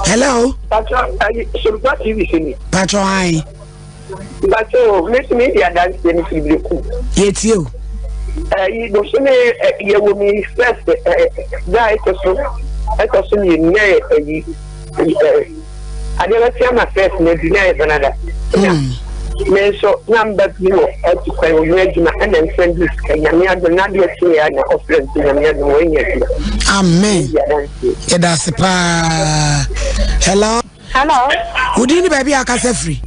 Hello. Sompa TV. Patro hi. Patro, let me hear dance any people. Yes you. You don't say you will be first guy to so you I never see my first maybe another. So number you to say and then send this not yet here and offering to Amen. Yeah, that's the pa. Hello. Who did baby I can say free?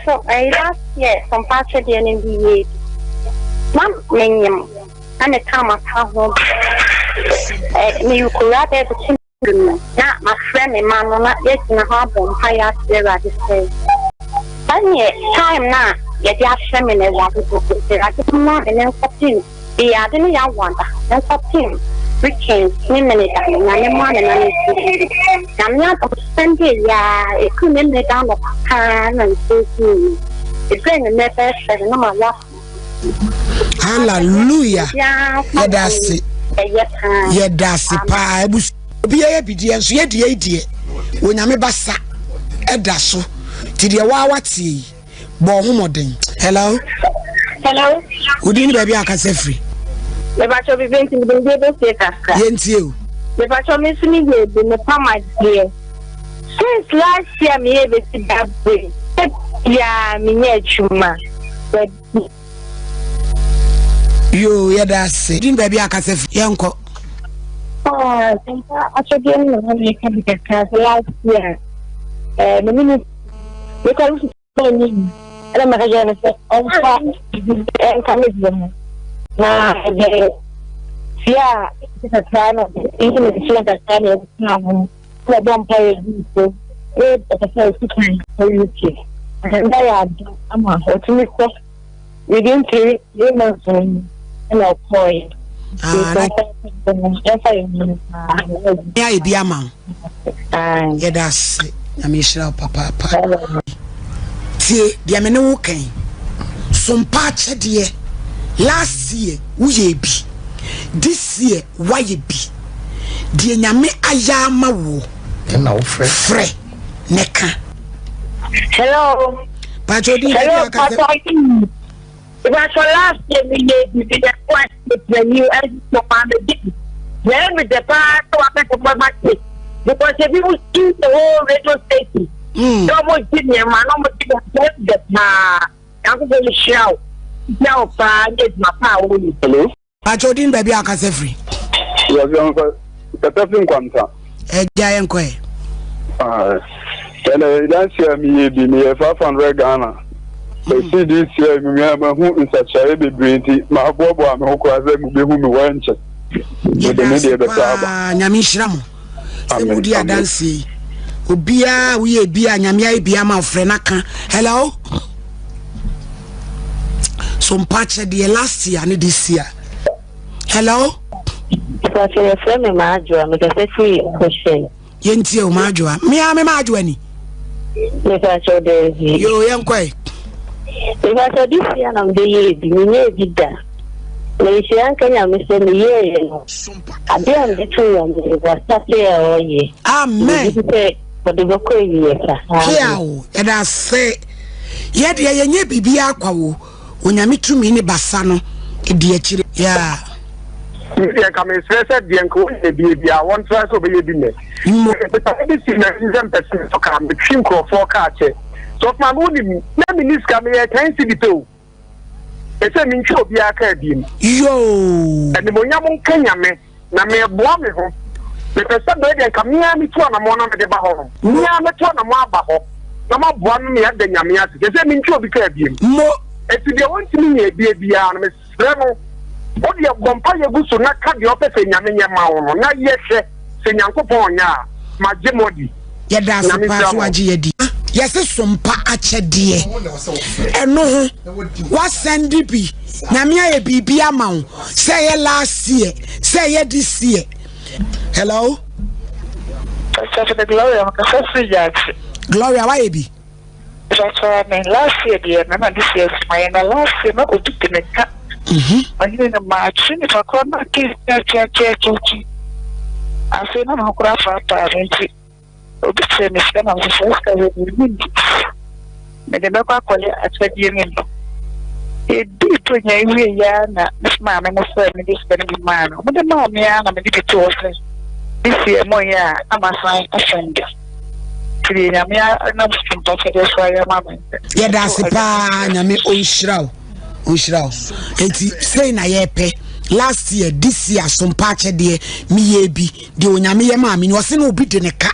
So I last year some parts of the NBA. Mom, minium, and a time at home. You could wrap everything. Not my friend, and man, not yet in a harbor, high there at the stage. And yet, time now, yet you have feminine water to put there. I didn't want and then 14. The other young one, then 14. Weekends, minute, and I'm not spending, it couldn't lay down the pan and so it's going to never say no matter. Hallelujah. Yeah, that's it. Yeah, that's it. I was be a BDS, yet the idea when I'm a bassa at Dasso. Did you what's he? Bohomodin. Hello? Who didn't baby I can say free? The battle be going to be able to take us. Yes, you. The battle miss me in the palm dear. Since last year, me able to that way. Yeah, me near Chuma. You, yeah, that's it. Didn't baby I can say free, uncle. Oh, I should be able to get last year. The minute because and I'm going to say, and come with them. Now, yeah, it's a time of even if it's a time of time, I don't play it. It's a first time for you. And I'm a hotel. We didn't see you mentioning a point. Yeah, be a man. Yeah, that's it. I'm sure, Papa. See, the ameno walking. Sompa Akyedie. Last year, we be. This year, why be? The nyame ayama wo. Now, Fre. Neka. Hello. Pachodi. Hello, Pachodi. It was for last year we did the question when you asked for family. Then with the part to my because if you will see the whole radio station, no more didn't man, no more didn't get I'm going to shout. Now, get my power. Hello. Pachodi, baby, I can say free. Yes, the person comes up. A giant quay. And that's me, be 500 Ghana. I see this year, me have who is such a baby, my bobo, I'm who was who went. Nyamishram. Semudia dansi. Ubia, we be a Nyamia Biama Frenaka. Hello? Some patch at the last year and this year. Hello? Because you're a friend of Majua, because I free question. Yentio Majua. Me, I'm a Majuani. You young quay. Because this year, I'm the year, the did that. Malaysia Kenya Mr. Ye. I didn't get to you was Saturday or ye. Amen. For the Boko year. And I say, yet ye be aqua when you meet to me in Bassano, a dear chili. Yeah. I come and say that the uncle be I want to over your dinner. This is an person to come between for catcher. So my money, let me this come here 10 city. It's a min show be a cabin. Yo, and the Monyamon Kenya me, Namia Boame, because somebody come near me to a month of the Baho. Near me to a Mabaho. No more one me at the Yamias. It's a min show be cabin. More, if you want to me, be a Miss Remo. What you have gone by your boots to not cut the office in Yamia Mao, not yet, Senyanko Ponya, my Jimodi. Yeah, that's a password. Yes, Sompa Akyedie. And no, what Sandy be? Namia be amount. Say it last year, say it this year. Hello? Gloria, why be? That's what I mean. Last year, dear, remember this year's my last year, not to take the cut. I mean, a march, if I could not kiss I afei na makora fa nti obi se me sika na so sika we me de ba kwa kole atwadie me di to nya iwe ya na ma me mo se me dis kana bi ma no mo de ma me ya na me di to ose isi mo ya amasan afende kiri nya me na mfumpa fede so ya mama ye da se pa nya me onhiraw enti sei na ye pe last year this year Sompa Akyedie mi ye bi de onyame ye ma me no se no obi de ne ka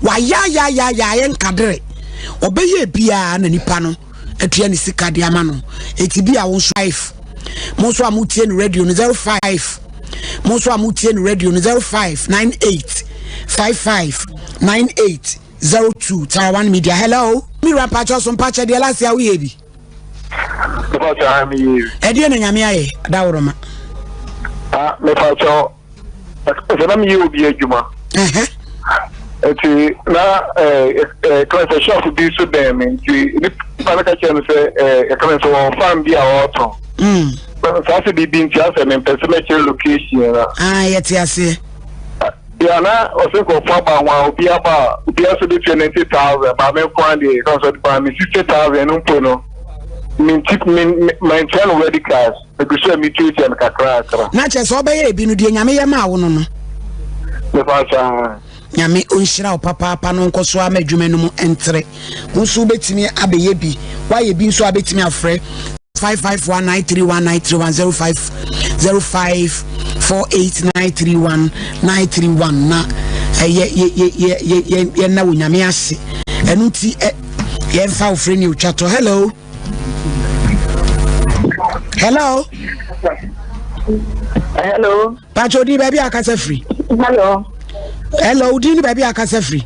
wa ya ye nkadere obeye bia na nipa no atua ne sika de ama no eti bia wo 5 mo so amutie no radio no 05 mo so amutie no radio no 0598 559802 Taiwan Media. Hello mi rapa cho Sompa Akyedie last year we bi Edie na nyame aye da woroma me fa cho na mi obi adwuma eti na class shop bi so dem nti ni pa ka che no se class so farm bi a auto so se bi nti ase me person che location na yeti ase ya na o se ko fa ba wa obi aso bi 20,000 ba me ko ande ko so ba mi 60,000 no my child already class because me teach and kakra na che so be bi no de nyame ye ma wo no no me fa cha nyame onhira papa no nkoso amadwuma no mu entre wo so betimi abeye bi wa ye bi nso abetimi afre 55193105048931 na ye na wo nyame ase enu ti ye fa ofre ni uchato. Hello. Pacho di baby akasa free. Hello, di baby akasa free.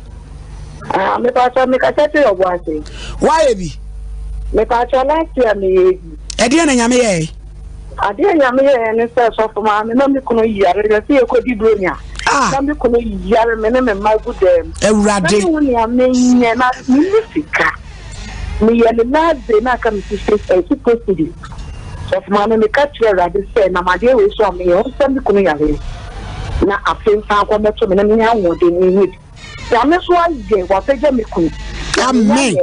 Me pacho me kasa free obwase. Why be? Me pacho last year me. Ede na nyame ye. Ade nyame ye ne se so for ma me no me kuno yare ga se ko di bronya. Na me kuno yare me me magu dem. Ewurade. Na me nyame nye na me sika. Me ye na de na ka me se supposed so for me catch here at the say na my dear we so me on send kuno yare. Na afin fa ko meto me na me nya wo de ni need. Ya me so aje wa peje me kun. Amen.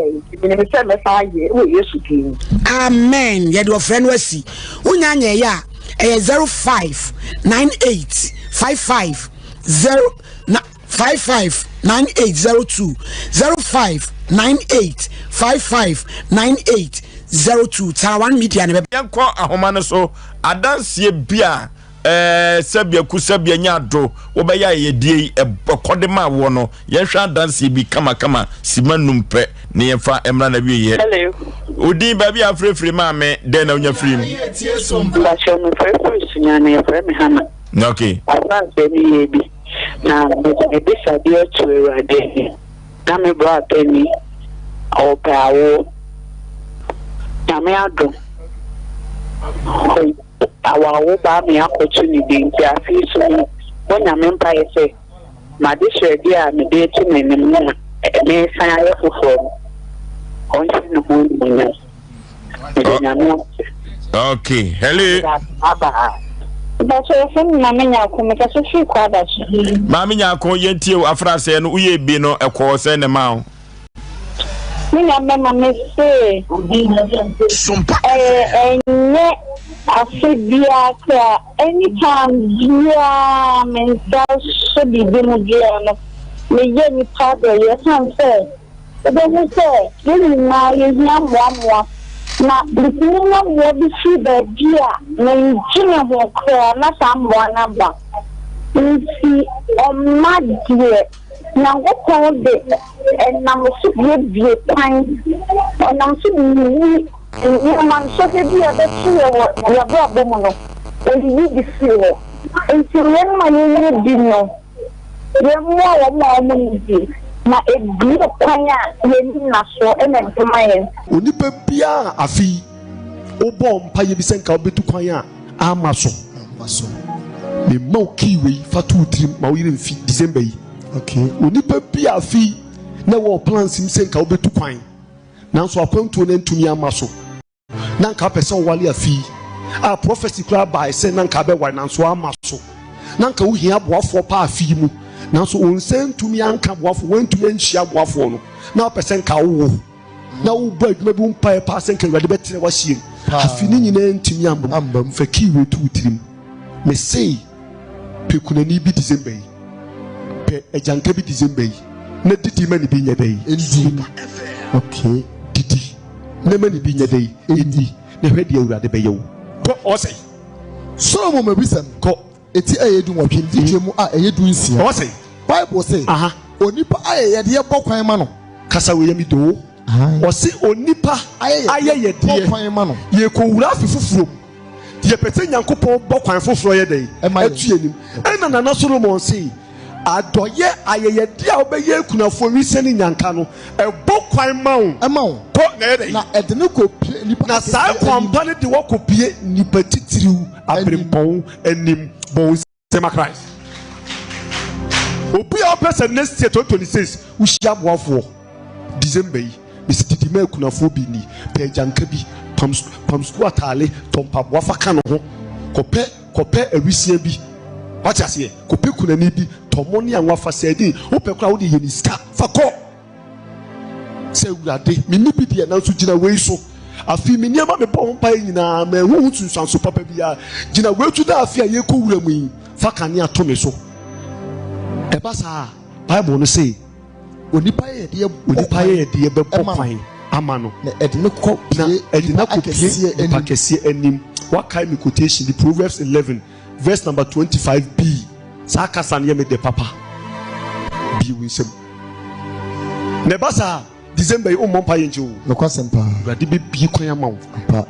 Amen. Ye do friend wasi. Unya nya ya 0598559802 0598559802 Taiwan Media ne be yanko ahoma no so adanse bia sabia ku sabia nya do wo be ya ye die ekode ma wo no ye hwa adanse bi kama simanum pe ne ye fa emra na bi ye hello odi ba bi afrefre ma me den na unya frim ba che no frefre sunya na ye frem hana okay adanse bi ye bi na me be sabia to erade na me bra teni o pawo na me ado awa ba me opportunity nti afi so wonya me mpa ye se ma de shedi a me de ti me me san aye fofo onse no mo nya okay hello baba ba so fun na me nya ko me ka so fi kwa da shi ma me nya ko yentie afrase no uye bi no ekwo se ne ma o me nya me se Sompa enye afibia ka anytime you men should be no me ye ni father ye san say the say you na ye na mo na bitini na mo bi fi ba dia na njine ho kra na sambo na ba nsi o madie na go ko de na mo su bi pan na mo su ni man so be dia da tuwa ya baba mo no e ni di fiwo e ti ren ma ni di no ye mo mo ni na e bi kwanya ye ni na so e na ntemaye onipa bia afi obo mpa ye bi senka obetu kwanya amaso me mo kiwe fatu trim ma oyire mfi December yi okay onipa bia afi na wo plan sim senka obetu kwan nanso akwantu na ntumi amaso nanka person wali afi a prophecy kra by say nanka be wai nanso amaso nanka wo hia boafo pa afi mu Now so on send to me and come off when to mention Waffle. Now percent cow. Now bird maybe one pie passing can read better was here. A feeling in to me ambum for kiwi to trim. May say Pecunani be December. A jankabi December. Not did many being a day. Indeed. Okay. Did he? No many being a day. Indeed. The radio rather be you. Go or say. So, Mamma Bisson, go. It's a do what you doing. Or say, Bible say, aha, Onipa, I dear Bokai Mano, Casa William do, or say Onipa, I dear Mano, ye could laugh for the Petan Copo Bokai for Friday day, and my chin, and an another say, Adoye, I dear obey Kuna for listening Yankano, a Bokai Mount, among Now at the Nuko, Nasa company the walk of Pie, Nipetitu, Abrimpon, and Nim Bones, Sema Christ. Obi a person next year 2026 we shall war for December Mr. Tidime Kunafobi ni pe jankabi pam squatale tompa wafa no ho kope awisia bi what you say kope kunani bi tomoni anwafa sedi wo pe kura wo de yeni ska fako se urade mini bi de na so gina wei so afi mini ama me bo mpa nyina ma hu tunsanso papa bia gina wei tu da afi aye ko wura mu yi faka ne atome so Ebasa Bible no say onipa ye de be pokwan amano na edine ko pakese anim what kind of quotation the Proverbs 11 verse number 25b sakasa ne me de papa bi winsem na ebasa December o mompa ye njo no kwasempa rade bi kwan amawo pa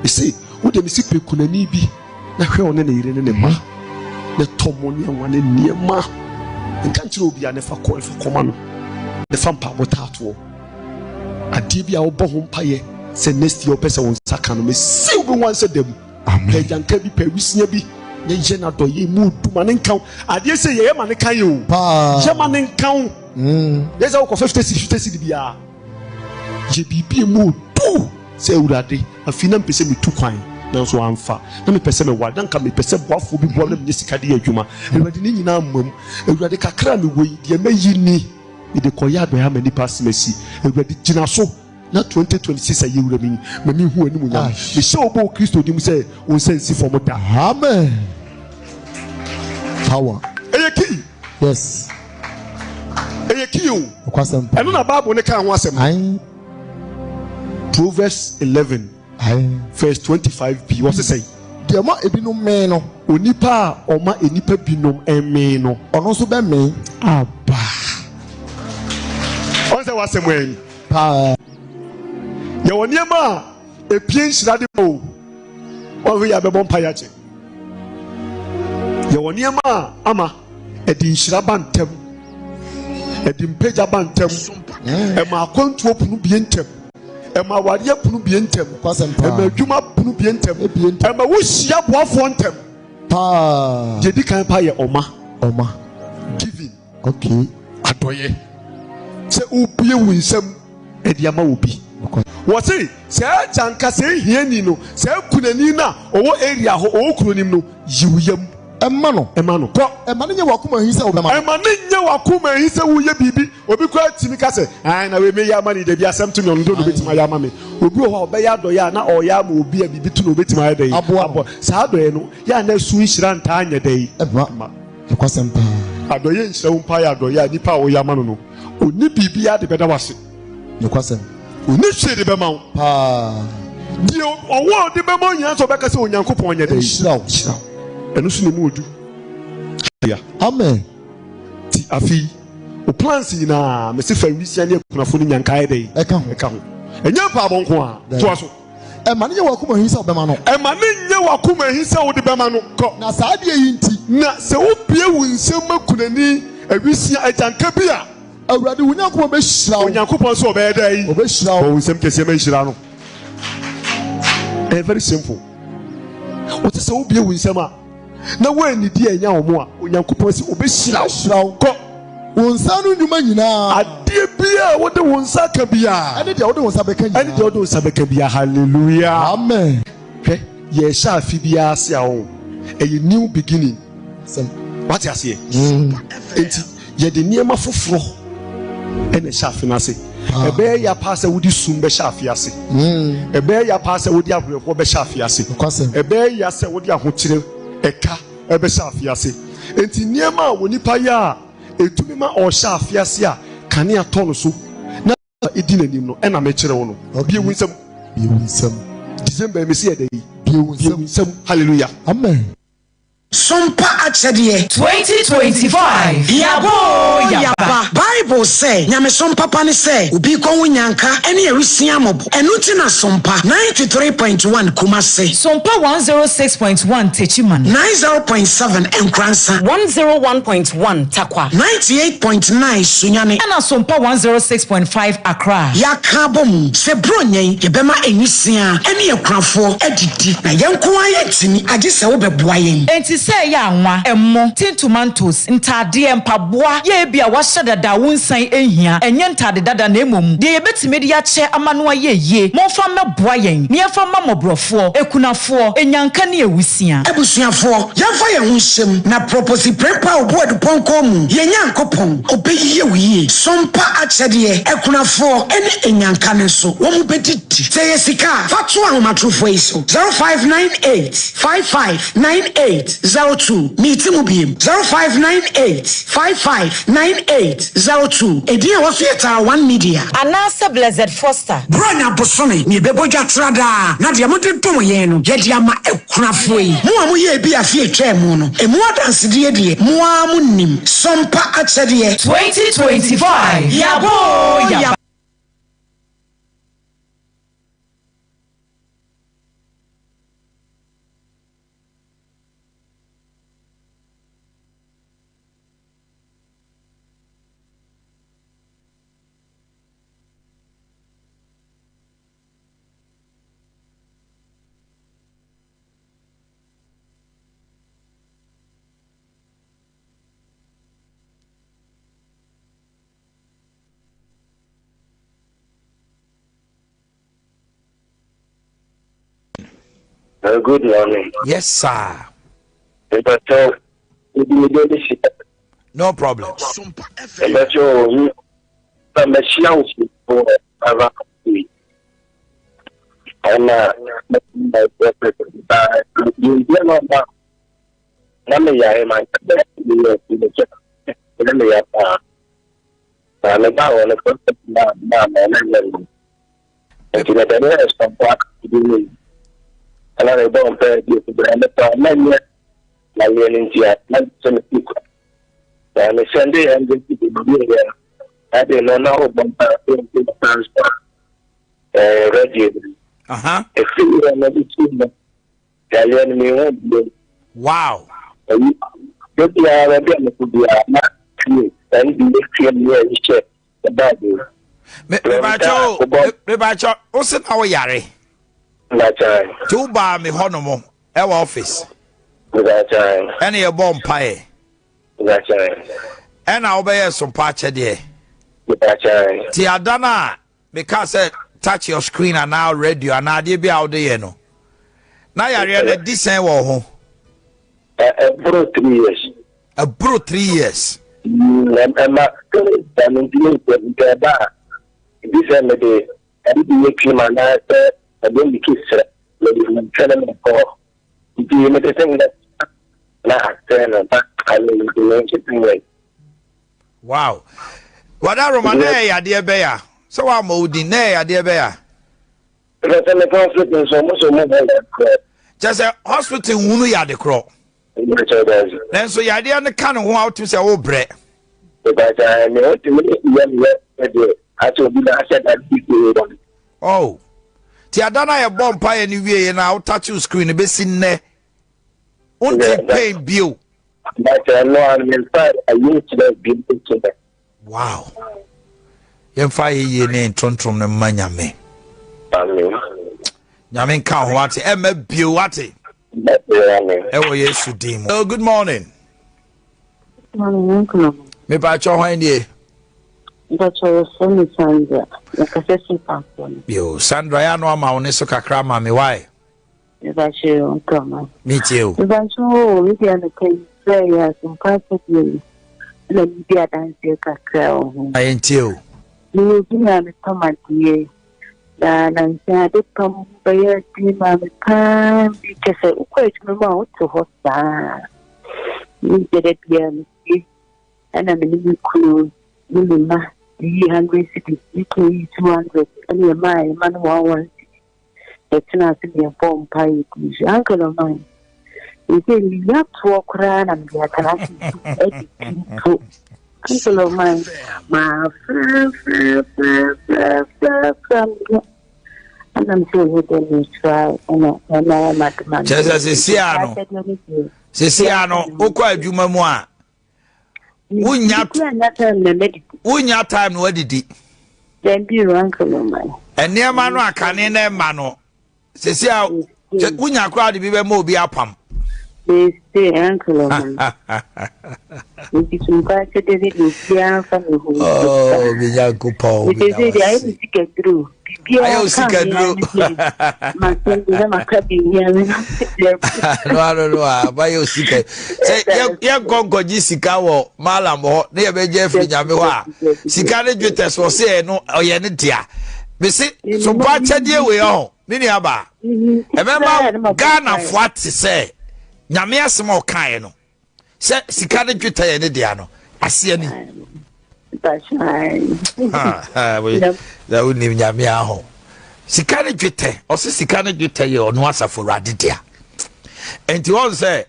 you see wo de misi pekunani bi na hwe one na yire ne ma na tomoni anwane niema nkanchiro obi anefa call for command the fampa botato ade bia wo bo ho mpaye se next year pese won saka no me see obi wan se dem amen janka bi pa wisia bi ye je na do ye mu duma ne nkan ade se ye ma ne kan ye o je ma ne nkan ye za ko 50 bia je bibi mu du se urade afina mpese mi tu kwan nanso amfa na me pese me wada nka me pese boafo bi bo na me sika de adwuma ewade ni nyina amam ewade kakra me woi de mayi ni de koya do ya mani pass mesi ewade gina so na 2026 aye wura mi mami hu ani munya me se obo Kristo dim se won sensi for moda amen power eyeki yes eyeki o kwasam eno na Bible ne kan ho asem Proverbs 11 verse 25b what say de ma ebinom me no onipa oma enipa binom eme no ono so be me aba on say wasem wen pa ye woniema epie nhirade mo o we ya be bon payache ye woniema ama edi nhira bantem edi mpeja bantem e ma akwantu opunu bi entem ema wariye punu bi entem ema adwuma punu bi entem ema wohia boafo entem pa jedi kan pa ye oma giving okay adoye se ubie winsem edi ama obi wo say se janka se hiani no se kunani na owo area ho owo kuronim no yiwuyam ema no ko ema ne nye wakuma hisa obema ema ne nye wakuma hisa wo ye bibi obi kwa timi ka se ai na we me ya mani de bi asem to no ndo betima ya mame obi o ha obeya do ya na o ya ma obi a bibi to no betima ya dai abo sa do ye no ya na su nhira nta anya dai ema ekwasempa adoye nhira wo mpa ya do ya nipa o ya ma no oni bibi ya de beda wase ekwasem oni hwe de be ma pa di owo de be ma nya so be ka se onyankopon anya dai nhira enu su ne mu odu ya amen ti afi o plans ina me se fa wisia ne kunafo ni nyankae dai eka ho enya pa bonko a to aso e ma ne wakuma hisa obema no e ma ne nye wakuma hisa wo de bema no ko na saa de yi nti na se wo pie wu nsem makunani awisia ajanka bi a awurade wunyankopon be hyira wo onyankopon so obe dai obe hyira wo nsem kese me hyira no very simple what is so be wu nsem a na we ni di enya omo a onyankopon si obe hyira wo ko wonsa no nyuma nyina ade bia wo de wonsa ka bia ade de wo de wonsa beka nyina ade de wo de wonsa beka bia hallelujah amen he ye sha fi bia ase a wo a new beginning what you say enti ye de niema foforo ene shafi na se ebe ya pass wodi sum be shafi ase ebe ya pass wodi abrefo be shafi ase ebe ya se wodi ahokyere eka ebe shafi ase enti niema woni pa ya etumi ma o shafi ase a kane atɔ no so na edi nanim no ena me kyerɛ wo no bie wunsam December me see e dey bie wunsam hallelujah amen. Sompa Akyedie 2025 Yaba Bible say nyame sompa pa ne say obi ko wunyanka ene erusia mobo enu na sompa 93.1 Kumase Sompa 106.1 Techiman 90.7 Enkransa 101.1 Takwa 98.9 Sunyane ana Sompa 106.5 Accra yakabom se bronyen yebema enyisia ene ekrafo edidi na yenko ayetini age se wo beboa yen enti say ya anwa emmo tin tomatoes ntade empaboa ye bia wahye dada wonsan ehia enye ntade dada na emom de yebetime de ya che amano ye monfa meboa yen ne yefa mamobrofo ekunafo enyanka ne ewusia ebusuafo yafa ye hunhyem na propose prepa obodu ponko mu ye nyankopon obeyiye wiye Sompa Akyedie ekunafo ene enyanka ne so wo mu bedidi say yesika fatu ahomatrofo iso 0598 559802 meet mu biem 0598559802 edie wo fieta 1 media anasa Blessed Foster bronya bosone ni bebodwa trada na de amode dom ye no ye de ama ekunafo yi mu amu ye bi afie etwa mu no emu adanse de die mu amu nim Sompa Akyedie 2025 yabo. Good morning. Yes, sir. No problem. And I don't pay you to brand the many India, not some people. And a Sunday and the people here. I didn't know about the transport. Ready. If you are not the Italian me. Wow. You are a bit to be not clear and be clear check about you. Rebacho, what's it our yare? That time. Two bar me honomo, our office. That time. Any a bomb pie. That time. And I'll bear some patch a day. That time. Tiadana, because touch your screen and now radio and now they be out there, no. Now you're really decent war. A bro 3 years. A bro 3 years. I'm not going to December day. I didn't make him an answer. I don't be kissed. Ladies and gentlemen, if you make a thing that I turn back, I will do it. Wow. What are Romane, dear Bear? So I'm Odin, dear Bear. Just a hospital, who you are the crow. Then so your idea on the cannon who out to say, oh, bread. But I know to I told you I said that. Oh. Tiadana a bomb pie anyway, and I'll touch your screen a bit in there. Until pain bill. But I know I'm inside. I used to be today. Wow. Yen fire ye name Tontrum and Manyame. Yamin count what Emma Buati. Oh, yes, you deem. Oh, good morning. Me patch your hand here. That's all Sunny Sandra. Like a session passport. Yo, Sandra, I know I'm on this crama. Me why? That's you, come on. Me too. Eventually, we can say yes, and perfectly. na bi adanse kakra ho ayentie ni bi na me tomatie na nsa de pam baye ti ma me pam bi kese ukwetu me ma uto ho sa ni de bia ni ana me ni ku ni ma 300 cities, 200, and your mind, man, 1 it's not to be a bomb pie. Uncle of mine, you say, you have to walk around and be a to uncle of mine, my friend, and I'm sure we didn't try, and I'm at my just as a Siciano, Oka Juma. Unya time no didi then be uncle of mine and near mano akane na mano sesi a unya crowd bi be mo bi apam they say uncle of mine it is unka che de dia fa me hu oh bi ya go paul it is the I see get through ayo sikadru ma sende ma kabi ya no ba yo sika say ye gongoji sika wo malam ho na ye be je firi nyame ho a sika ne dwete so se no oye ne dia me se so ba chade we ho me ni aba e be ma Ghana fo ati se nyame asem o kan no se sika ne dwete ye ne dia no ase ni da uni nyame aho sika ne dwete o se sika ne dwete ye ono asafo radedia enti won say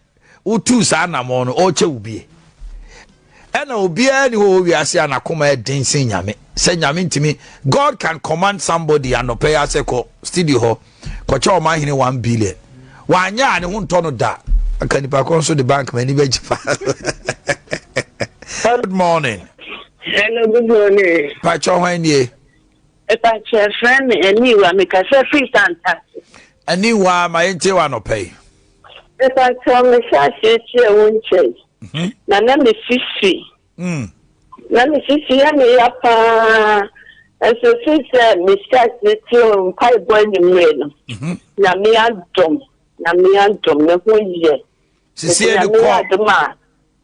utu sa na mo no o che ubie ena obia ni ho wi ase anakoma edinsin nyame se nyame ntimi God can command somebody and pay us ko studio ho ko che o ma hene 1 billion wanya ne ho nto no da aka nipa ko so the bank mani be jifa. Good morning. Hello, good morning. Pacho hwanie. Pacho friend aniwa me ka se free santa. Aniwa ma ente wa no pay. Pacho me sha se wonche. Na me fifi. Na me fifi ya me ya pa. Eso fifi me sha se ti pai boy ni me no. Na me adom me ho ye. Sisi e ko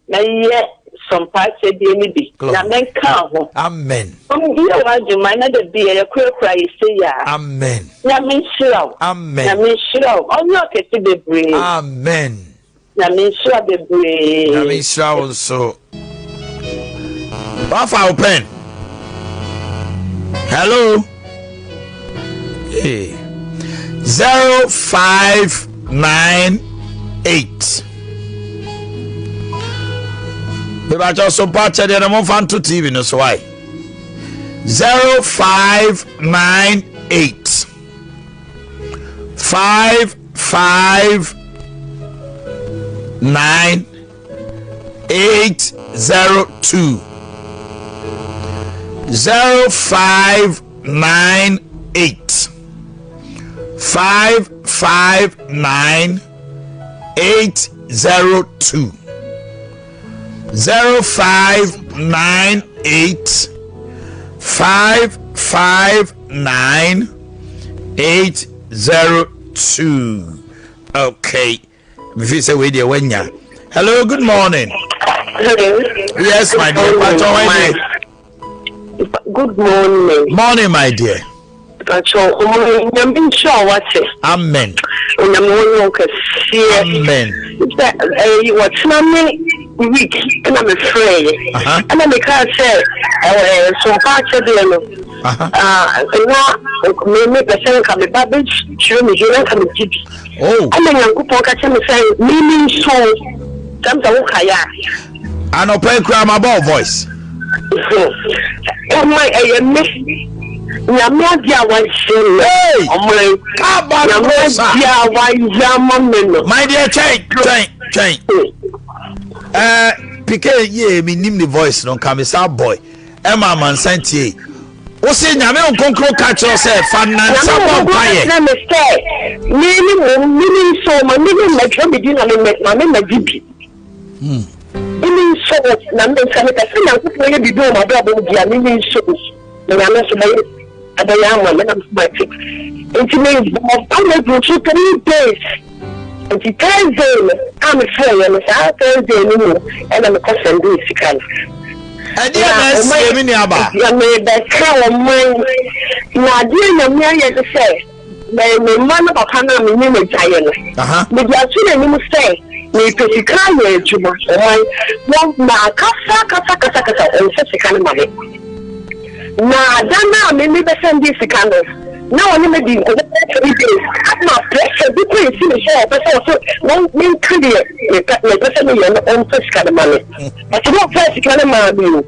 na ye Sompa Akyedie ni bi na menka ho amen ye wajuma na de bi ye kwekura ise ya amen na menshiraw amen na menshiraw onyo kete bebre amen na menshiraw bebre na menshiraw so Wafa open hello hey 0598 Beba just Sompa Akyedie na mo fan to TV no so why 0598 559 802 0598 559 802 0598 559 802. Okay. If say we there wenya. Hello, good morning. Hello. Yes, my dear. Good morning. Morning, my dear. Amen. Amen. What's my week? And I'm afraid. And I can't say, Sompa Akyedie. Maybe person come back, show me you come to. Oh. And then you go catch me say, meaning so. Sometimes Kaya. I no pay cry my ball voice. Oh my, Nyame dia wan shele omre aba Nyame dia wan jamon my dear chain PK ye me nim the voice no come sa boy Emma man santie wo se Nyame onkonkro ka kiro say fanansa bo paye na me say ni so ma ni me twa me di na me magibi ni so na me say me ka se na ko ye bi do ma do bo dia ni so na me so Adayama, I'm sweating. It's me, I'm going to 3 days. And Thursday, I'm afraid, and it's Thursday, and I'm a cousin, do it. see me aba. Ya me be ka o man. Na die na me aye de say. Me man papa na me me jaye no. Me dia tu na ni mu say. Me pesika ya ejuma. O man won na kasa o se sika na me. Na dana me be send this sika no. Now I'm going to my pressure. People see me share. So one main career. My person is on first kind of money. But you don't first kind of money.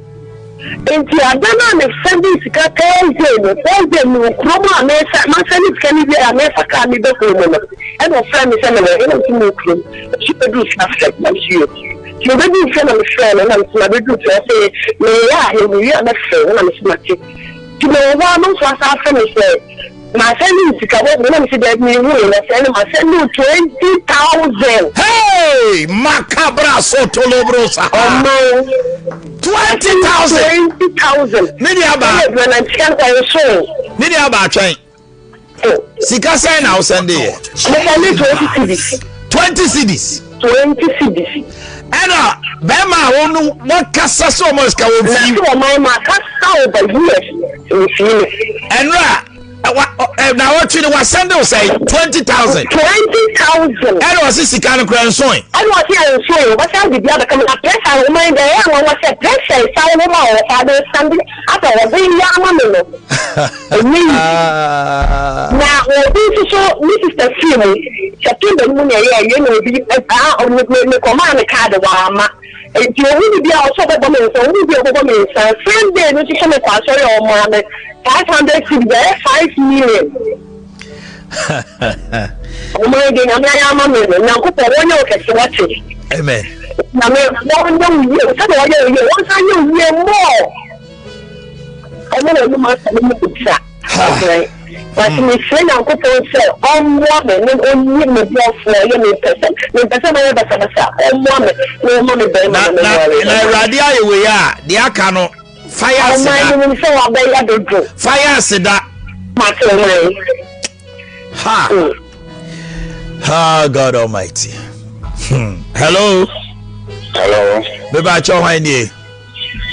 And the other man sending sika Thursday. No, Chroma. My son is can be a mess. I can't be the woman. And my friend is anyway. I don't know. She do stuff like my shoe. She already sent a friend, and I'm my good to say, "Yeah, I'm a friend, and I'm smart." You know, one of us are finished. My son is to come when I said that me my son 20,000. Hey, macabra sotolobrosa. Oh my 20,000. 20,000. Nidiaba. When I'm show. Nidiaba train. Sika say now send it. 20 cities. 20 cities. 20 cities. Ena bema wonu wakasa so much ka wo fi. So my makasa over years. Enra now what you was send us say 20,000. 20,000. And was this kind of grand soin? I was here and showing what I did the other coming up. Yes, I remind the air was a pressure. Sound of our father Sunday after a very young woman. Now, this is the film. September moon, you know, the command card of Wama. If you will be also the woman, so we will be a woman. Same day, which is a pastor or man. 500 to 5 million. Oh my God, I'm a man. Now, put the one you watch it. Amen. Now, more. I know you must have a but my friend Uncle said, "On woman, and only me for you, person. The person I ever on woman, no money, na radia we are, the akano. Fire seda. Ha God Almighty. Hello. Beba cho hwani.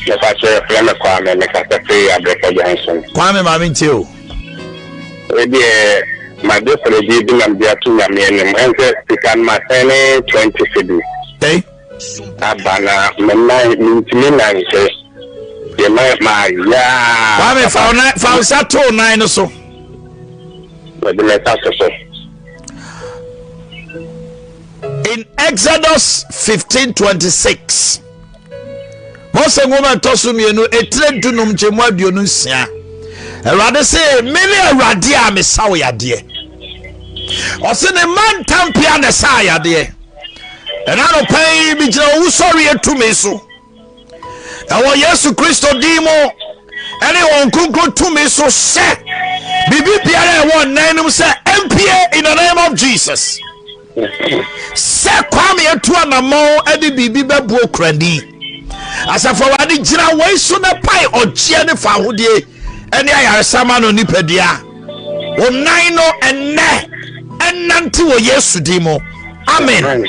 Nefa che flame Kwame me ka se Abreka Johnson. Kwame ma minti o. We dey my dey for the bi na bia tu na me enim. Ense pikan ma 20 cities. Hey. Abana me minti na nse. Kwame found Saturn 9 or so. In Exodus 15:26, Mose woman tosu mienu etre dunum chemu aduonu nsia. Erade say many erade a mesawo yade. Ose ne man tampia ne sa yade. Ena no pai bi jira wo sori etumi so. Awo Yesu Kristo dimo ene won kunkun tumi so se bibi biara e won nanum se MPA in the name of Jesus se kwame etu anamo edi bibi bebu okrandi asafo wade gira won so na pai ogie ne fa hodie ene ayaresama no nipadua won nan no enne ennante wo Yesu dimo amen amen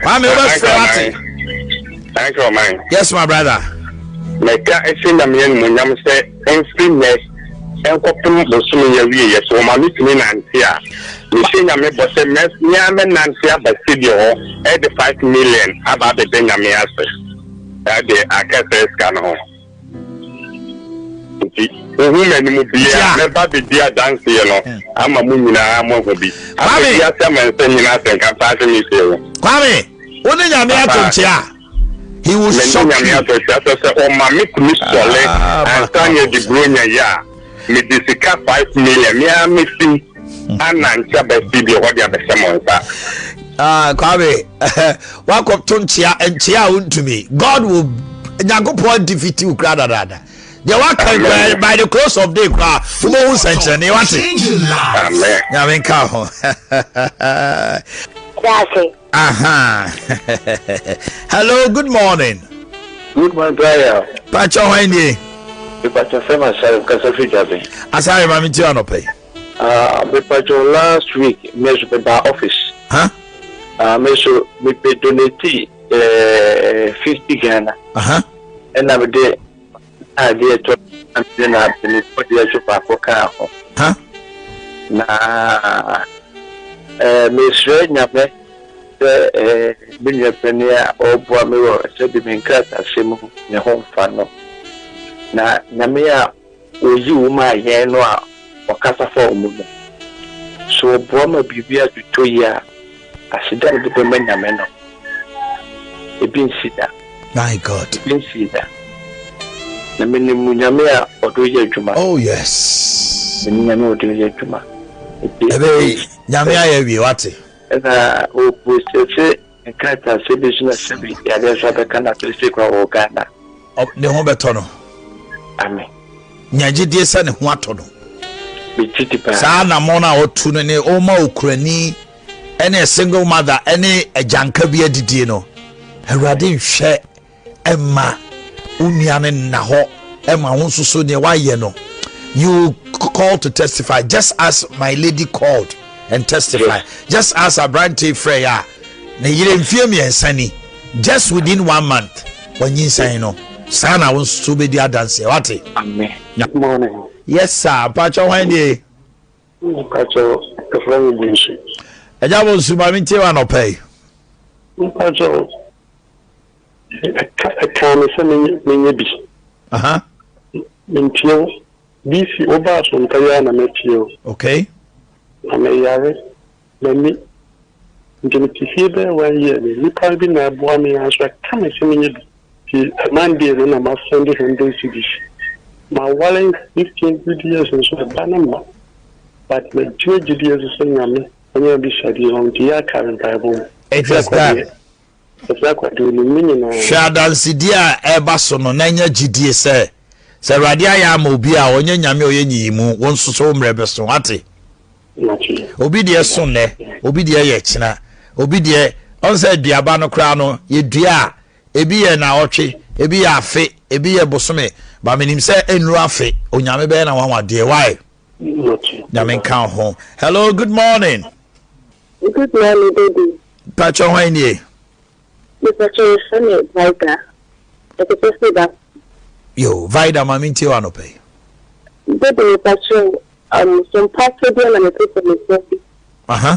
kwame we thank you, man. Yes, my brother. Meka esi na me nyam se enfreeness enkopum bosumi ya wie yes wo ma mitimi nanti a me se nyame bose mes nyame nanti abasidi ho e de 5 million aba be nyame ase e de akese scan ho nti ohu mani mu bia me ba be dia dance ye no ama mu nyina mo ho bi abi ya se men se nyina se kan pa se mi se wo kwame woni nyame atonchia he will shock you. Oh, my miss Sole and Tanya de Brunia, ya. Me disika 5 million. Me am missing an answer by CD or the other Samonsa. Kwame, walk up Tonchia and Chia to me. God will Nagopo defeat you, Gradada. They walk by the close of day, who sent you? They want it. Amen. Yamin Kaho. Hello, good morning. Good morning, Brian. Pacho Wendy. The Pacho Fema Sal Casafi Jabi. Asari Mamitiano pay. The Pacho last week, measure by office. Huh? Measure we pay donate 50 Ghana. and I would do idea to something up in it for the super car. Huh? Na Miss Rednap, being a penny or Boamiro, said the main cat as him in a home funnel. Na Namia, will you my yen or Casa for movement? So Broma be here to 2 years. I said that the women are men. It been see that. My God. It been see that. The minimum Yamea or do you juma? Oh, yes. The Yamia do you juma? Yamia, you what? And who say, and can't have civilization assembly. There's other kind of physical or Ghana. Of the Hometono. Amen. Nyaji dear son, Watono. Sana Mona or Tunane, Oma Ukraini, any single mother, any a Jankabia Didino. A radin share Emma Unian Naho, Emma Unsu near Wayeno. You call to testify, just as my lady called and testify, just as a brand Freya. You didn't fear me and Sunny, just within 1 month. When you say no, Sana wants to be the dance. What? Amen. Good morning. Yes, sir. Pacho Wendy. Pacho, the friend Vinci. A job was Sumaminti or pay. Pacho, a can sending me. Uh-huh. Mintio, BC Obas on Tayana Metio. Okay. I may have it. Let me. There 1 year. You can't be my boy. I come and send me. Monday, and I'm sending him days to this. My wallet 15 years and so a number. But my 2 years is saying, I'm going to be studying on the current Bible. It is that. Exactly. Shadan Sidia Ebasono, Nanya GD, sir. Sir Radia Mobia, or Yami Yimu, wants so rebeson. Obidia Sunne, Obidia Yechina, Obidia, on said Diabano Crano, ye dia, Ebia Naochi, Ebia Fe, Ebia Bosome. But I mean, say Enrafe, Onyame Ben, I want dear why. Yamin count home. Hello, good morning. Good morning, baby. Pacho Wendy. Pacho, Sunny, Vida. Yo, Vida, Maminti, Wanope. Baby, Pacho, Sompa Akyedie and a paper with me. Uh-huh.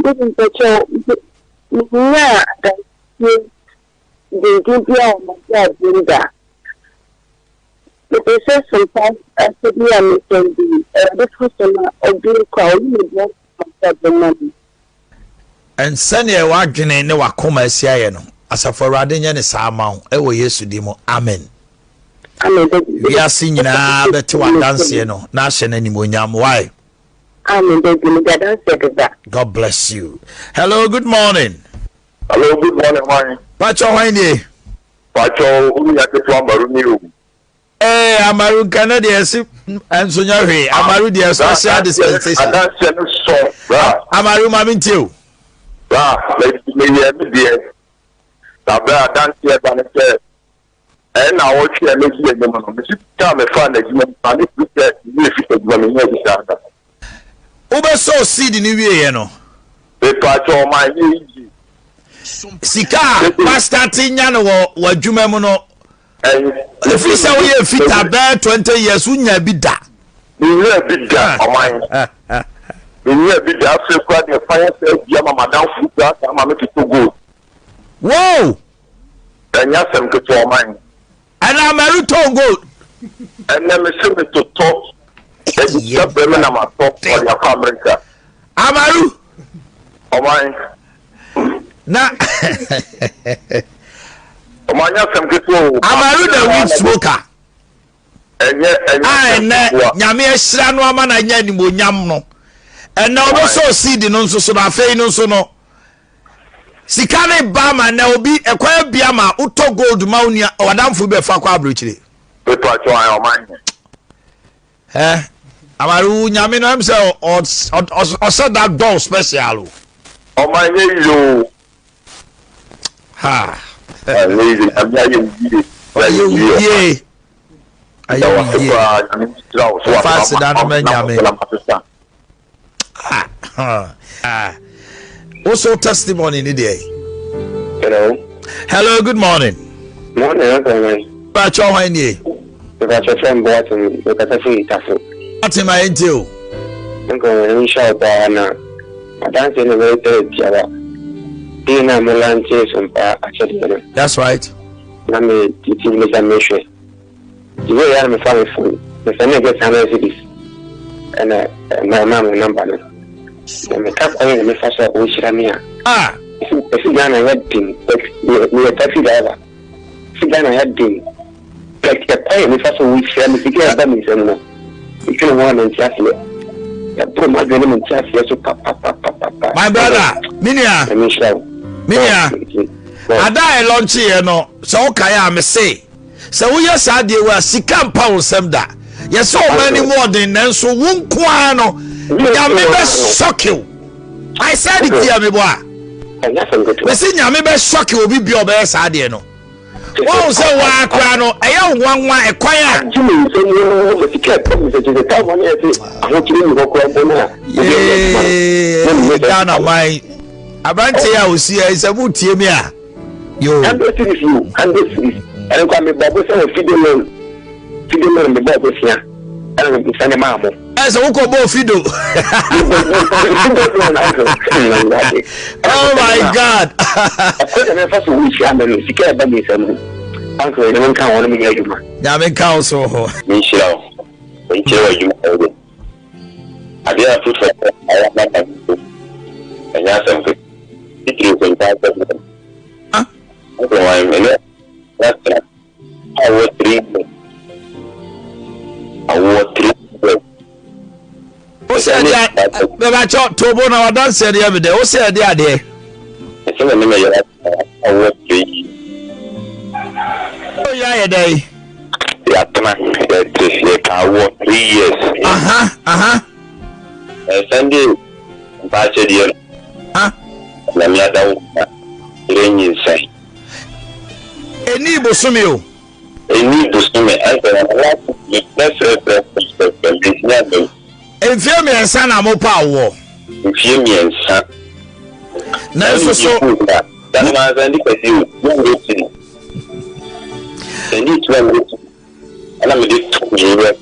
Baby, Pacho, yeah, that you do be that. The process sometimes has to be a mistake. The customer or being called with the money. And send your wagon in the Wakoma Siano. As a for Radinian is our mount, ever yes to demo. Amen. We are singing a to one dance, you know, National anymore. Why? Amen. God bless you. Hello, good morning. Hello, good morning, morning. Pacho Wendy. Pacho, who at the plumber, Amaru Canada, and Sunyari, Amaru, the social dispensation. Amaru Mamintiu. Let's be every day. Tabra dance here, and I watch you and make you a woman. This time I find that you can if Uber so seed in the no. The Pacho, my Sika, Pastor Tinyano, what Jumemono. If you say we have fit about 20 years, we never be that. We never be that, oh my. We never be that. So, quite a fire says, Yama, Madame Fuka, I'm making to go. Whoa! And yes, I'm good for mine. And I'm a little good. And then I send it to talk. And you have them in my talk for your America. Amaru! Oh my. Now. Amaru the weed smoker. Nyame ehira no ama na nya ni monyam no. And now so seed no so na afei no so no. Sika ne ba ma na obi ekwa bia ma uto gold ma unia wadamfo be fa kwa abrochire. Peto acho ayo man. Amaru nyame no am say o said that door special. O man you. Ha. Amazing. I'm not even yeah. Also testimony in the day. Hello. Hello, good morning. Morning, okay. But your when ye. Because your friend bought him, because I see it. What's in my into? I'm going to shout now. I dance in the way to Java. Being a Milan chase on Akyedie. That's right. I'm a teaching Mr. Mission. The way I am a family phone, the family gets 100 cities. And my mom number. And the cap on the first of which I'm here. Ah, if you got a head thing, you're a taxi driver. If you got a head thing, like the pay, the first of which I'm a secure dummy, and you can want and chat here. Put my name in chat here, so papa. my brother, Minia, I die a lunch here, no. So, okay, I'm a say. So, we are sad, you were sick and pound some that. Yes, so many more than them, so won't quano. I may shock you. I said it here, me boy. We see you may shock you, will be your best idea, no. Oh, so why, Crano? I am one a quiet. Down on my. I can't say I will see it's a good team here. You. And this is you. And this is. And I'm a Bible feeding the Bible here. And I'm a mamma. As a Uko Fido. Oh my God. I first wish I'm a secure bunny. Uncle, I don't count on me. Yamin Council. Michelle, when you are I did put for and yes, I'm good. It is in part of them. I'm in it. That's that. I was 3. Who said that? I talked to one of our dancers the other day. Who said the idea? It's in the name of I was 3. Oh, yeah, a day. I was 3 years. Sunday, Akyedie. Na me ada renyi nsai. Eni bosumi o. Eni bosumi Enfie mi ensa na mo pa wo. Enfie mi ensa. Na so dan ma zandi pesi o. Eni tuwa ala me de tuwa.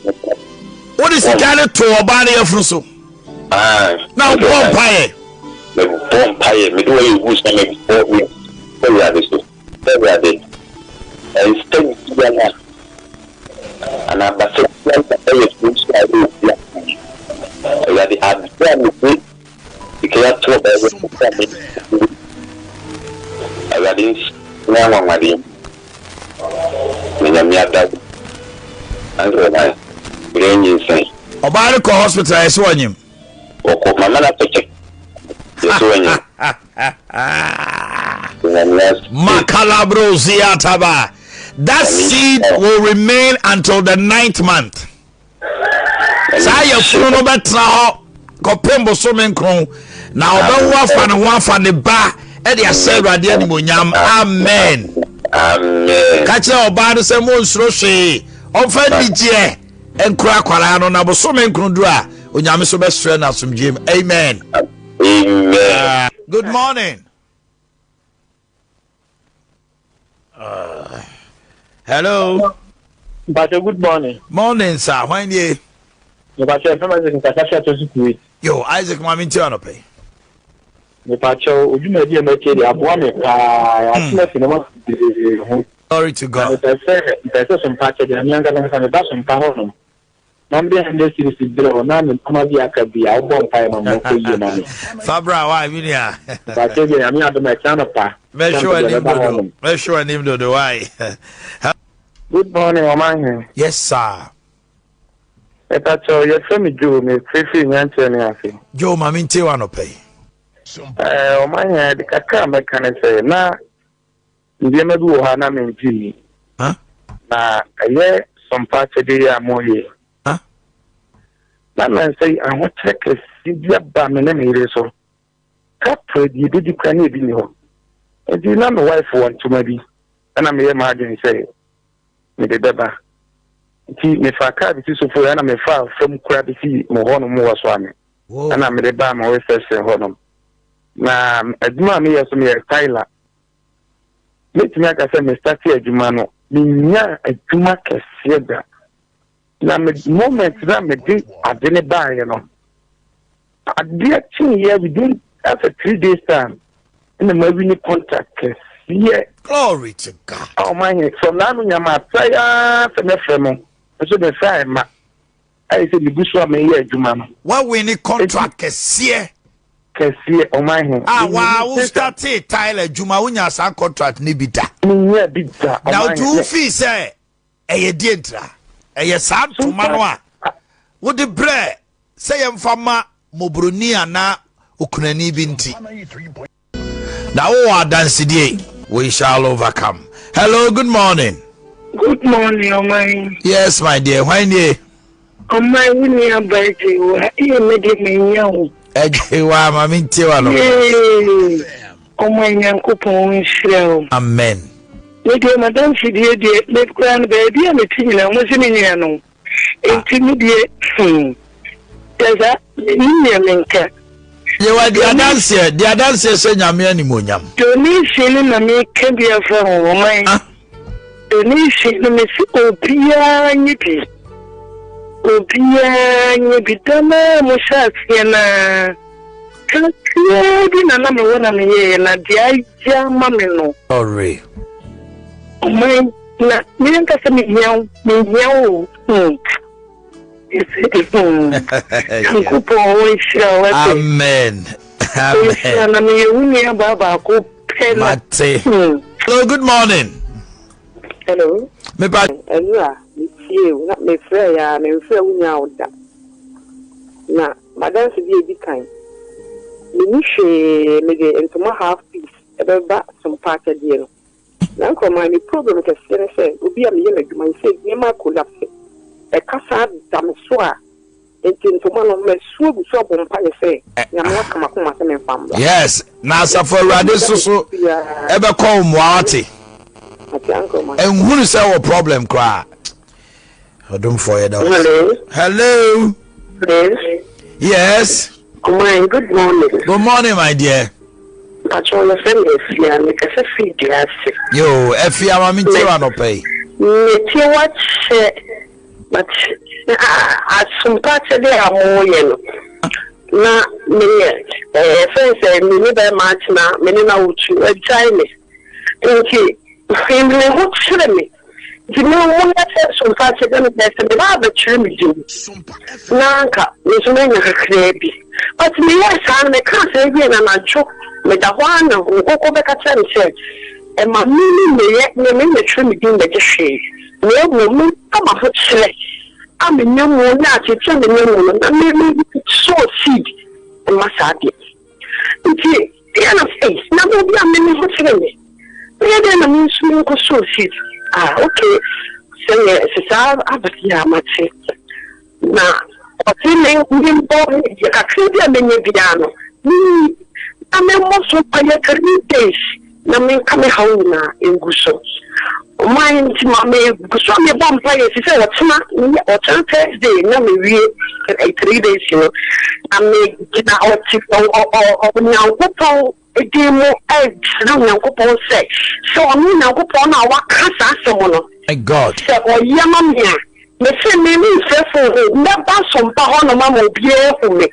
What is the kind of to obani afro so? Now bomb pie, me do you wish I make for me. Every day. And stay together. And I'm a second which I do. I had the advantage because I didn't know my name. When I'm not that, and when I bring you say, Obariko Hospital, I saw him. Mama, Makalabro Ziataba. That seed will remain until the 9th month. Saya funo betra kopembo so menkron na obenwa fa ne ho afa ne ba e de ase urade animonyam. Amen. Amen. Kache oba do se mo nsuro hwe onfa digye enkura kwara no na bo so menkron du a onyame so be sre na asomdwem. Amen. Amen. Good morning. Hello. Good morning. Morning, sir. When you? Yo, Isaac, my minty on a pay. Glory to God. Fabra, why, Minia? Good morning, Oman. Yes, sir. Your friend Joe, me free Anthony. Joe, my minty one to pay. Oman, the Kaka mechanic say, na, the Medu Hana Menji. Huh? Na, Sompa Akyedie amoye. Huh? Na man say, I want to check a Sibia Bamene so. Capri, you did the cranny be no. And you know my wife want to maybe. And I'm here, Margin say, me the beba. Me fa ka bi so fo na me fa fam kura bi si mo hono mo waso ame na me de ba ma we sese hono na aduma me yeso me Tyler metumi aka sɛ me start adwuma no menya adwuma kɛseɛ da na me moment na me de ade ne baeɛ no adeɛ kyeeɛ within after 3 days time in the movie contract kɛseɛ. Glory to God. Oh my, so now nyama tsaya se me fremo so the say ma I say the bushwa me here adwuma no what we need contract kɛseɛ oh my. Wow, who started Tyler Juma unya san contract ni bida. Yeah, bida. Now do fee say eye dientra. Eye san to manwa. Wo de bre say em fama mobroni ana okunani binti. Now we dance die. We shall overcome. Hello, good morning. Good morning, oh my. Yes, my dear. Why nie? Oh my, we near birthday. You made me young. Ejewa mami ntiwa no. Oh my, Nyankopon nhyira. Amen. Me de madam fidie de me kura no baby am tinyina mo se me nyina no. Enti me de Teza ni menka. Ye wa dia dance se nyame animonyam. Doni shele na me ka bia fa ho man. Doni shele me si obia nyipi. Obia nyibidama mo shafi na bi na me wona me ye na dia ja ma me no. Sorry. Oh my, na me nka se me nyawo. Amen. Hello, good morning. Hello. Me ba me frɛ ya me frɛ wunya oda. Na madam se bi kan. Me ni hwe me de entoma half piece ebeba Sompa Akyedie no. Na ko ma ni problem ke se obi a me ye adwuma se ni ma collapse. E kasa dam so a entoma no me so bu so bompa ye se nyame akama koma se me fam. Yes, na asafo awurade so ebe ko muawate. And who is our problem cry? I don't forget that. Hello. Hello. Yes. Oh my, good morning. Good morning, my dear. Patrol friend is here. Me kase feed yes. Yo, Efia mami tiwa no pay. Me ti watch but as Sompa Akyedie amoye no. Na me friend say me ni be match na me ni na uchu e jai me. Nti family who chire me. You know what I said Sompa Akyedie me say me ba ba chire me di. Nanka me so me nya krebi. But me yes an me kan say bi na nacho me da ho na nkoko be ka tell me say e ma me chire me di me je hwe. Me kama ho chire. I'm in your moon, not it's in the moon, and maybe so seed and massage. Okay, the other face, now will be a minute for me. Then I mean, smoke or so seed. Ah, okay. So, yes, it's all about Yamachi. Now, what's in the boy, you can see them in your piano. I'm also by a 3 days. Na me come home na enguso mind mama guso me bomb play she say whatna on Thursday na me wie 3 days you know and me gina out o nyankopon edimo na nyankopon say so me nyankopon na waka asemo no my God say o yama me me say me say for never Sompa ho no mama obie hu me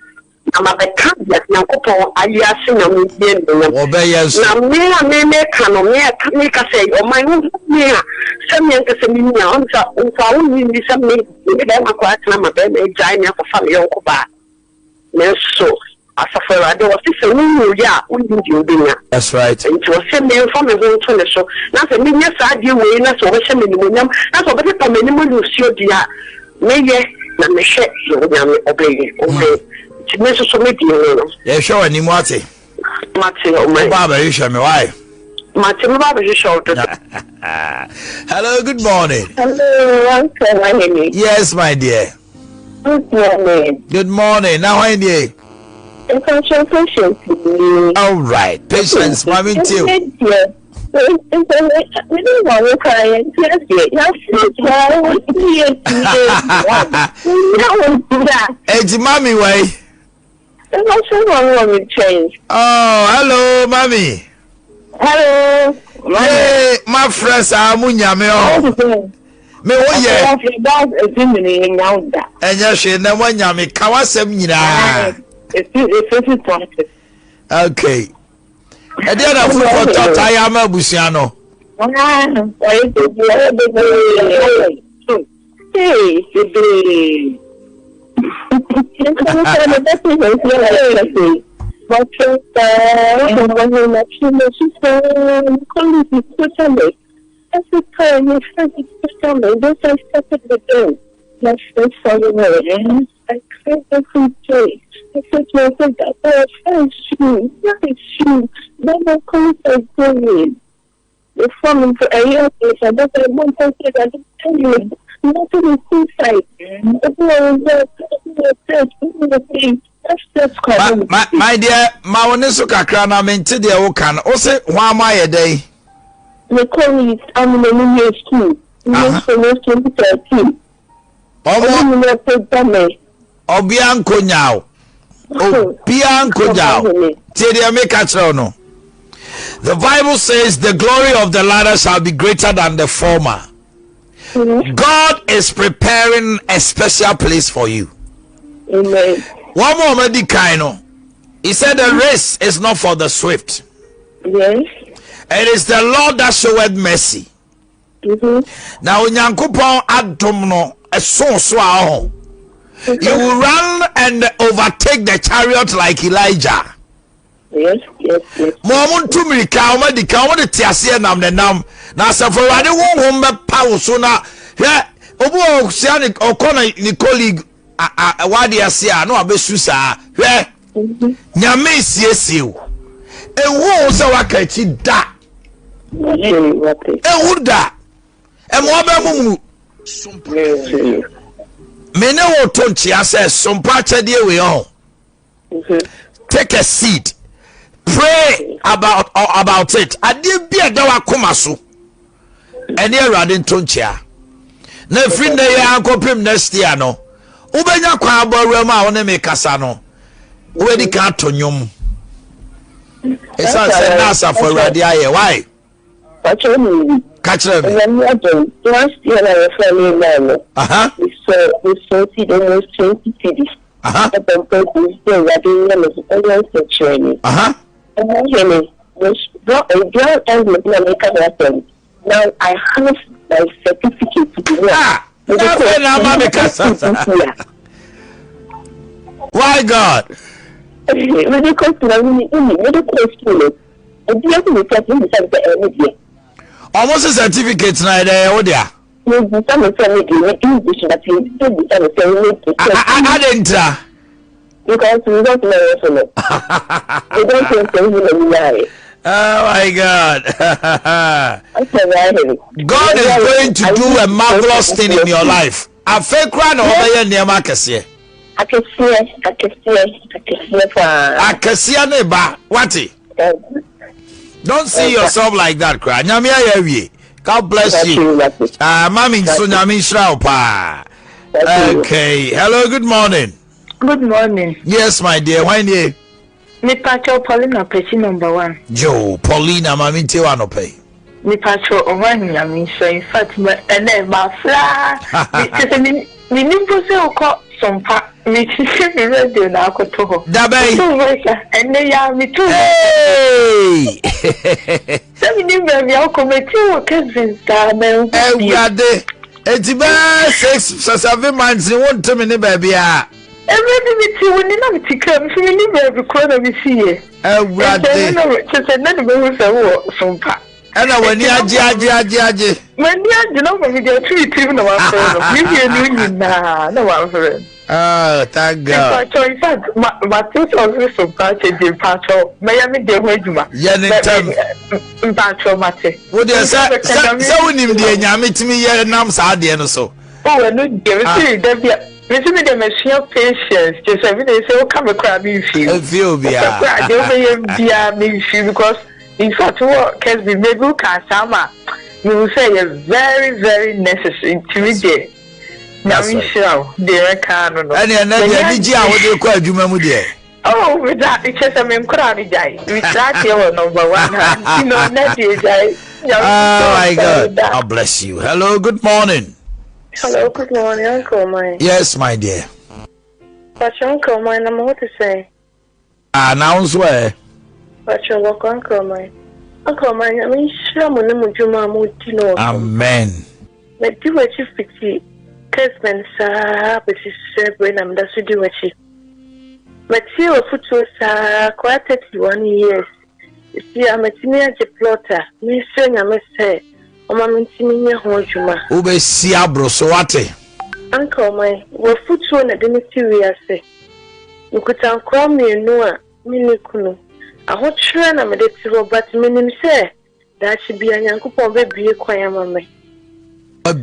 I'm a cat that Nakopo, I asking a million. Now, me can make a say, oh, my own, some young Casamina, so only some maybe I'm a quite number, then a giant for family uncle bar. No, so as a for I don't see yeah, wouldn't you be? That's right. And to send me from a zone to the show. Not a million side you win us over some minimum. That's what the minimum you see, dear. Maybe, let me share you obey. Yeah, sure, any more. Mate, Baba, you show me why. Baba, you show. Hello, good morning. Hello, yes, my dear. Good morning. Good morning. Now, I need patience. All right, patience, mommy, too. It's mommy way. Change. Oh, hello, mommy. Hello. Hey, my friends are munyame o. Me wo ye. Enya hwe na munyame kawasem nyina. Okay. E dey na for tota ya ma busia no. The forming for a year, I don't want to say that tell you nothing is suicide. My dear, my one is so kakra na mente de wo kan. O se hwa ma ye dey. The college I'm in a new school. Yes, for 2013. Obia nkonyao. Obia nkonyao. Tie de make atro no. The Bible says the glory of the latter shall be greater than the former. God is preparing a special place for you. Amen. One more medicino. He said the race is not for the swift. Yes. It is the Lord that showeth mercy. Now when Yankupon adom no so you will run and overtake the chariot like Elijah. Yes. Momon to me ka o di ka o de tiase nam ne nam na saforade won me pawo so na he obu o sia ni okona ni colleague wade ase a na abesu sa he nyame siesie o ewu so wakachi da ewu da mo ba mu me ne wo to ntia se Sompa Akyedie we on take a seat. Pray about it. Ade bia da wakoma so. Ene awrade ntonchia. Na free na ya ankopem next year no. Ubenya kwa aboru ma wona me kasa no. Wedi ka tonyom. Esa se na asa for awrade aye. Why? Kachre me. Last year I family man. We saw see the most 20 cities. Now I have my certificate to be why God? Almost a certificate now there. I didn't. Because we don't know. We don't know. Oh my God. God is going to do a marvelous thing in your life. I feel crying over your name, Akasia. Akasia neba. What? Don't see yourself like that, cry. Nyamia. God bless you. Mami so nyami shra pa. Okay. Hello, good morning. Good morning. Yes, my dear. Why ne? Me pacho Paulina pesi number 1. Joe, Paulina mami te wa no pay. Me pacho owan nyami so in fact me ene ma fla. Me nimpo se okọ Sompa. Me tisi me radio na akoto ho. Dabai. Ene ya me tu. Hey. Sami ni me ya kometi wo Kevin ta me. Ewade. Etiba 6-7 months ni won to me ni baby a. Every meeting when you know to come, so you need every corner we see here. Ewade. Just another way for Sompa. And when you aje. When you know when we get 3 TV no one for. You no one for. Oh, thank God. In fact, my two also Sompa Akyedie pacho. May me dey hojuma. Ye ne tam. Pacho mate. Wo dey say wonim dey nyame timi ye nam sa de no so. Oh, no dey see dey me dem share patience. Just every day say, "Oh, come across me feel." Feel bia. Because in fact, what can be maybe Kasama, you will say is very, very necessary to me there. Now we shall there can no. And DJ I would call adwuma mu there. Oh, with that it's just a mem crowd guy. We start here number 1. You know, not DJ. Oh my God. God bless you. Hello, good morning. Hello, good morning, Uncle mine. Yes, my dear. But your Uncle mine, I'm what to say. Announce where? But your work, Uncle mine. Uncle mine, I mean, Shaman, Mujuma, Mutino. Amen. But do what you fix. Kesman, sir, but she's seven, and that's what do what she. But see, a foot was quite 31 years. See, I'm a teenage plotter. Miss Sing, I must say. O ma mentimi nye ho adwuma ube si abro so wate uncle my wo futu na de meti ase nkuta nkwa mienu a minikunu ahotre na me de ti robert minim se da chi bia nyankopon be bie kwan amame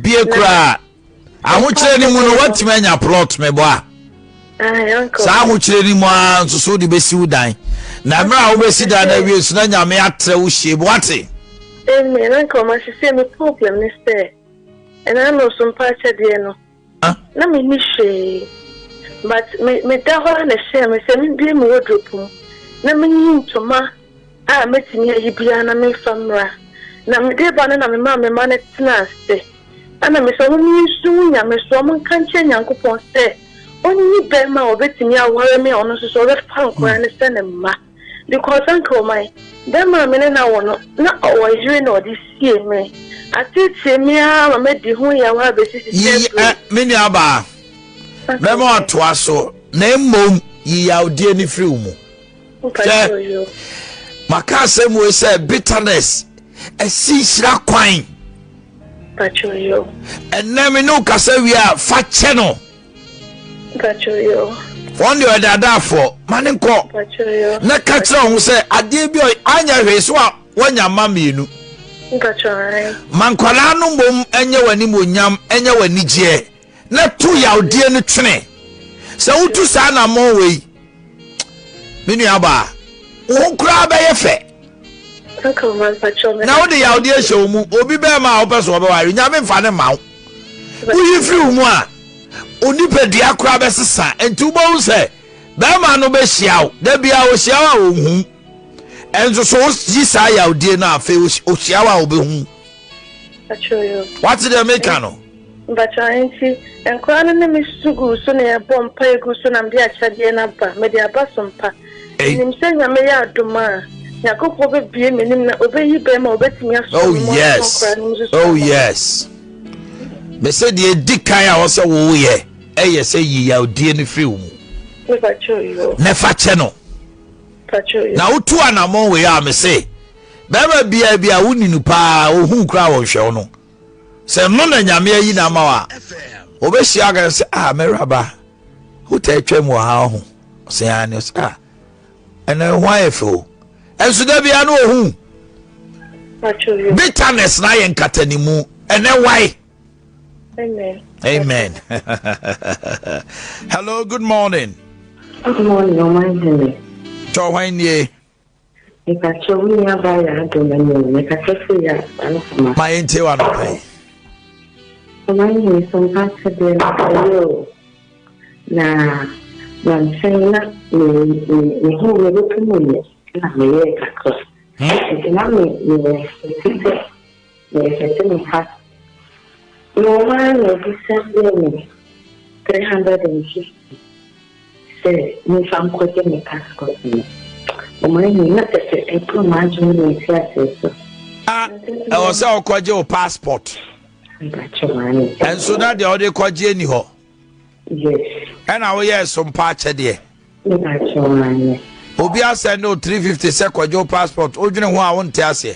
bie kura ahotre ni mu no watime anya plot me bo a uncle sa ahotre ni mu a nso de besi udan na mra wo besi dan na wie so na nyame atre wo hie bo wate. Amen. Uncle, my sister, my problem is there. And I know some parts of the no. Let me miss you. But me daughter and share me say me be me wardrobe. Na me yin to ma. Ah, me ti me yibia na me famra. Na me de ba na me ma na tina se. Ana me so me su nya me so mo kan che Nyankopon se. Oni be ma obetimi aware me ono so be fan kwa ne se ne ma. Because uncle my them are men na wono na always you know this year me atete me a me di hu ya wa be sisi me ni aba me mo to aso na emom yi ya odie ni free mu maka asem we say bitterness esishira kwan pachoyo enne me no kasa wi a fa che no pachoyo one the other for maninko na katra hu se ade bi anya hweso a wanya mamienu mankwala no mbom enye wani monyam enye wani je na tu ya odie no twene se utu sa na mo wei minu aba wo kura ba ye fe na wo de ya odie hye mu obi be ma wo peso obe wari nya me mfa ne ma wo yi firi mu a onipedi akura besesa enti bo se be ma no be hyiaw da bia wo hyiaw a wo hu enzo so yi sa ya odie na afa o hyiaw a wo be hu achoyo what did they make ano but enti enkwa no me sugu so na bom pa egu so na me achade na ba me de abasompa nim se nya me ya adoma yakopo be bie menim na obeyi be ma obetimi aso oh yes me said the dikai a wose wo ye eye say yi ya odie no free mu nefa che no na utu anamon we ya me say beba bia wuninu pa ohun kra wo hwe no se no na nyame ayi na ma wa obehia aga say meraba uta etwa mu ha ho se ani ena hwa efo enso da bia no ohun bitterness na ye nkatani mu ena why. Amen. Hello, good morning. Good morning, my dear. Chowanye. Ikachowiya baya domani, nikachofia anasema. Maente wanape. Mimi Sompa Akyedie na msena ni huwe lukumunye na meyeka kwa. Nami ni no man will be sending 350. Say, if I'm quitting the casket, when not a promotion in classes. I was our quadro passport. And so now the other quadri ho. Yes. And I will hear Sompa Akyedie. Obia send no 350 second your passport. Ojune ho a won tia se.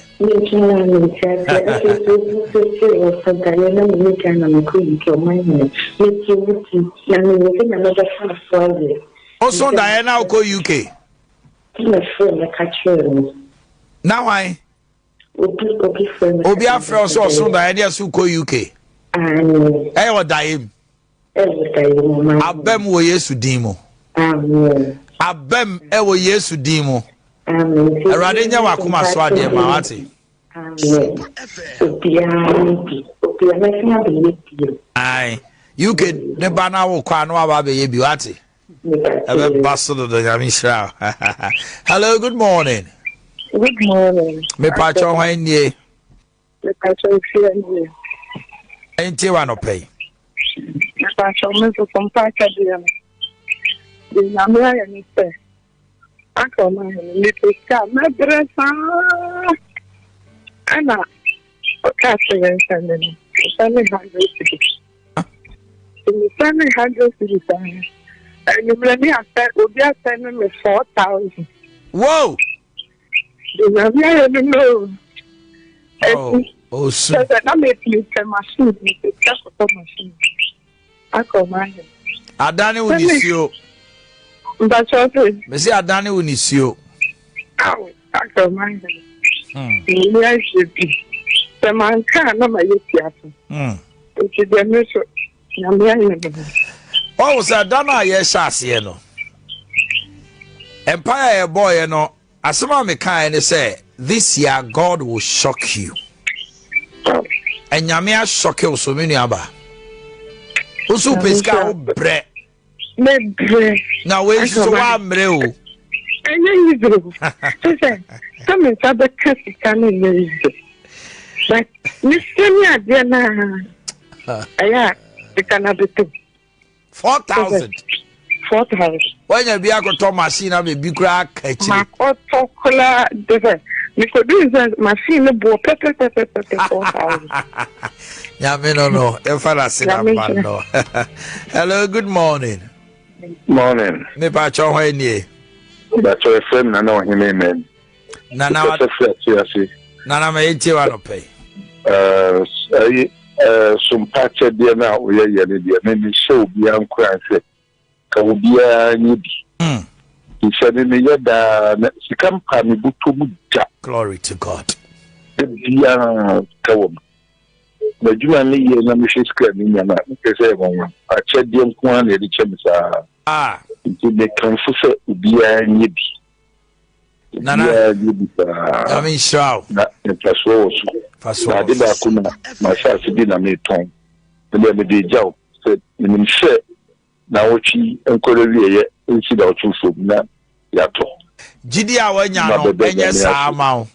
Also Diana go UK. Now why? Obia friend so Diana so go UK. Eh o daim. Abem wo Yesu din mo. Amen. Abem ewo Yesu din mu. Amen. Erade nya wakoma so ade ma wate. Amen. Ai, you can ne bana wo kwa no aba be ye bi wate. Ebe baso do nyami shira. Hello, good morning. Good morning. Me pa cho hwan nie. Pacho Fiani. Ain't you one pay? Pacho Mrs. Sompa Akyedie. The Namia and Mr. Uncle man, little car, my dress. Anna, Catherine Sandin, 700 cities. In 700 cities, and you let me after Ubia sending me 4,000. Whoa! The Namia, you know. Oh, so I made you a machine, just a machine. Uncle man. Adani Unisio. That's what it is. Messi Adani Unisio. Oh, Uncle man. Yes, you be. The man can't know my yes. It's the mission. What was Adana? Yes, I see no. Empire boy, you know. As someone me kind say, this year God will shock you. And Yamia shock you so many aba. Usu pesca bre. Me bre. Now we so amreu. And then come and have a cassie coming. But Mr. Diana, the cannabis 4,000. 4,000. When you be a good machine, I will be crack. My autocola different. Because this is machine board 4,000. No. If I say no. Hello, good morning. Morning. Me pa cho when ye. That's your friend, no, him, amen. Nana, Nana, may eat you on pay. Sompa Akyedie na we ye ne de me show bia nkran se ka wo bia ni bi isane ne yeda sikam pa mi buto mu ja. Glory to God. Bia ka wo na juma ne ye na me shiska ni nyama ke se won Akyedie nkwan na de chemisa nti de kan fu se bia ni bi Nana, I mean, shout. Na so na de ba ku na masasi bi na me ton de me de jaw se ni mhwe na wochi enkorewie ye nsi da otu so na ya to gidi a wanya no enye saa ma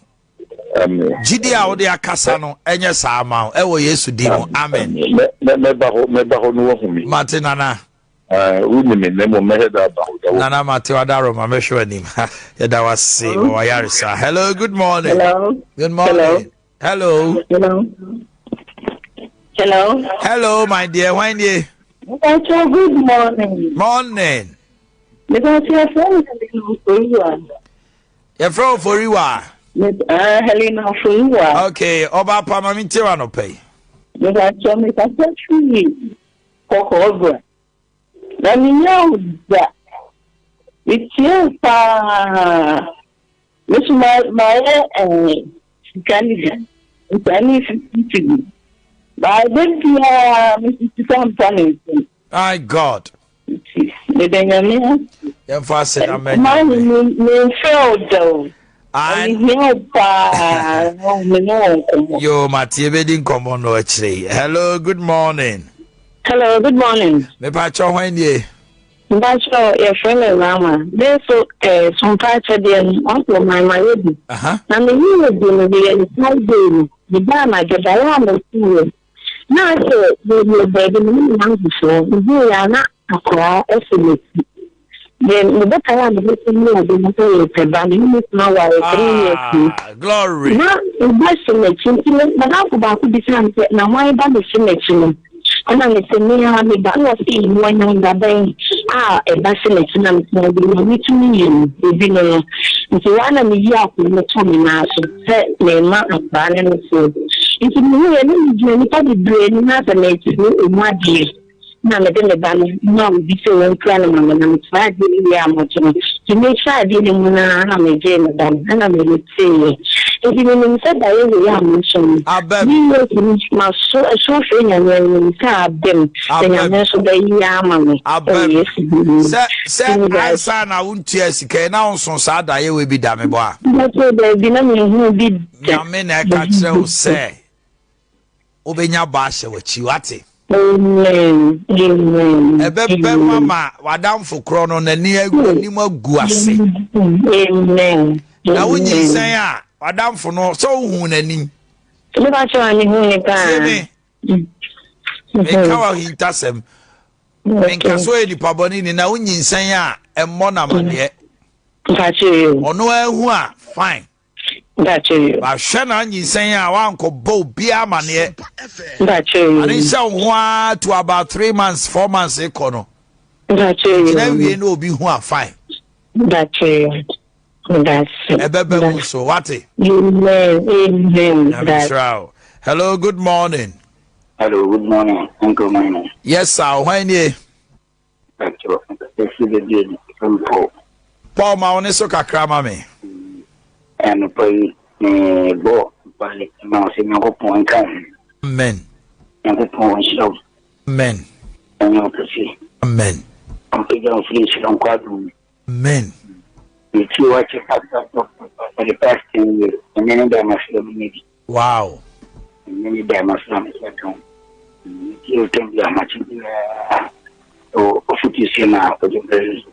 amen gidi a wo de akasa no enye saa ma e wo Yesu di mu amen me ba ho no wo humi Martinana uni me ne mo meheda ba ho Nana Mate wadaro ma mehwe anim ya da wase wa yarisa. Hello, good morning. Hello. Good morning. Hello. Hello. Hello. Hello, my dear. When you? Good morning. Morning. Because your friend is for you. You're from Foriwa. Helena for you. Okay. Oba pa mami tewa no pay. Because your Mr. Tree. Coco. Let me know that. It's you, Miss my Canada. It's only 50. But I don't Mrs. Company. My God. The Daniel. You're fast, amen. My name failed though. Yo, Matthew, didn't come on no actually. Hello, good morning. Hello, good morning. Me pa cho when ye. That's your friend Rama. There's some parts of the uncle my lady. And the year will be a small baby. The Bama get around the school. Now, they will beg me before. They are not a cry estimate. Then the better one is the motor banning now 3 years. Glory. Now, the best selection, but how about the time now? Why about the selection? And I'm saying, me that was in one in the bank. A basilic, and I'm going to million. It's one of the year in the terminal. Set me mark of banning food. It's a new and probably doing nothing in my dear. Now, the banning, no, this is one crime, and I'm trying to make sure I didn't want to have a jail, and I'm going to say, if you said that I mentioned, I bet my so friend and when them, then I so they yaman. I bet, say, son, I won't tears, can now so sad I will be damn boy. That's what they did. Yamin, I can't say. Obenya Basha, what you at it. Amen. Ebe mama wadam for krono na ni gu ase. Amen. Na wunyi san a wadam for no so hu nanim. Me ba cho ni hu ni pa. Me kawa hintasem. Me nkaso e nipa boni ni na unyinsan a emmo na mane. Mpache yo. Ono ehu a fine. Mpache yo. Ba hwe na nyinsan a wanko bo bia mane. Mpache yo. Ani se ho to about 3 months 4 months e kono. Mpache yo. Na wie no obi hu a fine. Mpache yo. That's Ebebe so what? Amen. Hello, good morning. Hello, good morning. Uncle Mine. Yes, sir. When you? Paul Maone so kakra mame. And pray me bo by mouse in your point come. Amen. And the point show. Amen. And you can see. Amen. I'm figuring fleece on quadroom. Amen. If you watch it for the past 10 years, and many damn maybe. Wow. Many damn Muslims at home. You can be a much or you see now for the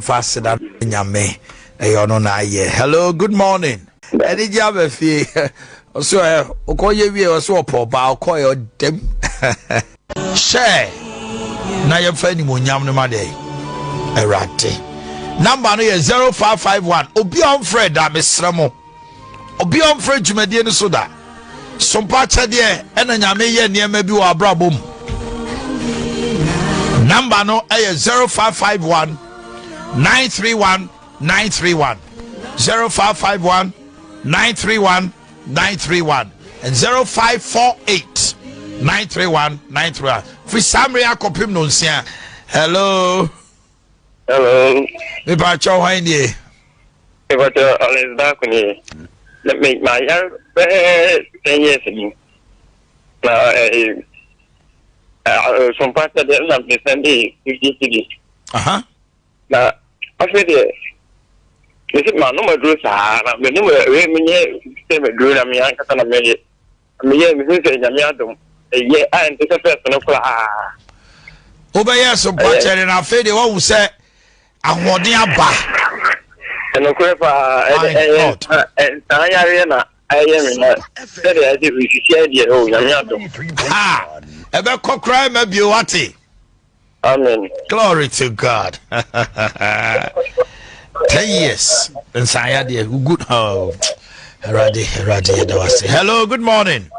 faster than Yame. Hello, good morning. Any job if you so call you or so poor bow call your dem share. Now you're finding Munyam no Made. Erate. Number no 0551. Obi on Fred da mesramo. Obi on Fred dwumade no so da. Sompa Akyedie ena nyame ye niema bi wa abrabom. Number no 0551 931 931. 0551 931 931 and 0548 931 931. For Samria kopim no nsia. Hello. Hello. Me ba cho hwan die. Me ba cho Alex da ko ni. Let me my 10 years ago. Sompa Akyedie na me send 50 cities. Na after the this man no madru sa na me no we me say madru na me an kata na me ye me say nyame adom ye an te first no kula Obeye Sompa Akyedie na afede wo wu se ahode aba eno kwefa ayare na aye me na say dey dey we share dey o nyame adom ebe kokra ma bi wate. Amen. Glory to God. 10 years. And Sayade, good. Oh, Radi, hello, good morning.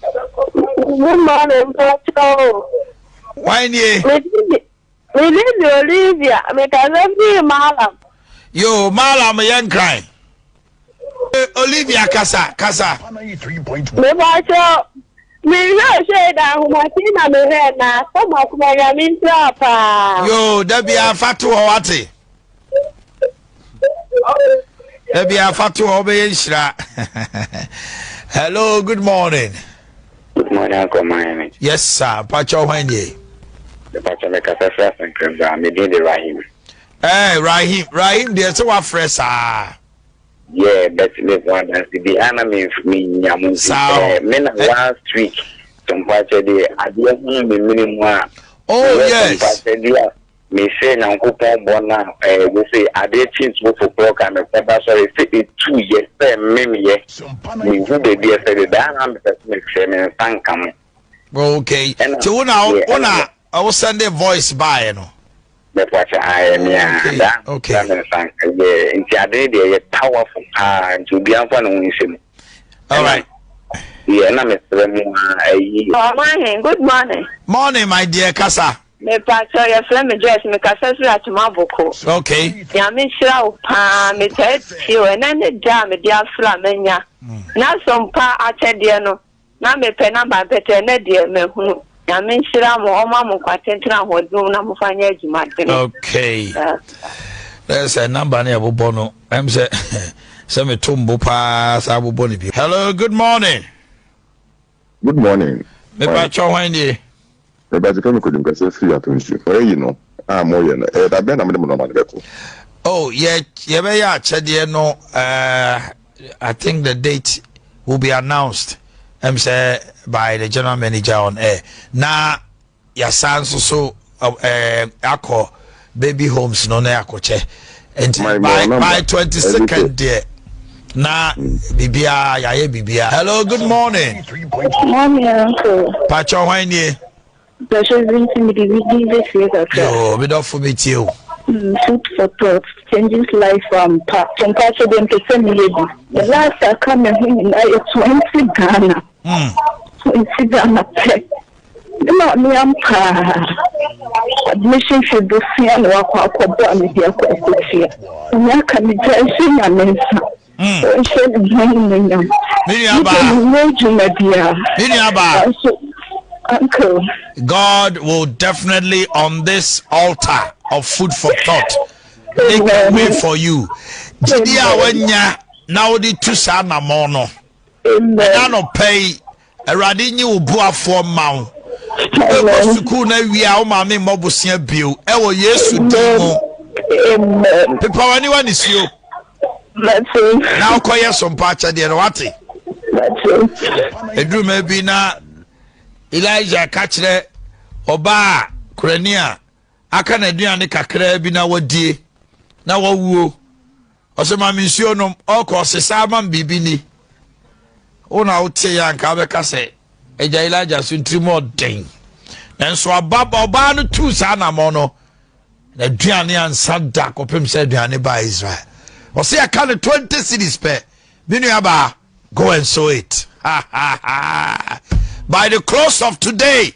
Good morning, Pastor. Why ye? We need Olivia. Me kazabi Malam. Yo, Malam yan cry. Olivia Casa. Me Pastor. Me no say that humatina me he na some of my yamin trapa. Yo, debi afatu wate. Debi afatu obe nshira. Hello, good morning. Good morning, Uncle Miami. Yes, sir. Pacho Wendy. The Pacho make a fresh and cream down. Me did the Rahim. Rahim, there's a fresh, sir. Yeah, but the one that's the enemy for me. Last week, Sompa Akyedie, I didn't minimum. Oh, yes. Me say, now, Bona, we say, I did change for program, and sorry, 2 years, maybe, yes. We would be a very damn person, thank you. Okay. So now, I will send a voice by, you know. That's what I am. Okay. In the powerful to be up on. All right. Yeah, good morning. Morning, my dear Casa. Me Pastor, your friend me dress me Casa at Maboko. Okay. Ya me shall me tell you and then the jam me dear Flamenya. Now Sompa Akyedie no. Now me penamba better ne dear me who. Okay. There's a number near Bono. I'm saying, some tumbo pass. I will boni. Hello, good morning. Good morning. Me Pacho Wendy. Me Pacho couldn't get a free attention. You know, I'm more than I've been a minimum. Oh, yeah, Akyedie no. I think the date will be announced. I'm say by the general manager on air. Now, your son so ako baby homes no na akoche. And by 22nd day, Na bibia yaye bibia. Hello, good morning. Morning, uncle. Pacho hwanie. Yo, we don't forget you. Food for thought, changes life from part of them to send me. The last I come in, I 20 Ghana. 20 Ghana pay. Not me, I'm admission should be free and walk out of the dear question. And I can be dressing a mensa. Uncle. God will definitely on this altar of food for thought make a way for you. Jidia wenya now the two sana mono. I no pay a radini ubuafo mount. Suku na wia o ma me mobusia bio. Ewo Yesu dimo. Amen. People anyone is you. Now call you some pacha de wati. Edru maybe na Elijah kachre oba kurania aka na aduane kakra bi na wadie na wawuo osema mensuo nom okọ sesa ma bibi ni ona wote ya nka beka se eja Elijah so ntrimo den nanso ababa oba no tu sa na mo no na aduane ansa da kopem se aduane ba Israel ose aka ne 20 cities pe binu aba go and sow it. By the close of today,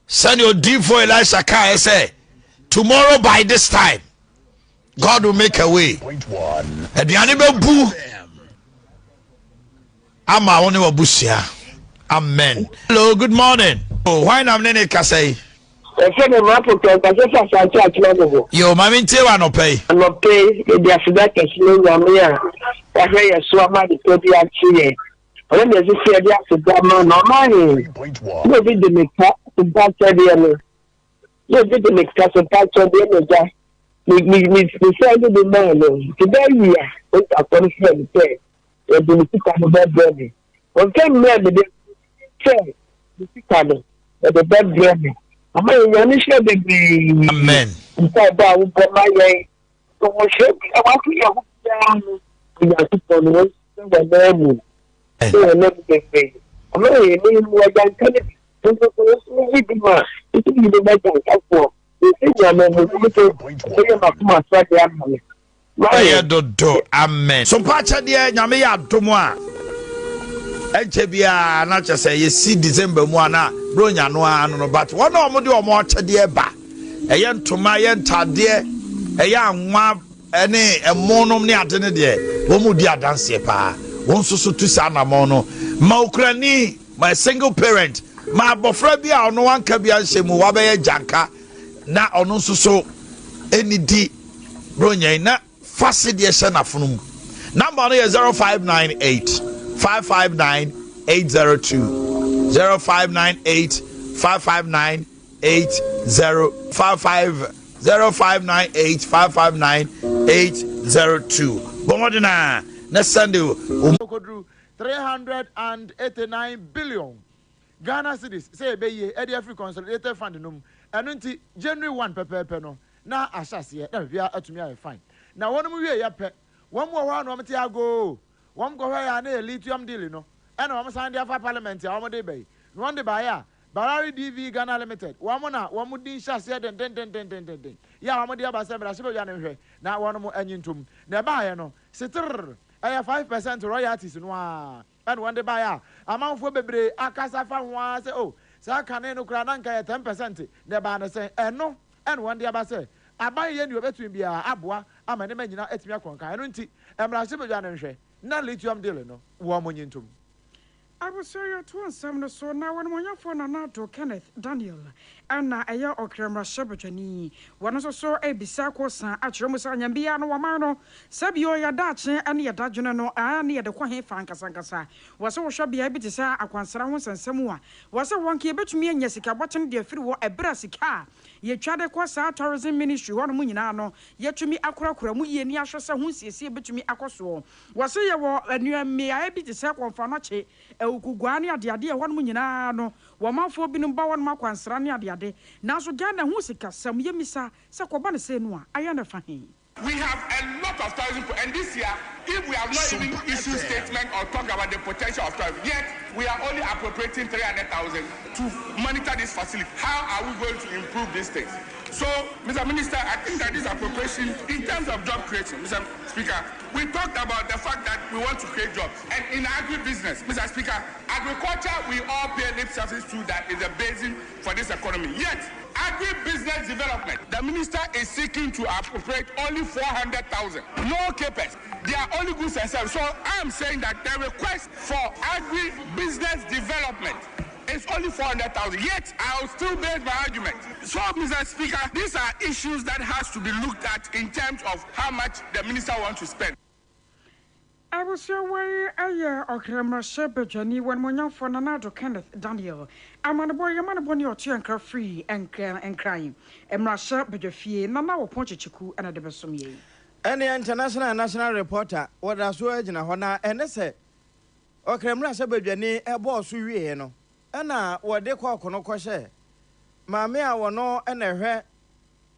send your deep for Elisha Kai say, tomorrow by this time, God will make a way. And the animal boo. Ama only wabusia. Amen. Hello, good morning. Oh, why not nene kasei? Yo, mami ntewa no pay. No pay. The African is no mere. I hear you so much to be actually. When there's a fair gas to Gamma, no money. You did the mix up to patch the other. You did the mix up to patch the other. We decided the man. Today we are upon the pay. We're going to pick up the bed burning. When came near the chair, the pick the bed burning. I'm going to share the Amen. Inside that, we put my way. So we should be about to go down. We are to follow the name. I'm not going Amen. So pacha dia nyame ya domo a enche bia na che say yesi December mu ana bro nya no anu no but one o mo de o mo che de ba eye ntoma ye ntade eye anwa ene emonom ne ade ne de wo mu di adanse pa won so to sa na mo no ma ukrani my single parent ma bofra bia ono wanka bia nhemu wa be janka na ono so enidi bro nya na fast de she na funum number is 0598 559 802 0598 559 805 0598 559 802 bomodina next Sunday 389 billion Ghana cedis say be ye e dey free consolidated fund num eno nti January 1 pepepe no na asase na bia atumi ay fine na wonum wie ye pe won mo ho na omte ago won go ho ya na lithium deal no ena won san dia fa parliament ya won dey bay no won dey bay ya Barari DV Ghana Limited won din shase den ya won dey abase bra se be ya na hwe na won mo anyintum na ba ye no sitir 5% royalties no a and one day buy amount for bebre akasa fa ho say oh sa kane no kura na nka 10% na ba na say eno and one day aba say aban ye ni obetu bia aboa ama ne manyina etimi akonka eno nti emra se be ya na hwe na lithium deal no wo mo nyintum I will say you to some so now when you for Nato Kenneth Daniel Anna Aya or Kremra Shabachani. One also saw a Bisako San Atromusan Yambiano Wamano, Sabio Yadache and Yadajano and near the Quahe Fankasankasa. Was so shall be able to say a Quansaramos and Samoa. Was a one key bet me and Jessica watching the free war a brassica. Ye chade Quasa Tourism Ministry one Munano, yet to me Akra Kuramu and Yasha Hunsi see bet to me Aquaso. Was say a new me I be to say one Fanache. Kugwani adiade won mu nyina no wo manfo binum ba won makwansra ne adiade nanso Ghana hu sika sam yemisa se koba ne se no a aya na fa hen We have a lot of tourism, and this year, if we have not even issued statement or talk about the potential of tourism, yet we are only appropriating 300,000 to monitor this facility. How are we going to improve these things? So, Mr. Minister, I think that this appropriation, in terms of job creation, Mr. Speaker, we talked about the fact that we want to create jobs. And in agribusiness, Mr. Speaker, agriculture, we all pay lip service to that is the basis for this economy. Yet, agribusiness development, the minister is seeking to appropriate only 400,000. No capers. They are only goods and services. So I am saying that the request for agribusiness development is only 400,000. Yet I will still base my argument. So, Mr. Speaker, these are issues that has to be looked at in terms of how much the minister wants to spend. I was away a year or Kremra Shepherdy when Monya for Nanado Kenneth Daniel. I'm on a boy, your tea free and crying. Emra Shepherdy fee, Nana or Ponchiku and a debesum. Any international and national reporter, what I saw in a hona, and they say, O Kremra Shepherdy, a boss, you know. Anna, what they call Konokoshe. Mamma, will know and a hair,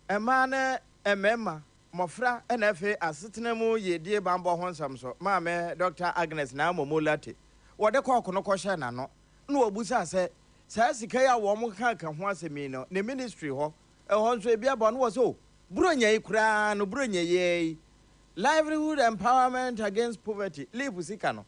a man, a member. Mofra NFA asitinemu ye die bambo honsam so maame Dr. Agnes na momolate wo de kwa kono kwhye na no na obusa se sa sika ya wo mo ka ho asemi no ne ministry ho ho nso ebia bo no wo so buronya ikura no buronya ye livelihood empowerment against poverty live sika no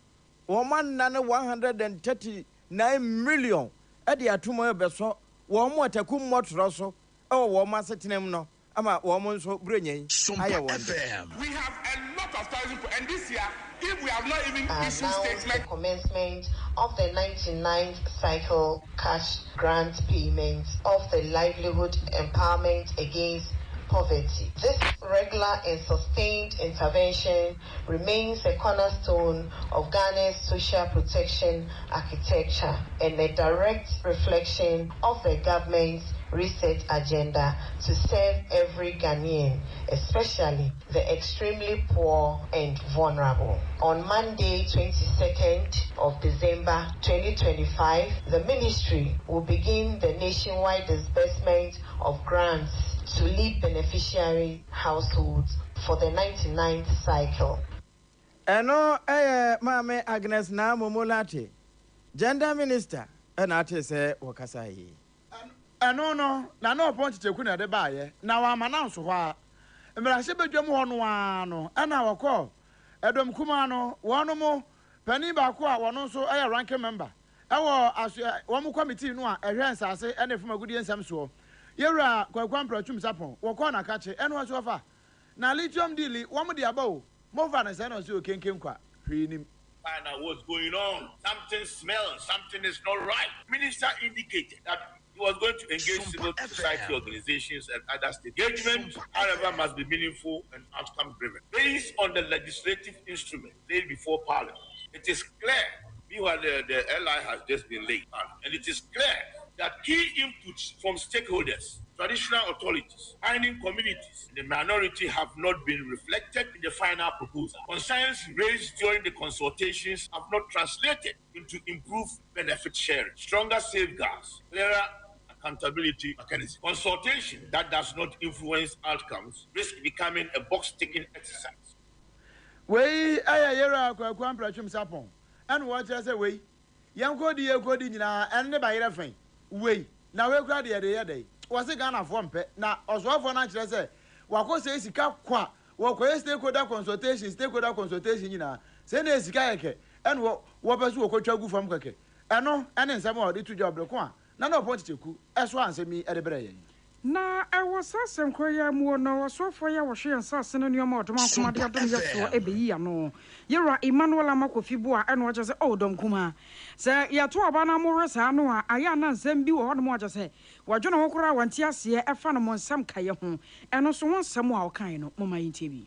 wo man na 139 million e de atomo e beso wo mo atakum motoro so e wo mo asitinemu no Ama womanso brenyen Sompa FM. We have a lot of tourism, and this year, if we have not even issued statement. The commencement of the 99th cycle cash grant payment of the livelihood empowerment against poverty. This regular and sustained intervention remains a cornerstone of Ghana's social protection architecture and a direct reflection of the government's reset agenda to serve every Ghanaian, especially the extremely poor and vulnerable. On Monday, 22nd of December 2025, the ministry will begin the nationwide disbursement of grants to lead beneficiary households for the 99th cycle. Eno Mame Agnes na momolate. Gender Minister ate se wakasa yi. Eno no na no point teku na de baaye na wa announce ho a emra hye bedwam ho no ano na wakọ edom kuma no wono mo pani ba ko a wono so ranking member ewo wo mo committee no a ehwe nsase na efumagudi ensam so yewra kwakwan prachum sapon wakọ na kache eno so fa na lithium deal wo mo de abawo mo fa na se na so kenken kwa hwinim. Find out what's going on. Something smells, something is not right. Minister indicated that he was going to engage civil society organizations and other state engagement, however, must be meaningful and outcome driven. Based on the legislative instrument laid before Parliament, it is clear, meanwhile the LI has just been laid, and it is clear that key inputs from stakeholders, traditional authorities, mining communities, and the minority have not been reflected in the final proposal. Concerns raised during the consultations have not translated into improved benefit sharing, stronger safeguards, clearer accountability mechanism. Consultation that does not influence outcomes risk becoming a box-ticking exercise. We ayayera kwakwan prachum sapon. And what I say we yanko di nyina and ne bayere fen. We na we kra de day. Was it Ghana for mpe na osofo na kire say wako say sika kwa wako stakeholder consultation nyina say na sika yeke and wo pesu wo kwatwa gu fam keke eno ene nsem o de to job de ko a na no point teku eso ansemi e de bere yen na was asem koya mu no osofo ya wo hwe nsase no nyoma odoma kuma de adom yeso ebeyi ya no yera Emmanuel Amakofi bo a eno oje say odom kuma say ya to oba na mo resa no a aya na nsem bi wo hodom oje say wadwona ho kora wanti ase e fa no mo nsam kaye ho eno so ho nsam a wo kan no mo ma yintie bi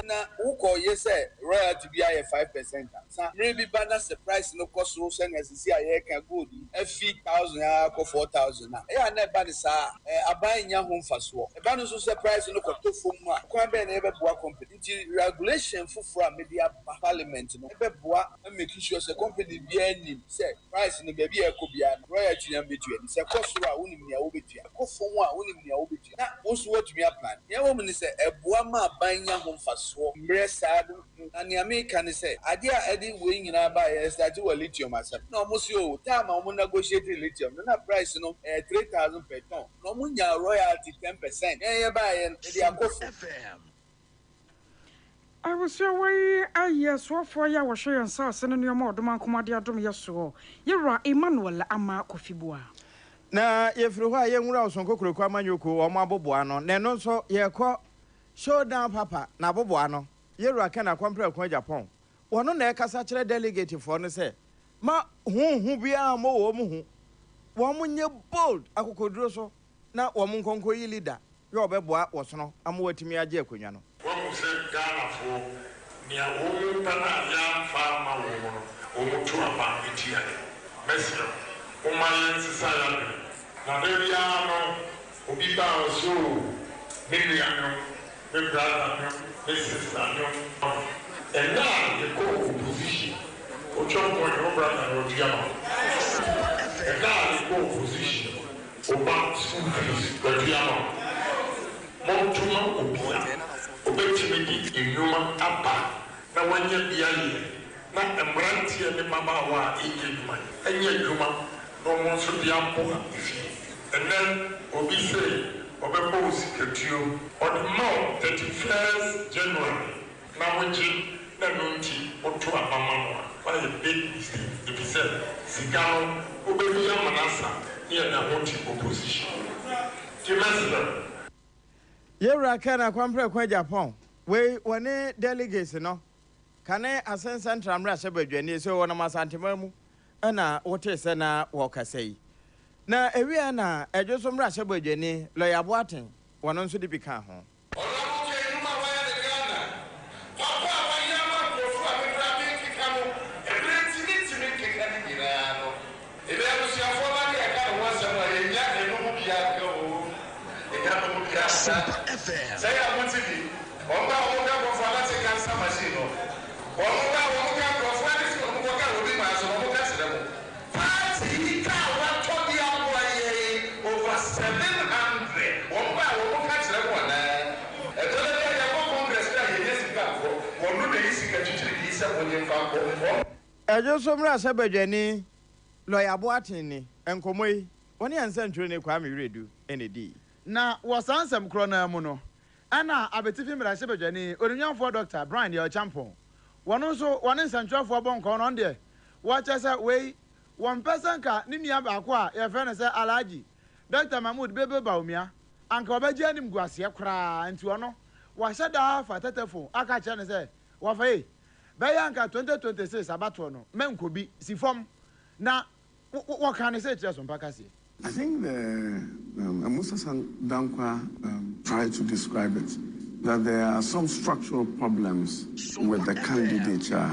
na wukọ ye say royalty bi aye 5%. Sa maybe balance the price no cost so say na sisi aye kan gold e fi 1000 ya ko 4000 na. E na ba ni sa aban nya ho mfaso. E ba no so say price no ko to fom a kwa be na e be boa company. Nti regulation fufura media parliament no e be boa make sure say company bi anim say price no be bi e ko bia royalty na betua. Say cost so a wonim nia wo betua. Ko fom a wonim nia wo betua. Na wo so watumi plan. Ye wo me say e boa ma aban nya ho mfaso. Mre sa na ni America ni say ade a edi we nyina ba ye start with lithium asap. No mo si o time a mo negotiate lithium na price no 3000 per ton. No mo nya royalty 10%. Ye ba ye dey akofo. I was your way. Yes, what for ya was showing so sending your more demand commodity adom yeso. Yera Emmanuel ama kofibua. Na yefiri hɔ a yɛnwura osonko kuroko amanyoko ɔmo aboboa no na ɛno nso yɛkɔ showdown papa na aboboa no yɛwura ka na kwamprɛ ko Japan wɔno na ɛkasa kyerɛ delegate for no sɛ ma hu bia mo wɔ mu hu wɔn nye bold akokoduro so na wɔn nkonko yi leader yɛ ɔbɛboa wɔsono amo watimi agye akonwa no wɔn sɛ Ghana fo nia wɔn pana ya fa ma wɔn no wɔn to aba etia mesra Omayan Sisaya, Nadeviano, Obiba, so, Miriam, the brother, the sister, and now the co-position, Ocho, your brother, Rogiano, and now the co-position, Oba, school fees, Rogiano, Montuma, Obia, Obetimidi, in human Abba, now when you're the not a brand here, the Mama, wa, and yet human. No should be ample. And then Obi say, Obebo Secretary, on the month 31st January, Namuji, Nanunti, Otua Mama, by a big mistake. If he said, Sigano, Obebi Manasa, near the Monti opposition. Timesler. Yera kana kwamprɛ kwa Japan. We wane delegates no. Kane asen central mra sebadwani so wona masantemamu. Ana wote se na wokasai na ewia na edwoso mra sebadwani lawyer Boaten wono nso de bika ho Sompa FM. Say I want to be. Oba oga go for that cancer machine. Oga go for this oga go be my so oga se dem. Party ka wa to di aboye over 700. Oga se dem na. E to le ya go congress ka ye sika ko. Wonu de sika chichiri ki se wonye fa ko. Ejo so mra sebadwani lawyer Boaten ni enkomoyi. Woni ansa ntwere ne kwa me redu enedi. Na wasansem kro na mu no ana abetifi mra sebadwani onunyanfo Dr. Brian de Ochampon wono so wone nsantwafo bonko no de wo chese we one person ka ni nia ba ko a ye fe ne se Alhaji Dr. Mahmoud Bebe Baumia anka obaji anim guase kra nti wono wa hyeda fa tetefo aka che ne se wo fa e be ya anka 2026 abato no menkobi si fom na wo kan ne se kire so mpaka se I think Musa Dankwa tried to describe it, that there are some structural problems with the candidature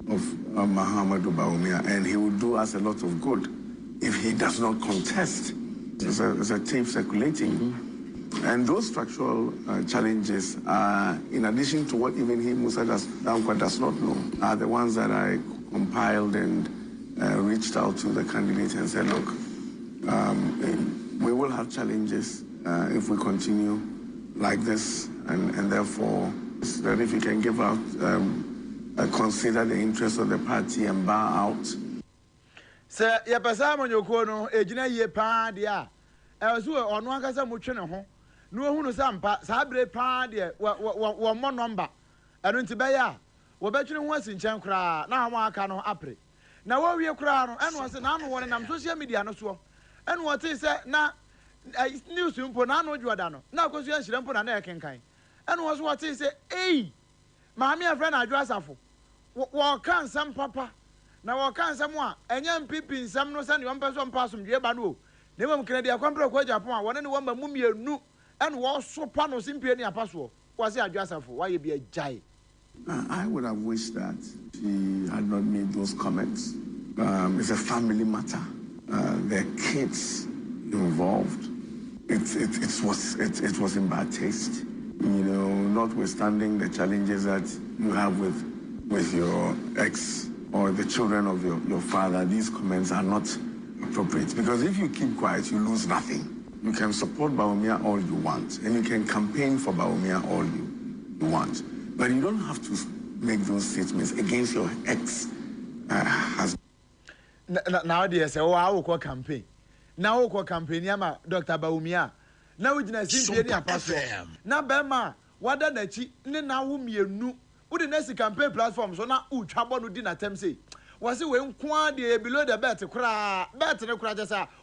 of Muhammadu Baumia, and he will do us a lot of good if he does not contest. There's a tape circulating. And those structural challenges are, in addition to what even he, Musa Dankwa, does not know, are the ones that I compiled and reached out to the candidate and said, look, we will have challenges if we continue like this, and therefore, that if you can give out, consider the interest of the party and bow out. Sir, ya pasa monyoko no ejina ye pa dia so ono akasa motwe ne ho no ehunu sampa sa bre pa dia wo mo number eno nti be ya wo betwene ho asinchen kra na ha aka no apre na wo wie kra no eno se na no wona nam social media no so eno wo te se na news mpo na no dwoda no na akosu ahire mpo na na ekenkan eno wo so wo te se maami afra na adwo asafo wo kan sam papa na wo kan sam a enya mpipi nsam no se ne won peso mpa asomdwe ba no ne mom kene dia kwampa ko Japan a wona ne won ma mumienu eno wo so pa no simpie ne apaso wo se adwo asafo wa ye bia jai I would have wished that she had not made those comments. It's a family matter. There are kids involved. It was in bad taste. Notwithstanding the challenges that you have with your ex or the children of your father, these comments are not appropriate. Because if you keep quiet, you lose nothing. You can support Bawumia all you want, and you can campaign for Bawumia all you want. But you don't have to make those statements against your ex-husband. Nowadays, I will call campaign. Now we call campaign, Yama, Dr. Bawumia. Now we didn't see any apostle. Now, Bema, what done that she, now whom you knew, would the next campaign platform, so now, trouble who didn't attempt say. Was it when quantity below the bed to cry, better no cry,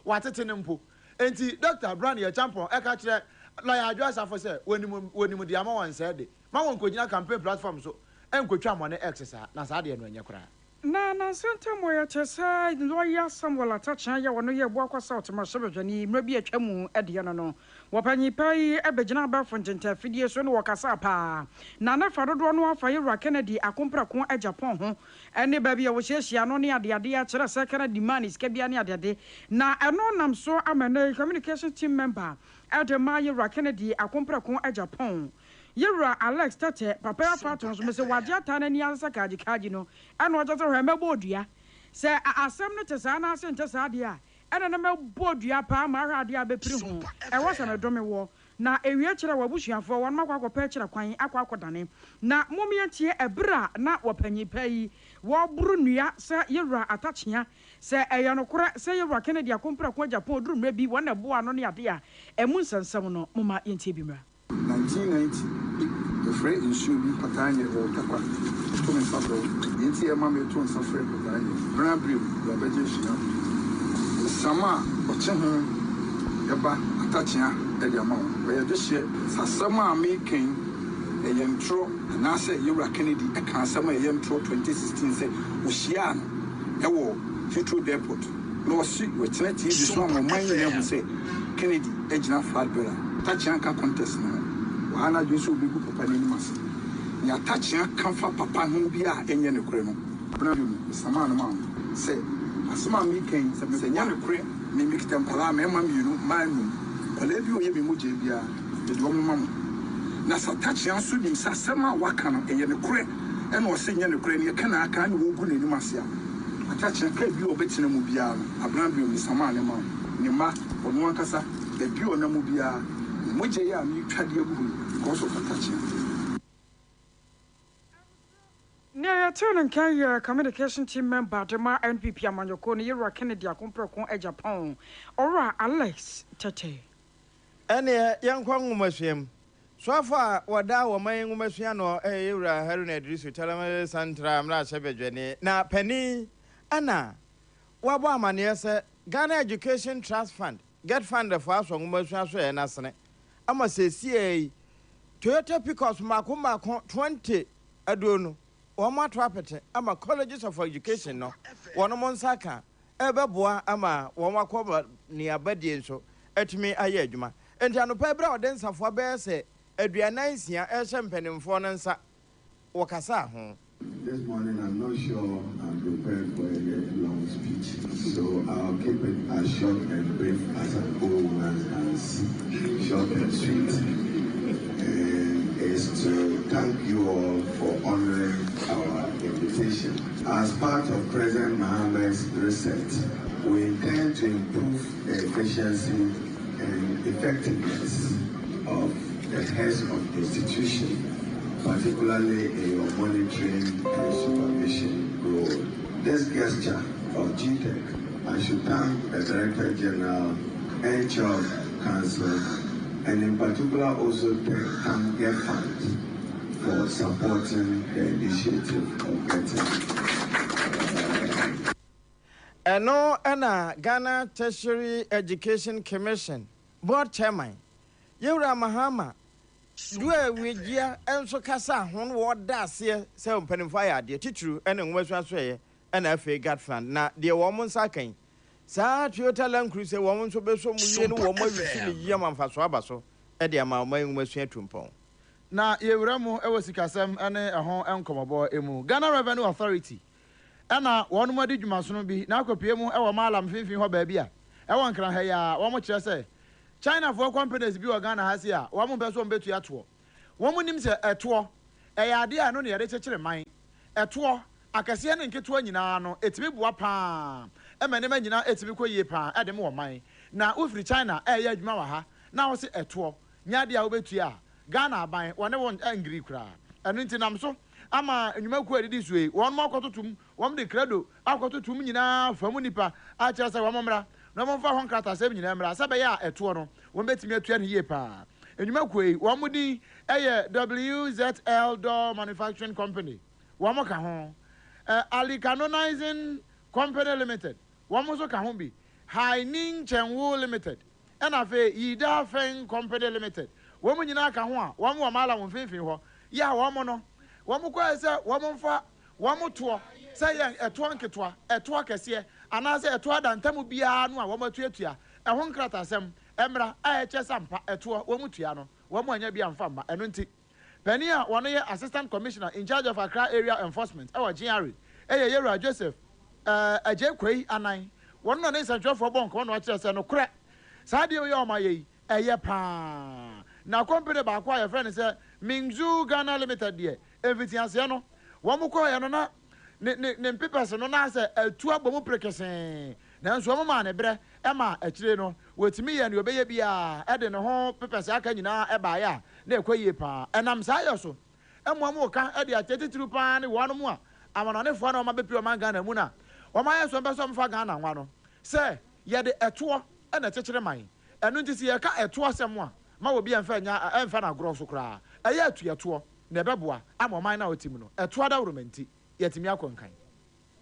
what it in them. And Dr. Brand, your champion, I catch that, like I just have said, when you the amount said, my one could not campaign platform so, and could try one exercise, Nasadi and when you cry. Na senta moya chesa lawyer Samuel Atacha ya wono ye boakwa South Mashabani mrebi atwamu ede no wapanyi pai ebegina ba fonjenta fidie so no wakasa pa na na fadodo no afa Yewura Kennedy akompra ko a Japan ho ene ba bia wo hyehyia no ne ade a kire se Kennedy man iska bia ne ade na eno nam so amane communication team member Adema Yewura Kennedy akompra ko a Japan Yewura Alex Tate papa ya faton so me se wade atana ni ansa kaji no eno wajo so hweme bodua se asem no tesa na ase ntesa ade a eno na me bodua pa ma hwa ade a bepiri ho e wasa na dome wo na ewie kire wabusuafo won makwa akwa kire kwan akwa dane na momiantie ebra na wapanyi pai wo buru nua se Yewura atachia se eya no kora se Yewura Kennedy akompra ko Japan oduru mra bi wona boa no ne ade a emu nsansam no moma yentie bi mra 1990 the free insubi patanye or takwa to me fabro yenti e ma me to nsa free patanye brabri la bejesia sama oche ho eba atachia e dia ma we ye hye sasama making e yentro na se Yewura Kennedy e kan sama e yentro 2016 say o hia no e wo Heathrow Airport no si we tena TV so mo man ye ho say Kennedy e gina Fadbera atachia ka contest no ana Joshua bi ku papa ni mas ya atachia kan fa papa no bi a enye ne kure no brabri sama no ma say asoma making say nya ne kure me mikita mpala me ma mienu manu wala bi o ye bi mu je bia de do mo mam na satachia so nim sasema waka no enye ne kure e no se nya ne kure ne kana aka ne wo gu ne nim ase a atachia ka bi o betina mu bia no abrabri o sama ne ma ne ma ono ankasa de bi o na mu bia moje ya mi twade abu because of atachia. Nya turn kan communication team member Dema NPP amanyoko ne Yewura Kennedy akompra ko a Japan ora Alex Tate ene yankwa ngumasuam so afa wada wo man ngumasuam no Yewura Haruna Idrisu Talama Santra mra Shebedwene na pani ana wabo amane se Ghana Education Trust Fund get fund for aso ngumasuam so e nasene ama sesi Toyota Pickups mako 20 aduonu wama trapete ama colleges of education no wono monsaka ebeboa ama wama kwa ni abadie nso etumi aye adwuma enti anopa bra odensafo be se aduanansia ehye mpanimfo no nsa wokasa ho. This morning I'm not sure I'm prepared for a long speech, so I'll keep it as short and brief as an old man can see, short and sweet. Is to thank you all for honoring our invitation. As part of President Mohammed's reset, we intend to improve the efficiency and effectiveness of the heads of institutions, particularly in your monitoring and supervision role. This gesture of GTEC, I should thank the Director General and Chair of Council, and in particular also thank their fund for supporting the initiative of getting. Eno ana Ghana Tertiary Education Commission board chairman Yewura Mahama duwe wegia enso kasa hon wo da ase se mpanimfa ya de titru ene nwasua so ye ena afa gad fund na de wo mo nsakan saa Toyota Land Cruiser wo nso beso mu yie no wo ma wisi ni yie manfa so abaso e de ama nwasua tumpon na yewuramu ewo sikasem ene ehon enkomobo emu Ghana Revenue Authority ana wonu madi dwumasono bi na akopie mu ewo malam finfin ho ba bia ewo nkran ha ya wo mo kire se China for companies bi wo Ghana ha se a wo mo beso mbetu ato wo mo nim se eto eya ade a no ne yere chekere man eto akase ne nketo nyina no etimi boa pa emene ma nyina etimi koyie pa ede mo wo man na ofri China eya adwuma wa ha na wo se eto nya ade a wo betu a Ghana aban wone won angry kra enu ntinam so ama enwuma ku adidi suwe won mo akototum won de credo akototum nyina famu nipa a kire se won mra na mo fa hon krata se nyina mra se be ya eto no won betimi atua ne yie pa enwuma ku yi won mo di eye WZL Door Manufacturing Company won mo ka ho Ali Canonizing Company Limited won mo so ka ho bi Haining Chenwu Limited and afa Ida Fen Company Limited woman nyina ka ho a wo mo mala wo mfimfin ho ya wo mo no wo mo kwa se wo mo mfa wo mo to se ye eto nketoa eto akese ana se eto adantam bia no a wo matuatua ho nkrata asem emra a eche sampa eto wo mo tua no wo mo anya bia mfa ma eno nti pani a wo no ye assistant commissioner in charge of Accra area enforcement e wo GRA ye Yera Joseph ajekwei anan wo no ne nsantwefo bonko wo no kire se no kure saa de yo ma ye eye pa na company ba kwa your friend say Mingzu Ghana Limited there everything ase no wo mo kwa ya no na ne papers no na say atu abomu prekesen na nso wo ma ne bre e ma akire no wetimi ye ne obeye bia e de ne ho papers aka nyina e ba ya na ekwaye pa enam sa yo so emo mo ka e de atetitru pa ne wo no mu a amano ne fo na ma bepi o man Ghana mu na wo ma ye so mbe so mfa Ghana nwa no say ye de eto e na chekere man enu nti si ye ka eto asem a ma wo bia mfa nya emfa na gro so kra eya atuyeto na ebeboa amoman na otim no eto ada romanti yetimi akonkan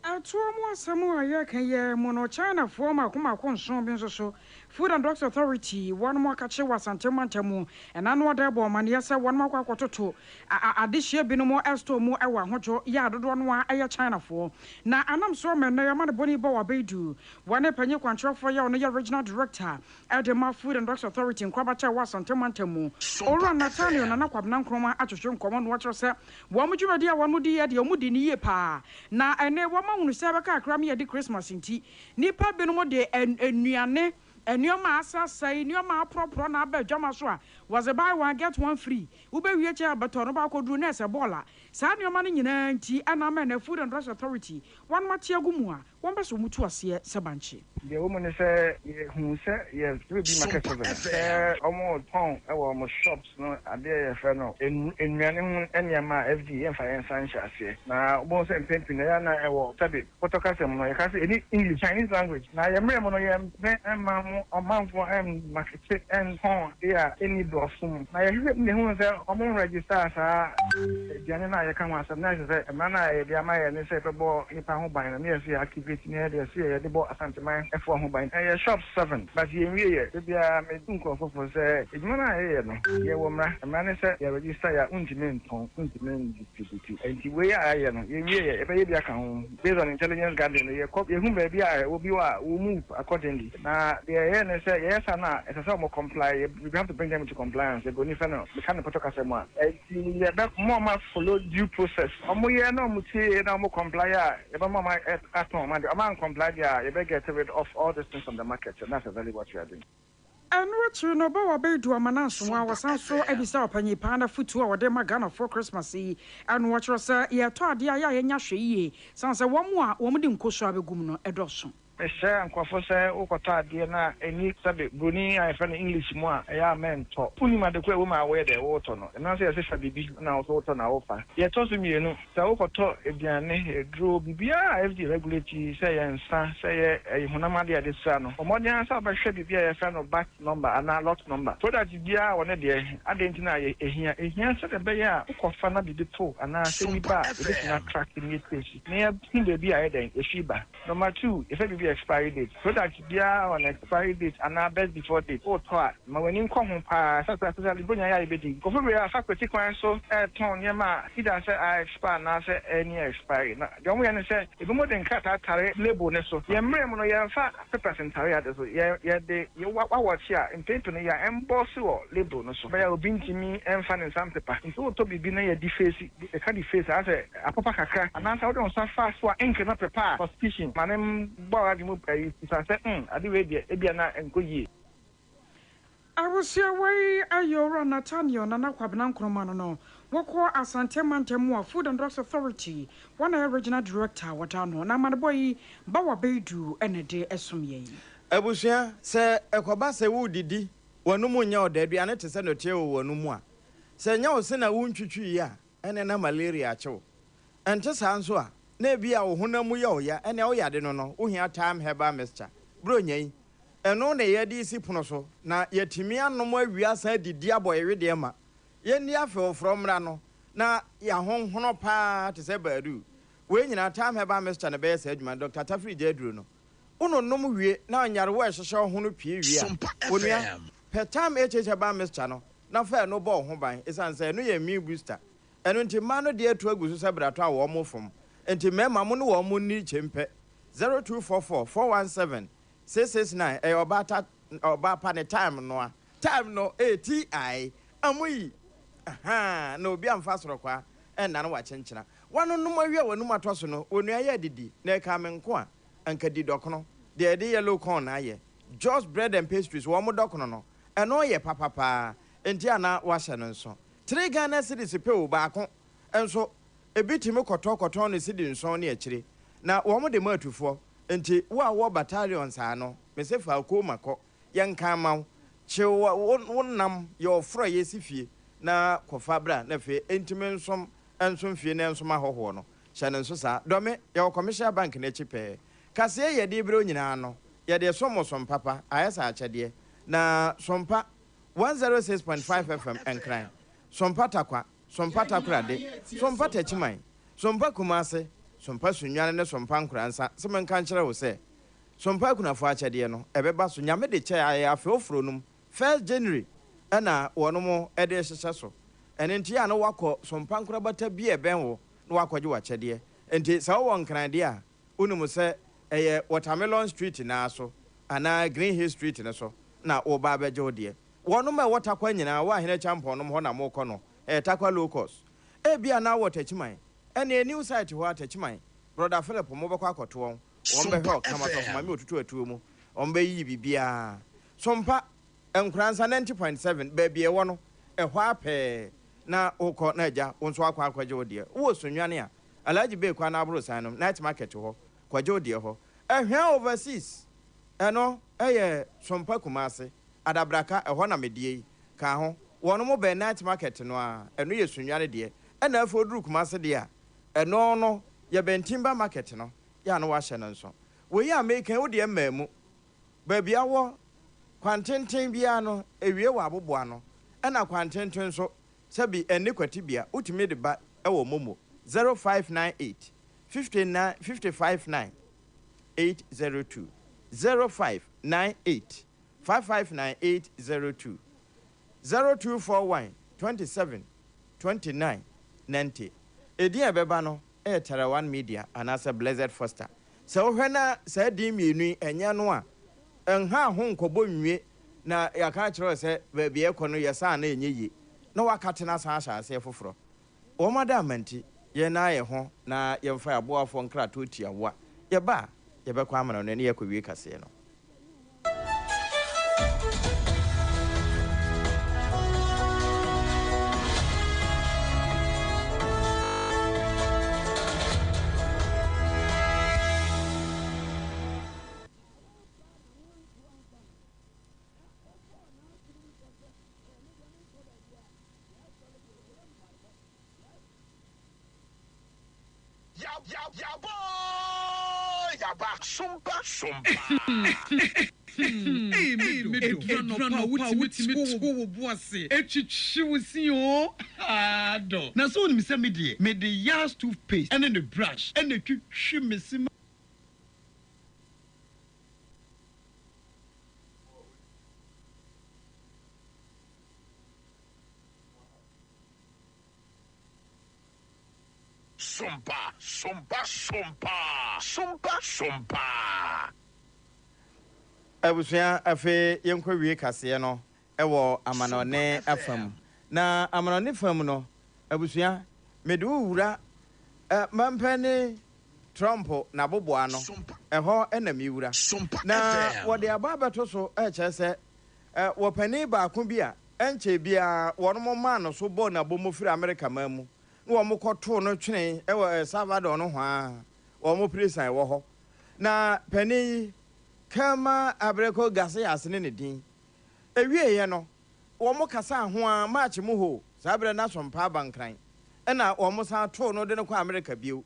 Atuo mo asemu aye kan ye mo no China for ma kuma konson bi nso so Food and Drugs Authority one more kache wasante mantamu and anu oda bo man yesa one more kwakototo adihye bi no mo esto mo ewa hojo ya dodo no aye China for na anam so men na yama de boni bo wabedu one panye kwantrofo ya no ya regional director Edema Food and Drugs Authority nkwabacha wasante mantamu ora Nathaniel na kwabna nkroma atwetwe nkomo no watro se wo mo dwumadi a wo mo di ye de omudi ni ye pa na ene wo unu sabaka akra me yedi Christmas nti nipa binom de enuane enuoma asasai enuoma apropro na abadwama so a was a buy one get one free ube wie che abato no ba koduru na ese bola saa enuoma no nyina nti ana ma na Food and Drugs Authority one mate agumu a won be so mutu ase sebanche de wo ne se hu se ye bi market se omo ton e wo mo shops no ade ye fe no enuane hu enyama FD ye fa yen san ase na obo se pempi na ya na e wo tabi potokase mo ye ka se any English Chinese language na ye mre mo no ye ma mo omanfo market and hon ya any do fun na ye hwe ne hu se omo register sa diane na ye kan wa sam na se e ma na ye dia ma ye ne se pe bo nipa ho ban na ye se activate ne de se ye de bo asanteman efo ho ban shop 7 but ye wie ye bia me dunko fofo se ejuma na ye no ye wo mra ma ne se ye register ya untimen distribute enti we ya ye no ye wie ye e be ye bia kan ho based on intelligence garden ye ko ye hu ba bia obi wa wo move accordingly na ye ne say yes na it's a more comply we have to bring them into compliance they go ni fe no we can put us more ye back more ma follow due process omo ye na omo tie na omo comply e ba mama aton ma de am comply ya you better get rid of all these things on the market and that's exactly what we are doing. And what you know about Bedu Amanas, one was so Ebisa Penny Panda Futu or Dema Ghana for Christmas, and what you say, ye told ya Yashi, sounds a woman in Koshabe Gumno, a dosson. Share and Quafose, Okota, Diana, and Nick Sabi, Bruni, I find English more, a man talk. Pulling my the quay woman away the water, and I say, as if I did now, water now offer. Yet, told me, you know, the Okota, if Diane drew Bibia, if the regulatory say and say, a Honamadia de Sano, or more than I should be a fan of back number and a lot number. So that you are one day, I didn't know here said a bear, Okofana did the two, and I say, it is not tracking it. May have seen the beer a Shiba. Number 2, if I be the expiry date. Product be on expiry date and best before date. Oh, twa. Ma when you come home pa, especially when you are bedi. Go for we are faculty kwan so ton yema. Either say I expire na say any expiry. Na the only one say if more than cut tare label ne so. Ye mre mo no ye fa papers and tare ade so. Ye de ye wa watch here in paper no ya emboss or label no so. Ba ya obi ntimi emfa ne sam paper. So to bibi na ye di face, e ka di face as a papa kakra. And how don't so fast for ink na prepare for speaking. Manem boa di mo pay is say adi we dey e bia na enko yi. I was here way ayora Nathaniel na kwabena nkroma no woko Asante Mantemu Food and Drugs Authority one regional director watano na manboy bawa bedu enede esumye abusia se ekoba se wo didi wonu mu nya odadu ane te se no tie wo wonu mu a se nya wo se na wo ntwitwi ya ene na malaria achew ente sa nso a na bia wo honamu ya oya ene wo yade no no wo hia time herbal mixture bro nyen eno na ye di si pono so na yetimi anom awiasa didi aboye de ma ye ni afe from ra no na ya honhono pa te se baadu we nyina time herbal mixture na be se adwuma Dr. Tafri Jedru no uno nom wie na anyare wo ehhehye hono pie wie a onua per time herbal mixture no na fa no bo ho ban isan se no ye mi booster eno nti ma no de atu agu so se brato a wo mo fom nti mema mo no wo mo ni chempe 0244 417 669 oba pa ne time no ATI amuyi aha na obi amfa soro kwa na no wa chenchena wano no mawie wanu matoso no onua ya didi na ka menko a anka di dokono de de yellow corn na ye just bread and pastries wo mo dokono no eno ye papapa enti ana wa hye no nso 3 Ghana cedis pe o ba ko enso ebitimi koto ne cedi nso ne akire na wo mo de matufo enti wo battalions ano mesefa ko mako yenka maw che wonnam ye ofro ye sifie na kofa bra na fe entime nsom ensom fie na ensom ahoho no hye ne nso sa dome ye commercial bank na chipe kase ye de bro nyina no ye de somosom papa ayesa akyede na sompa 106.5 FM enkran sompa takwa sompa takrade sompa tachiman sompa kumase sompa sunwane ne sompa nkransa semenka nkyere wo se sompa kunafo akyede no ebeba so nyame de kye afe ofronum 1st January na wonom ede hyehye so enenti ya no wakọ sompa nkrabata bi ebenwo no wakọje wakyede enti sa wo nkran de a unum se eye Watermelon Street na so ana Green Hill Street ne so na wo ba beje ode wonom e watakwa nyina wa hene champion ho na mokọ no takwa locals bia na watachiman ene new site ho atachiman brother Philip mo bekọ akoto won be ho kama so mama otutu atuo mu on be yi bibia sompa enkransa 90.7 baby e wono ho apẹ na okọ na ja wonso akwa akwaje ode wo sonwane a alaji be kwa na abro san no night market ho kwaje ode ho ehwa overseas eno eye sompa kumase adabraka ho na medie ka ho wono mo be night market no a eno ye sunwane de ena afoduru kumase de a eno no ye bentimba market no ya no wa hye no nso we ya make wo de mamu baby awo kwantenten bia no ewie wa aboboa no ena kwantenten so sabi eni kwati bia utimi de ba ewo momo 0598 559 802 0598 559802 0241 27 29 90 edi ebeba no Tarawan Media anasa Blessed Foster so hwena sa di mienu enya no a enha ho nkobo nwie na yaka kire se ba bia ekono yesa na enye yi na wakate na sa ase foforo o madamanti ye na ye ho na ye mfa aboafo nkrato tiawa ye ba ye be kwa amana no ne ye kowie kase no Ya boy, ya back Sompa. Hey, me no with go boss. Echichi o. Do. Na so me say me the yas toothpaste and then the brush and the twishi me Sompa abusua afe yenkwa wie kase no ewo amanone afam na amanone fam no abusua medu wura mampani Trump na boboa no eho enami wura na wode ababeto so chese wopani ba ko bia enche bia wono ma no so bo na bomo firi America mamu wo mo koto no twene ewo Salvador no ho a wo mo presan wo ho na pani kama abreko gase asene ne din ewie ye no wo mo kasa ho a match mu ho sabre na Sompa bankran ena wo mo sa to no de no kwa America bio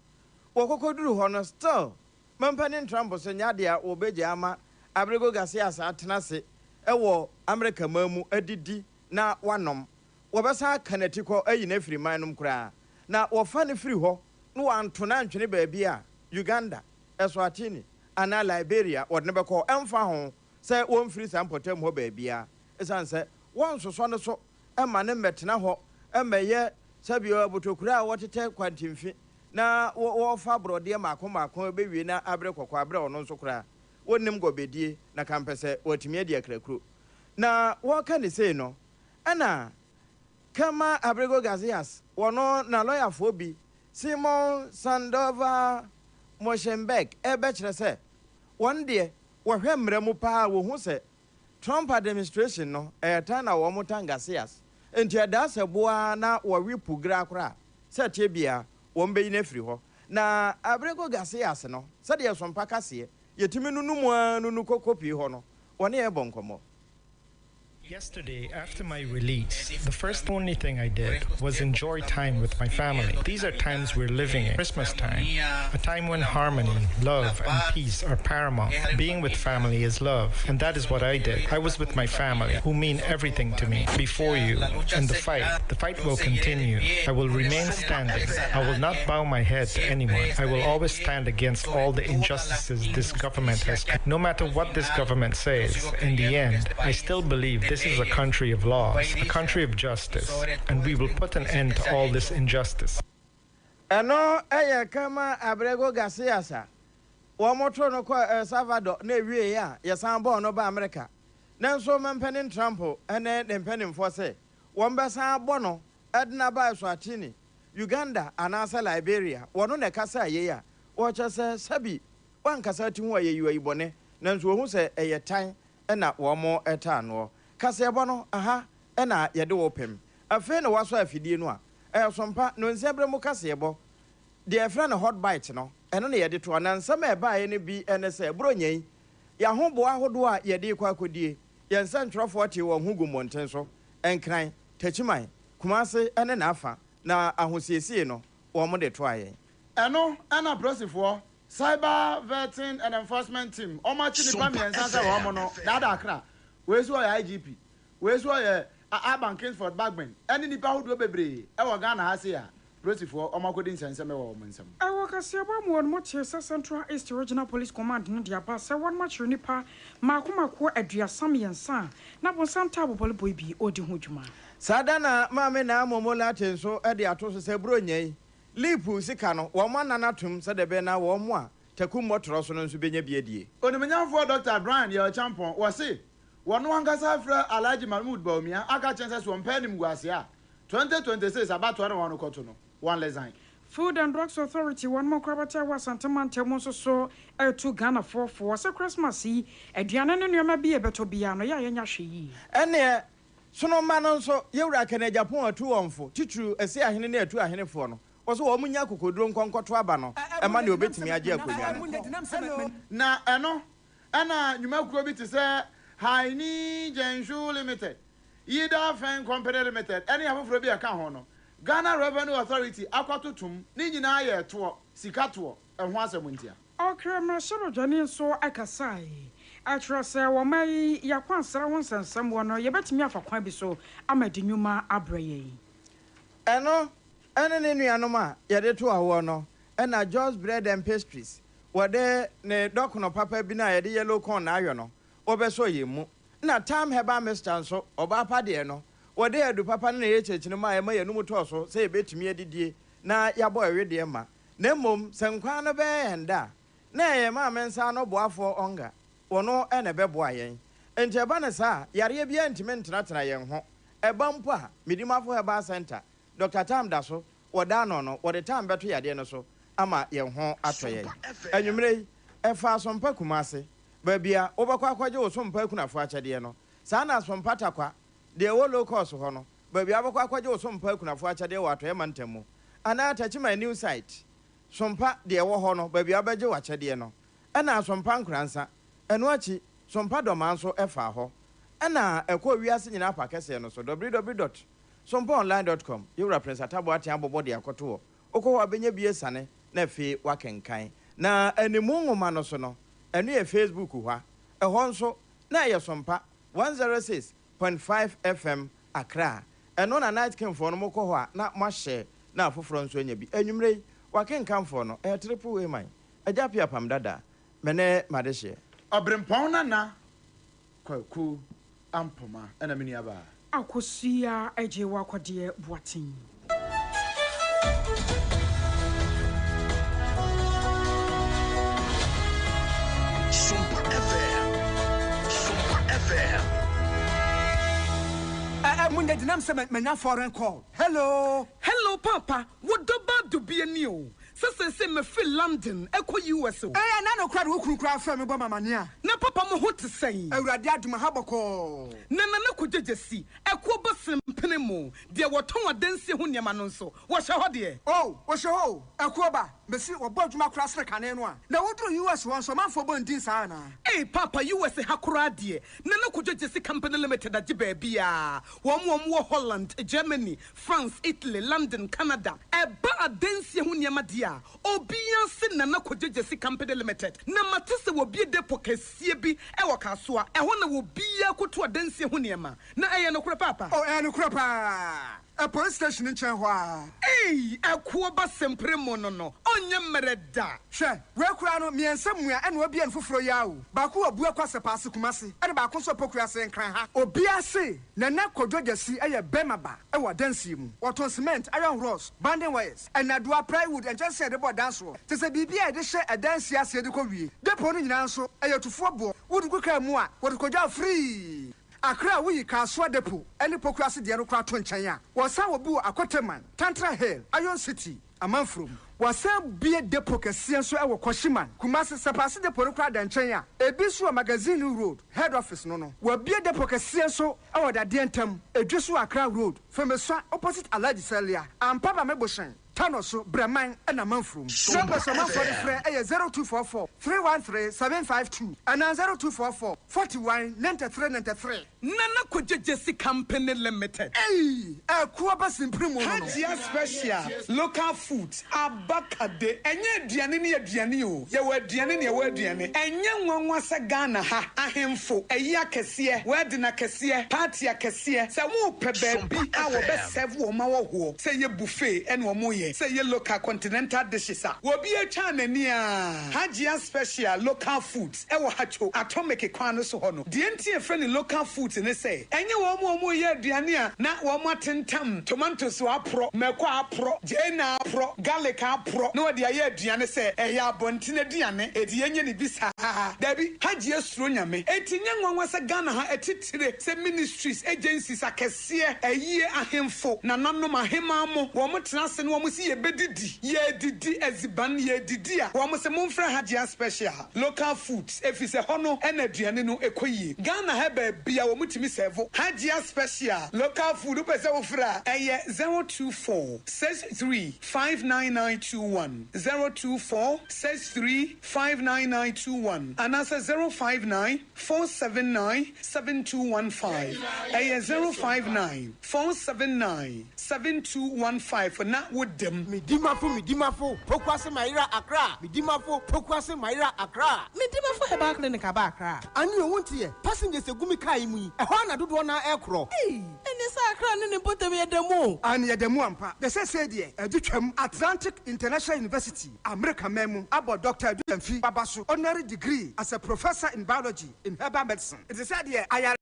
wo kokoduru ho no still mampani Trump so nyade a wo beje ama abreko gase asa atenase ewo America mamu adidi na wanom wo besa kanatiko ayi na firi manum kura na wo fa ne firi ho no wanto na ntwene baabi a Uganda Eswatini ana Liberia wodne beko emfa ho se won firi sampotem ho baabia esan se won soso ne so ema ne metena ho emeye sabio abotokura a wotete kwantimfi na wo fa brode makoma bewie na abre kokko abre ono nso kura wonnim gobedie na kampese watimi ade akrakuro na wo ka ne sei no ana kama abrego gazias wono na lawyer fo bi Simon Sandova Moschenbeck ebe kire se won de wo hwemre mu pa wo hu se Trump administration no eta na wo mutangasias enti ada se boa na wo wipu gra kra se tie bia wo mbe ina firi ho na abrego gasias no se de Sompa kase yetimi nunu anu kokopi ho no woni e bonkomo. Yesterday, after my release, the first only thing I did was enjoy time with my family. These are times we're living in. Christmas time, a time when harmony, love, and peace are paramount. Being with family is love, and that is what I did. I was with my family, who mean everything to me. Before you, and the fight will continue. I will remain standing. I will not bow my head to anyone. I will always stand against all the injustices this government has. No matter what this government says, in the end, I still believe this is a country of laws, a country of justice, and we will put an end to all this injustice. Eno kama abrego gasiasa wo motro no kwa Salvador na wie ya yesan bo no ba America nanso mampanin Trump ene dempanin fo se wo mbesa bo no edna ba Eswatini Uganda anasa Liberia wono ne kasa ye ya wo chese sabi wan kasa ti hu aye yiwa ibone nanso wo hu se eyetan na wo mo eta no kasa ebo no aha na yede wo pem afi na waso afidie no a Sompa no nsebre mu kasa ebo de efra na hot bite no eno na yede to na nsama eba ye ne bi ene se bronyen ya ho bo ahodo a yede kwa akodie ye nsa ntrofo te wo hu gumonten so enkran tachiman kumase ene na afa na ahosiesie no wo mo de to aye eno ana prosifo cyber vetting and enforcement team omachi ni pamiensa se wo mo no dada akra wesu oya IGP wesu oya Aban Kingsford Bagman eni nipa hodo bebre e wo Ghana ha se ya prosifo omakodi nsenseme wo monsem ewo kasiaba mo mo chese Central East Regional Police Command no dia pa se won match nipa makomako aduasam yensa na bon santa bobole boy bi odi ho dwuma sadana mame na amomola tenso e de ato so se bronyai lipu sika no wo mananatum se de be na wo mo a takum motoro so no nso benya biedie onimanyamfo Dr. Brian ye champion wo se wono angasa fra Alhaji Mahmoud Baumia aka chense so mpanim guase a 2026 abato na wono koto no one lesson Food and Drugs Authority one more crabata was Santamante Monso so to Ghana for se Christmas yi aduane no nyoma bi ebeto bia no ya yenya hwe ene sono manon so yewura kana Japan atu wonfo titru ese ahene na atu ahene fo no oso wo munya kokoduro nkonkoto aba no ema ne obetimi age akonwa na eno ana nyuma kuro bi te se Haini Jenshu Limited Yida Fen Company Limited any afofro bi aka ho no Ghana Revenue Authority akwatotum ni nyina ye to sikato ehwo asemuntia okre mashoro jani so akasai atrose wo mai yakwansara won sansam wo no yebetimi afa kwan bi so amadi nyuma abreye eno ne nuanom a yede to awo no na Joe's Bread and Pastries wode ne dokuno papa bi na yede yellow corn na ayo no obeso yemu na time heba Mr. oba pa de no wode adu papa na ye chechine ma ema ye numu to so se ebetimi adidie na yabɔ ewe de ma na mom senkwan no be enda na ye ma mensa no boafo onga wono ene be boa yen enti eba ne sa yare bia ntime ntena yen ho eba mpo a midimafo heba center Dr. Tam Daso woda no wode tam beto yade no so ama yen ho atoye anwumre efa Sompa Kumase ba bia wobekwa akwaje wo Sompa Kunafo akyede no saa na Sompa takwa de wo low cost ho no ba bia wobekwa akwaje wo Sompa Kunafo akyede wo atoye mantamu ana tachima new site Sompa de wo ho no ba bia baje wa kyede no ana Sompa nkransa eno achi Sompa domanso efa ho ana ekọ wiase nyina pa kese no so www.sompaonline.com you represent abo ati abobo de akoto okọ abenya bie sane na fe wakenkan na animu nwoma no so no eno ye Facebook hwa ehọ nso na ye Sompa 106.5 FM Accra eno na night king for no mokọ ho a na mahye na afoforo nso anya bi anwumre wakenkan for no triple way man ajapia pam dada mene madehye Obrempon na kwaku ampoma ena mini aba akosia eje wakwade boatin Sompa FM Munde dinam se menya foreign call. Hello Papa, what do bad to be a new? Say me feel London, echo US. Na no crowd wo kura fa me boma mania. Na papa mo hot say. Awurade aduma haboko. Na ko jejesi, echo basem penemo. De woton adansi ho niam no nso. Wo hye ho de. Oh, wo hye ho. Echo ba, besi wo boduma kura sre kane no a. Na wo do US won so manfo bondin sa na. Eh papa US ha kura de. Na ko jejesi company limited age ba bia. Wo mo Holland, Germany, France, Italy, London, Canada. Eba adansi ho niam de. Obia se na kojejesi company limited na matese wo bie depo kasie bi e wo kasoa e ho na wo bia koto adansie ho niema na eye no kura papa eye no kura pa a police station in Chenhua akuo ba sempre mo no onye mereda hwe we kura no miensamua e na obia nfoforo yawo ba ko abu akwase paase Kumase e de ba ko so pokua se nkran ha obia se na kojojesi eye bemaba e wo dansie mu waton cement iron rods banding wires and adua plywood and just said about dance roll to say bibia de hye adansie ase de ko wie depo no nyina nso eye tufo bo wodu kuka mu a wodu koja free Accra we Kaswa Depo, any Pokrasi de Anokra Tonchaya, was our boo Akoteman, Tantra Hill, Iron City, a man from. Was a beer depo Kasian so our Koshiman, Kumasi Sapasi de Porokra and Chaya, a Bisua Magazine Road, head office no. Were beer depo Kasian so our Dientum, a Jesu Accra Road, from a opposite Aladi Celia, and Papa Meboshan. Tanoso, Breman, and a man from. Number for the friend 0244 313 752 and 0244 41 93. Nana Kojejesi Company Limited. Hey, a Kuabas in Primo. Hajia Special, local foods, Abakade, and ye Dianini Dianio, ye were Dianini, ye were Diani, and young one was a Ghana, a hemfo, a Yakasia, Werdina Cassia, Patia Cassia, Samu Pebe, be our best serve woman, say ye buffet and one say ye local continental dishes. Will be a channel near Hajia Special local foods. Ewa hacho atomic equano so hono. The entire friendly local foods in say. And you want more ye diania, not one martin tam, tomatoes are pro, melqua pro, jena pro, garlic pro. No dia ye diane say, ya bontina diane, a diane bisa. Debbie Hajia Strunyame, 18 young one was a Ghana, a titire, say ministries, agencies, a cassia, a year a hemfo, nanano mahemamo, woman trans and woman see a bedidi, ye didi eziban ye didia, woman se monfra Hajia Special, local foods, if it's a hono, energy and no equi. Ghana have a beer mutimi servo, Hajia Special, local food, upesofra, a 024 63 59921, 024 63 59921, and as a 059 479 7215, a 059 479 7215 for not with them. Midimafo, Pokwase Maira Accra, Midimafo, Pokwase Maira Accra, Midimafo Heba Clinic Abakra, and you won't hear passengers a gumi kaimu, a Hana Dudwana aircraft. Hey, and say Accra ne potem ye demo. And ye demo ampa. They say there, Edutwam Atlantic International University, America memu, about Dr. Edutwamfi Babasu, honorary degree as a professor in biology in herbal medicine. It is said here, I am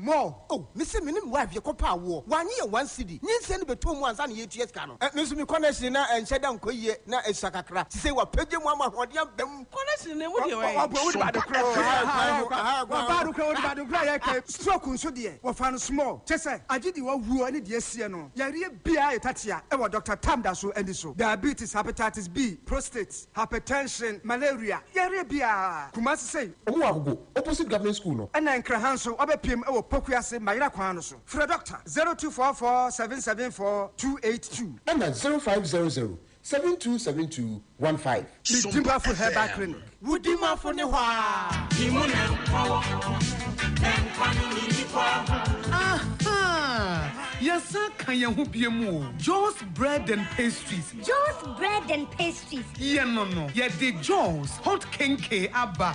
more. Oh, Mr. Minim wife, your copa war. 1 year, 1 city. You send me 2 months and 8 years cano. Mr. Connection and said down Koye, na a Sakakra. She say what Peggy Mama, what you have them. Connection, what you about the crow. Stroke on so dear, what found small. Tessa, I did you who any dear Siano. Yaria Bia Tatia, ever Dr. Tamdaso and so. Diabetes, hepatitis B, prostate, hypertension, malaria. Yaria Bia. Kumasi say, who are go opposite government school. And then Krahanso, Obepim, or Pokuase, Mayra Quanoso. For a doctor, 0244 774 282. And then 0500 727215. Dimba for Herbal Clinic. Woodima for Newa. Aha! Yes, I can be more. Joe's bread and pastries. Joe's bread and pastries. Yeah, no. Yeah, the Joe's hot kenke abba.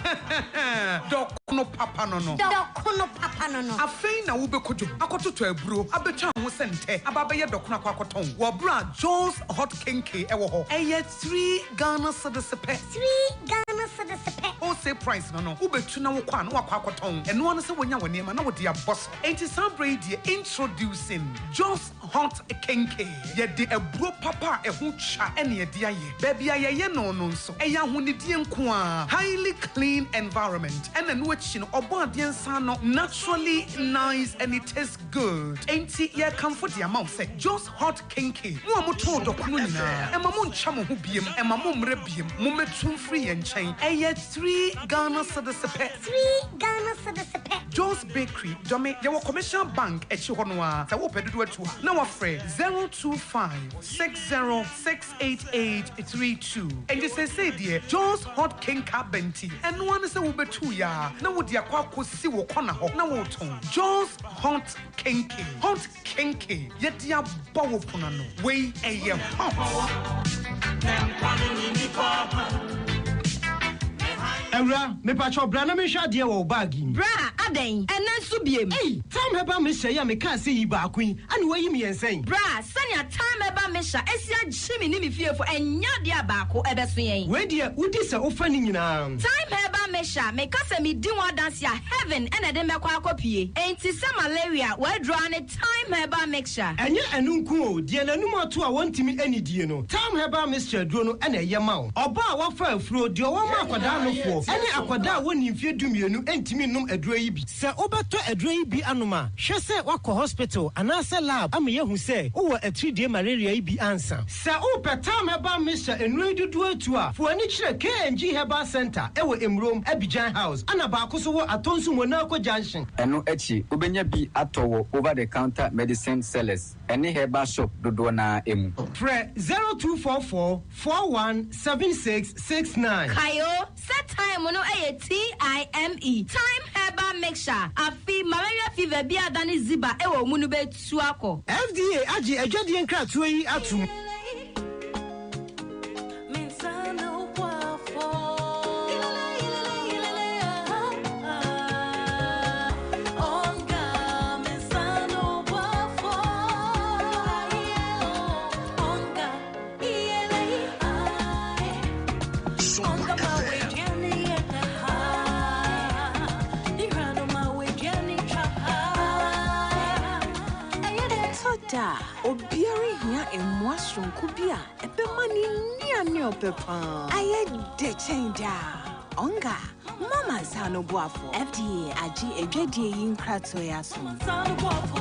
Dokono papa no. Dokono papa no. Afei na ube kojo. Akoto to ebro. Abecha ho sente. Ababa ye dokona kwa koton. Wabra Joe's hot kenke ewo ho. Eye 3 Ghana cedis per. 3 Ghana cedis per. O say price no. Ube tu na wo kwa no akwa koton. Eno one se wonya wone ma na wo dia boss. Enti sabre die introducing Joe's hot kenke. Ye de ebro papa ehu cha ene ye dia ye. Baby aye no nso. Eya ho ne die nko a. Highly clean environment. Ene no achi no obo adie nsa no naturally nice and it tastes good. Enti ye comfort the amount say Joe's hot kenke. Mo amoto dokono nyina. Ema mo ncha mo ho biem. Ema mo mre biem. Mo metum free ye nchen. Eye 3 Ghana cedis per. 3 Ghana cedis per. Joe's Bakery, Dome, your commercial bank at Chihuahua, the Woped do it to now afraid 025-6068832. And you say, dear, Joe's hot king cabenti, and one is a Ubetuya, now would your quaco see what corner hop now autumn. Joe's hot kinky, yet dear bow punano, way a year hot. Era, me pacho brana me sha dia wo bagi. Bra, aden, enan so biem. Hey, time heba me sha ya me ka se yi ba kwin. Ani wa yi me ensen. Bra, sanya time heba me sha esia jimi ni me fie fo enya dia ba ko ebeso yen. We dia udi se ofa ni nyina. Time heba me sha me ka se me di wa dance ya heaven ene de me kwa akopie. Enti se malaria we draw ne time heba mixture. Enye enu nku o, dia nanum ato a wontimi ani die no. Time heba mixture duro no ene ye ma o. Oba a wa fa afuro dia wo ma akwada no fo. Ene akwada woni mfie dumienu entimi num aduro yi bi. Se obeto aduro yi bi anoma, hwe se wakọ hospital anase lab am ye hu se wo a 3-day malaria yi bi ansa. Se o petam heba mixture enu dudu atu a, fo ani kire KNG Herbal Center e wo Emrom Abidjan House. Ana ba akoso wo atonsu Monaco Junction. Eno echi obenya bi atowo over the counter medicine sellers. Any herbal shop dodo na emu. Pre 0244 417669. Kayo set time no TIME. Time herbal mixture. Afi malaria fever bi adani ziba e wo munu betu akọ. FDA agi ejwadie nkratoa yi atum. Obiari hia emwason kubia ebemani niane opepa aye de chenja onga mama sano boafo FDA agi edwadie yin krato yaso sano boafo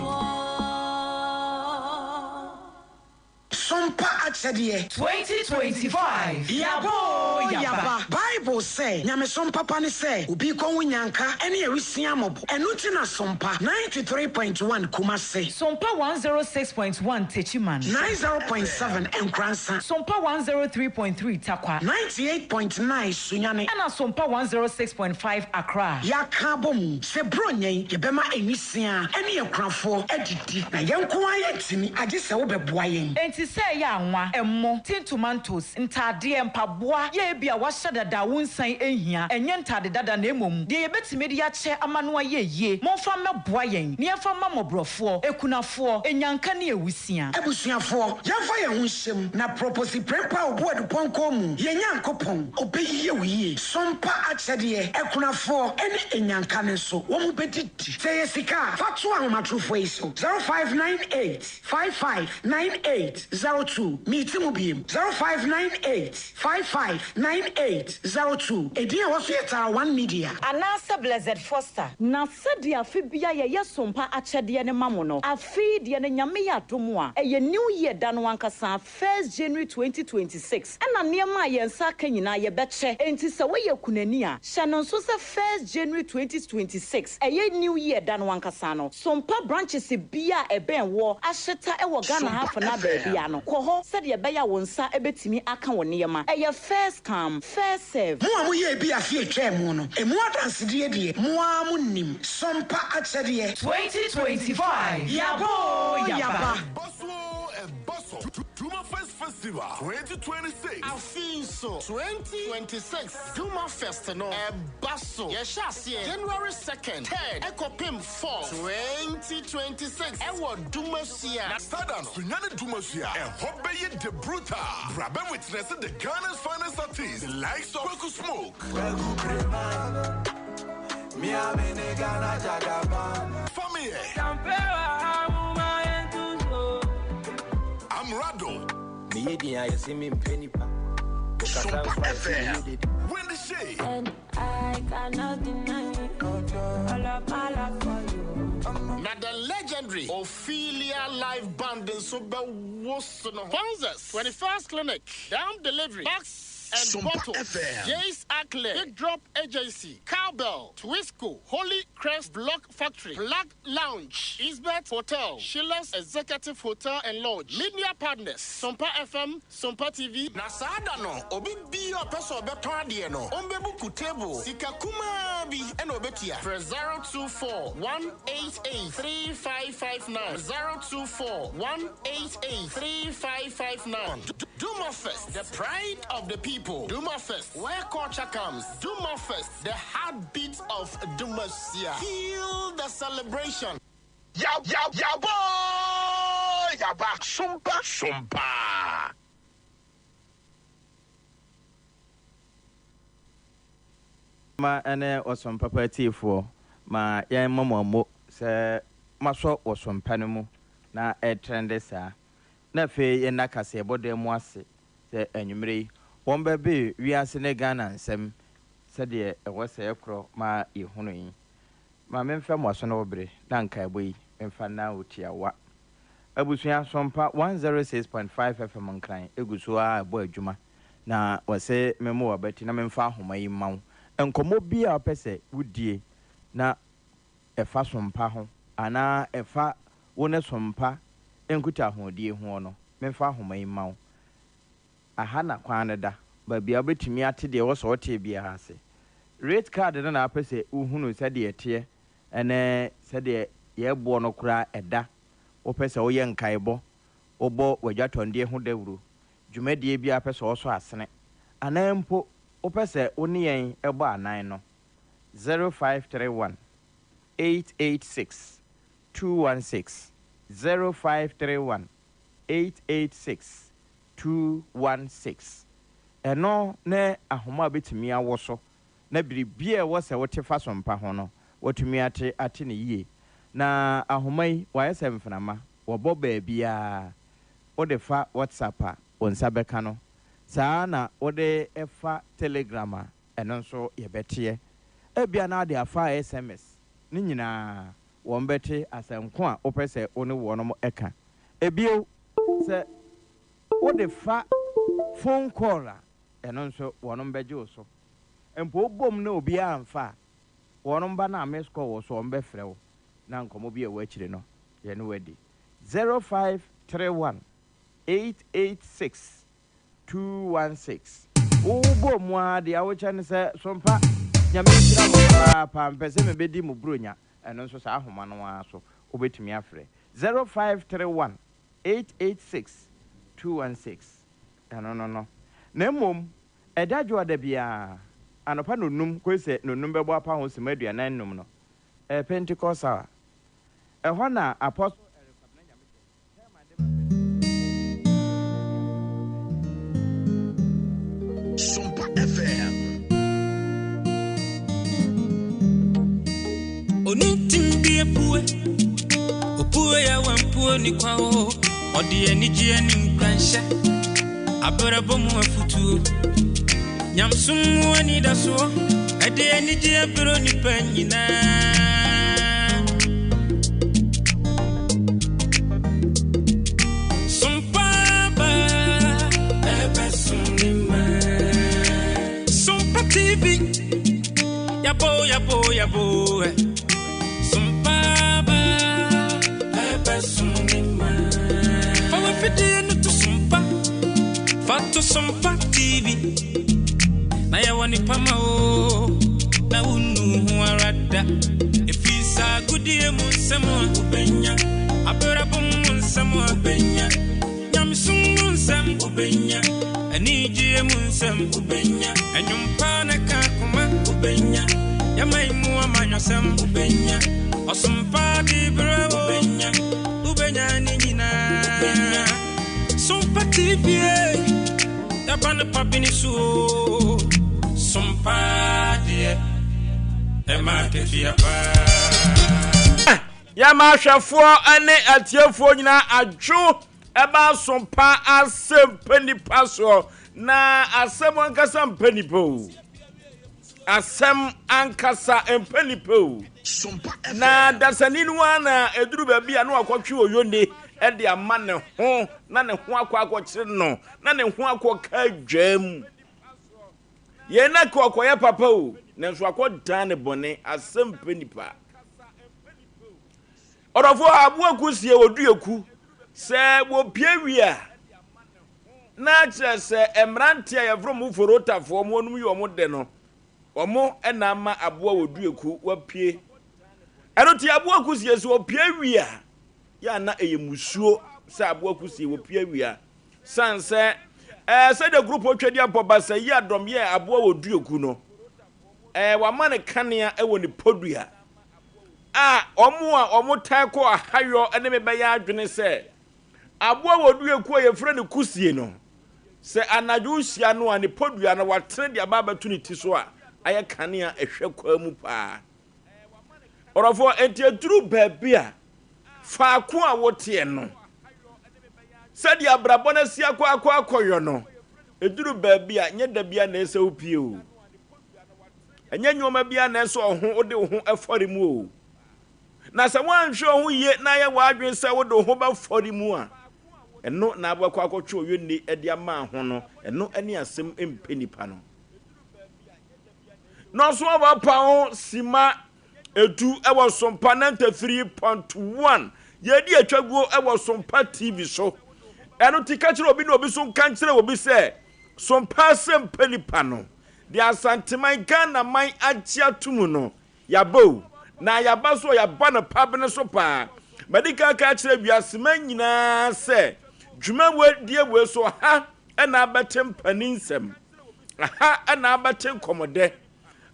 Sompa Akyedie 2025 Yaba Bible say nyame sompa pa ne say obi kon wunyanka ene ewisia mobo enu ti na sompa 93.1 Kumase Sompa 106.1 Techiman 90.7 Enkransa Sompa 103.3 Takwa 98.9 Sunyane and Sompa 106.5 Accra Yakabom se bronyen yebema enisia ene yekrafo edidi na yenko ayetimi age se wo beboa yen enti say ya anwa emmo tin tomatoes ntade empaboa ye ebi a wahye dada wo nsan ehia enye ntade dada na emom de yebetime de ache amano ayeye monfa meboa yen ne yɛfa ma mobrofo ekunafo enyanka ne ewusia ebusuafo yɛfa yɛn ho hyem na proposi prepa obo adupɔnkɔ mu yɛnya nkopɔn obeyiye wiye sompa akyɛdeɛ ekunafo ene enyanka ne so wɔn bedidi sɛ yɛsika fato ahomatrofo yi so 0598 559802 meeting mu biem 0598 559802 edin a wɔso yɛtara 1 media anasa blessed foster na sɛde afi bia yɛ sompa akyɛdeɛ ne mamo no afi deɛ ne nyame yɛ adomo a ɛyɛ new year da no ankasa 1st January 2026 ɛna nneɛma a yɛnsa ka nyinaa yɛbɛkyɛ enti sɛ woyɛ kunani a hyɛ no nso sɛ 1st January 2026 ɛyɛ new year da no ankasa no sompa branches bia ɛbɛn wɔ ahyeta ɛwɔ Ghana half na baabi a no kɔ hɔ sɛde ɛbɛyɛ wo nsa ɛbɛtumi aka wɔ nneɛma ɛyɛ first come first serve mo a moyɛ bi afi atwa mu no emu adansedie deɛ mo a mo nim sompa akyɛdeɛ 2025 yaba Duma Fest Festival 2026. Afinso 2026. Duma Fest no. Basso. Yeshasi. January 2nd. 3rd. Ekopim 4th. 2026. Ewo Dumasia. Nastadan Sunyani Dumasia. And Hobeye de Bruta. Braben witness the Ghana's finest artists. The likes of Kweku Smoke. Family. I'm Rado. Sompa FM. When the shade. And I cannot deny it. All of my love for you. Now the legendary Ophelia live band in Soba Wosono. Sponsors 21st Clinic. Down delivery. Box and Sompa bottle. FM. Jace Ackley. Big Drop Agency. Cowbell. Twisco. Holy Crest Block Factory. Black Lounge. Isbeth Hotel. Sheila's Executive Hotel and Lodge. Media Partners. Sompa FM. Sompa TV. Nasada no. Obi bi o peso beton ade no. Ombebu kutebo. Sika kuma bi eno obetia. For 024 188 3559. 024 188 3559. Duma Fest. The pride of the people. Duma Fest, where culture comes. Duma Fest, the heartbeat of Dumasia. Feel the celebration. Ya boy! Ya back. Sompa. Ma ene osompa party for ma yan mamo se maso osompa no mu na e trend sa na fe ye nakase bodem mu ase se anwumre wɔn bɛbe wiase ne Ghana nsɛm sɛdeɛ ɛwɔ sɛ ɛkorɔ ma ehunu yi ma memfa mo aso no obre na nka ebo yi memfa na otiawa abusua Sompa 106.5 FM nkran eguso a ɛbɔ adwuma na wɔsɛ memo wabati na memfa ahoma yi mawo enkomo bi a pɛsɛ wudie na ɛfa Sompa ho ana ɛfa wone Sompa enkuta hodie ho no memfa ahoma yi mawo aha na kwan da babi abetumi ate de wo so wote bia ase rate card na apese uhunu se de ete ene se de ye bo no kura eda wo pese wo ye nkaebo obo wadwatonde hu dawuro dwumadie bia pese wo so asene anampo wo pese oni yen ebo anan no 0531 886 216 0531 886 216 eno ne ahoma betumi awo so na biribia wo se wote fa Sompa ho no wotumi ate ne yie na ahoma yi waye se mfnama wo bo baabia wo de fa WhatsApp a wonsa beka no saa na wo de efa Telegram a eno nso ye bete ebia na de afa SMS ni nyina wo mbete asanko a wo pese wo ne wo no eka ebio se wo de fa phone call eno nso wonom beje so empo bom na obi amfa wonom ba na miss call wo so ombefrɛ wo na nkomo bi e wa akire no ye no wadi 0531 886 216 wo bom a de awocha ne sɛ Sompa nyame kira mo pa mpese me bedi mu bronya eno nso sa ahoma no aso obetumi afrɛ 0531 886 216 no na mom Edadwo da bia anopa no num kwese no num bebo apa ho sema aduanan num no Pentecost hour ehɔ na apostle Sompa FM Onitim bi epue opue ya wampuo ni kwa o odi eniji ani nkranhye abrabo mu afutuo nyamsum woni da so ade eniji abro ni panyina Sompa ba ebe sunima Sompa TV yabo Sompa ba ebe sunima Fawa fide no to Sompa Fato Sompa TV na ya wani pama o na unu arada efisa gudie mu nsemo ubenya aberabo mu nsemo ubenya nyamsum mu nsem ubenya anijie mu nsem ubenya anyumpa na kakuma ubenya yamai mu amanyosem ubenya osumpa di bravo ubenya ni nyina Sompa TV yabana papini su Sompa die ema kefia pa ya ma hwefo ane atiefo nyina adwo eba Sompa asem panipa so na asem ankasa mpanipo asem ankasa mpanipo na dasaninu ana eduru ba bia no akotwe oyone e de ama ne ho na ne ho akwa no na ne ho akwa ka dwam ye na ko akoye papa o ne so akoda ne bone asem panipa orofo abu akusie odueku se wo piewia na kire se emrante ya from forotafo mo onum yo mo de no omo na ama abo odueku wapie enoti abu akusie se wo piewia ya na eyemusuo se abo akusie wo piewia sanse se the group otwedi apoba se yi adom ye abo odueku no wa mane kanea ewo ni podua omo tai ko ahayo ene me be ya adwene se abo odueku ye frɛ ne kusie no se anadwo hia no ani podua na watere de aba batu ne ti so a aye kanea ehwe kwa mu pa orofo entiaturu baabia faako a wote no sɛde abrabɔ na si akɔ no eduru baabia nye da bia na ese opie o enye nyoma bia na eso ho ode ho afɔre mu o na sɛ wanhwɛ ho ye na ye wadwen sɛ wode ho ba fɔre mu a eno na abakɔ akɔtwe oyenne ede ama ho no eno ani asem empenipa no no so abapa ho sima edu ewo Sompa 93.1 yedi atwaguo ewo Sompa TV so eno tikachire obi na obi so nkankyere obi se Sompa asem penipa no de asanteman Ghana man agia tumu no yabo na yaba so yaba na pabne so pa medical ka kire wiasema nyina se dwuma wadie we so ha na abetem paninsem aha na abetem komode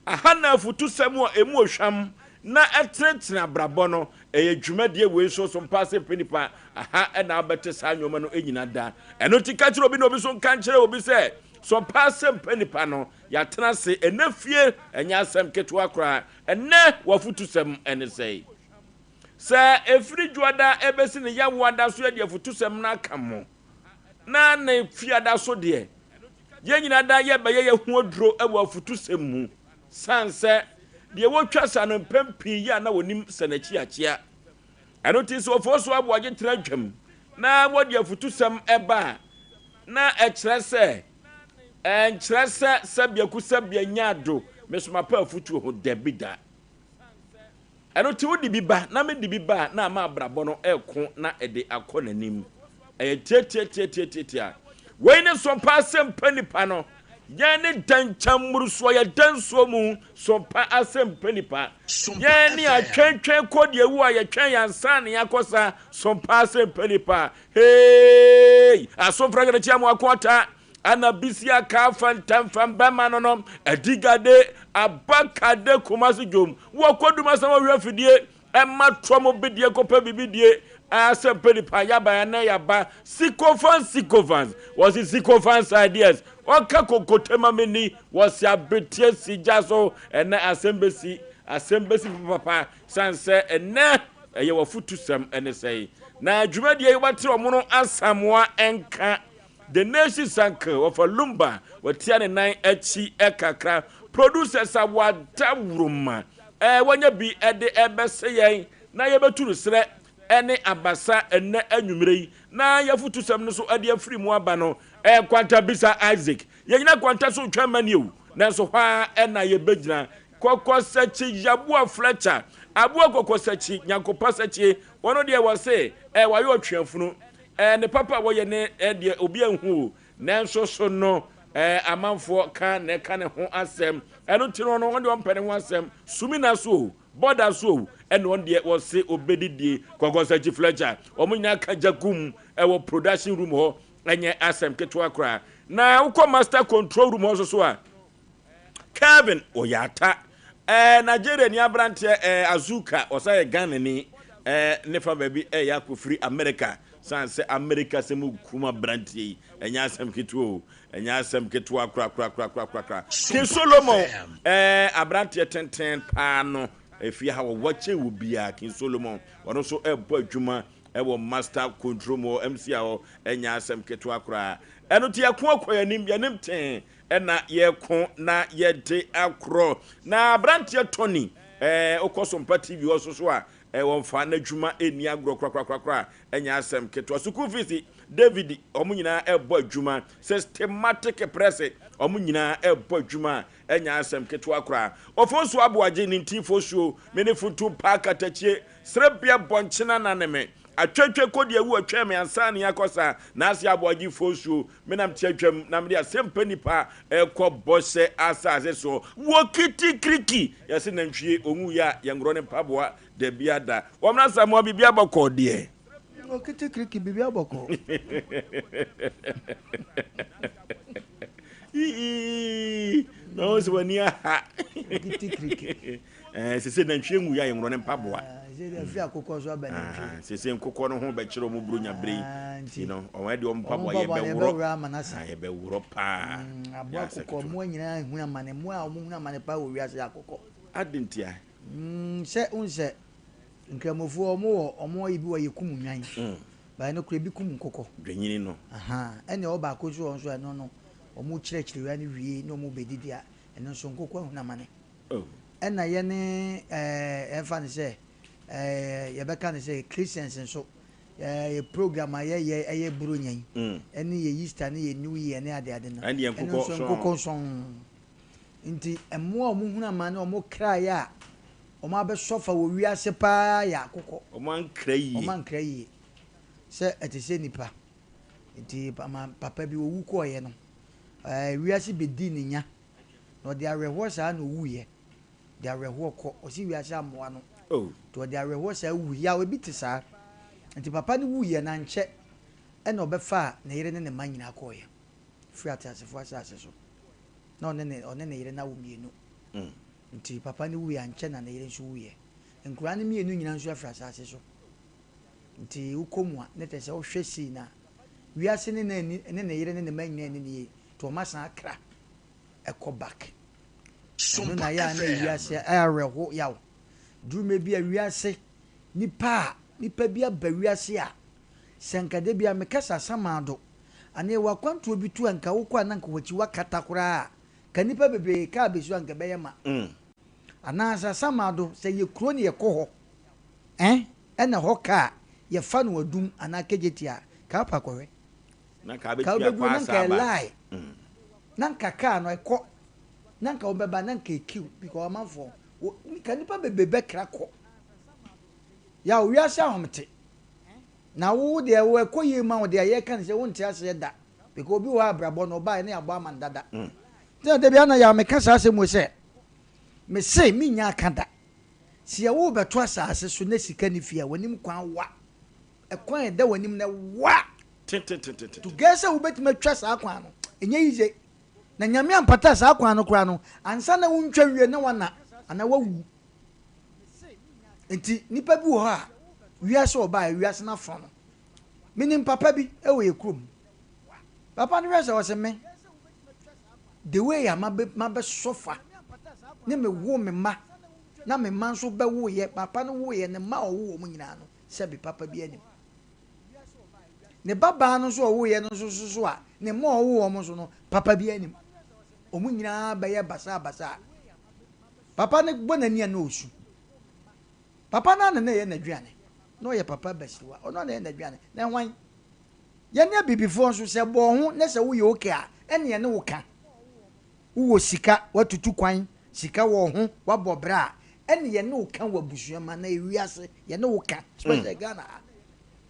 aha na afutu sem a emu ohwam na etretre abrabɔ no dwuma die we so Sompa asem penipa aha na abete sa nyoma no enyina da eno tikachire obi na obi so nkankyere obi se Sompa asem penipa no ya tena se enafie enya asem ketwa kra ene wafutu sem ene sei se efiri juada ebesi ne ya wada so de afutu sem na kamo na na fiada so de ye nyina da ye be ye hu oduro e wafutu sem mu sanse de wotwa sa no pempi ya na wonim sanachi achia eno ti so foso abo age tena dwam na wodi afutu sem eba na ekire se enkyerese sabiaku sabia nyado mesoma pa afutu ho debida eno ti wodi biba na me di biba na ma abrabɔ no eko na ede akɔ nanim tietia we ne Sompa asem panipa no ye ne danchamruso ye danso mu Sompa asem panipa ye ne atwentwen kodi ewu a ye twen yansan ne yakosa Sompa asem panipa hey asofra gana chiamu akota ana bisia ka fantam fam bema no adigade abakade kumasi jom wo koduma sama wi afidie emma tromo bidie kopa bibidie asa penipa yaba na yaba sycophants was it sycophants ideas oka kokotema meni was ya betie sijaso ena asembesi papa sanse ena eye wafutusam ene sei na adwumadie yewate omono asamwa enka the nation sank of a lumba watia ne nan achi ekakra producers awadawruma wanya bi ede ebese yen na yebeturu sre ene abasa ene anwumrei na yafutusam no so ade afiri mu aba no kwanta bisa Isaac yenyina kwanta so twamani o nanso hwa ena yebegyina kokosachi yabua Fletcher abua kokosachi nyankopasachi wono de wose wayo otwafunu ne papa woye ne de obi anhu nanso so no amanfo kan ne ho asem eno tiro no wonde ompene ho asem sumina so border so eno wonde wose obedidie kokosachi Fletcher omunya kajagum wo production room ho enye asem ketwa kra na uko master control room ho so a Kevin Oyata Nigeria ni abrante Azuka osaye Ghana ni nefa baby yakofri America sanse America semu kuma brantie enya asem ketuo enya asem ketuo kra King Solomon abrante tenten pa no efi ha wo wache wo bia King Solomon wono so ebo adwuma ewo master control mo MC a enya asem ketuo kra eno tie ko akoyanim yanim ten ena yeko na yede akro na brantie Tony Sompa TV also a wonfa na dwuma eni agro kra enya asem keto school fees David omunyina ebo adwuma systematic press omunyina ebo adwuma enya asem keto akra ofonso aboaje ni ntifo show menifutu park atachie srebia bonchina naneme atwetwe kodi ewu atwa me ansane yakosa na ase aboaji fosu menam tiatwam na me asempa nipa ekobose asase so wokiti kriki yase nantwie onwu ya yengro ne paboa de biada womna samo bibia boko de wokiti kriki bibia boko no so wania wokiti kriki sese nantwie nwu ya yengro ne paboa fi akoko so abanantwie sese nkoko no ho be kire omu brunya brei you know o we de o mpabo ye be wuro pa abo akoko mo nyina hu amane mo a mo hu amane pa wo wiase akoko adentia se unse nkramofo omo ibi wa yekum nwan ba no kure bi kum nkoko dwenyini no ene o ba ko so onso eno no omo kirekire wa ni wie no mo bedidi a eno so nkoko hu amane ena ye ne enfa ne se yebeka ne say Christians nso program aye buru nyan ene ye Easter ne ye New Year ne ade no ene nkoko son nti emo o mu huna ma ne o mo kra ya o ma be sofa wo wiase pa ya akoko o man kra yi se etise nipa nti papa bi wo wu ko ye no wiase be di ne nya no de areho sa no wu ye de areho ko o si wiase amoa no to de areho sa wu ya we bitisa nti papa ni wu ye na nche e na obefa na yire ne ma nyina ko ye free atasefo asase so na one yire na wu mienu nti papa ni wu ya nche na yire nso wu ye nkura ne mienu nyina nso afra asase so nti ukomwa ne tese o hwesi na wiase ne na yire ne ma nyina ne to masa akra eko back so na ya na wiase areho yawo dume bia wiase nipa bia ba wiase a senkade bia mekasa samado ane wakwanto bitu anka wokɔ ananka wachi wakata kora ka nipa bebe ka besu anka beyema anasa samado se ye kuro ne ye kɔ hɔ ɛna hɔ ka ye fa no adum anaka jetia ka pa kɔhwe na ka be bia kwa asaba nanka ka no ɛkɔ nanka obeba nanka ekiu because amanfo ka nipa bebe bekra kɔ ya wiase ahomte na wo de wo ekoye ma wo de ye kan se wo ntia se da because obi wo abrabo no ba ne abo amandada de bia na ya me kasa se mo se me se mi nya akada se wo beto asase so na sika ni fia wanim kwan wa ekwan da wanim na wa to gese wo betima twa sa kwan no enye yize na nyame ampata saa kwa no kura no ansa na wuntwa wie na wana ana wawu enti nipa bi wo ha wiase oba wiase na fo no minim papa bi e wo yekrom papa no wiase wo se me the way ya mabe sofa ne me wo me ma na me man so be wo ye papa no wo ye ne ma wo mu nyina no se bi papa bi anim ne baba no so wo ye no so a ne ma wo mo so no papa bi anim omu nyina be ye basa papa ne bonani na osu papa na ne ye na duane no ye papa besiwa ono na ye na duane na hwan ye ne bibifo so se bo ho ne se wo ye oke a ene ye ne wo ka wo sika watutu kwan sika wo ho wabɔ bra ene ye ne wo ka wabusuama na ewiase ye ne wo ka special Ghana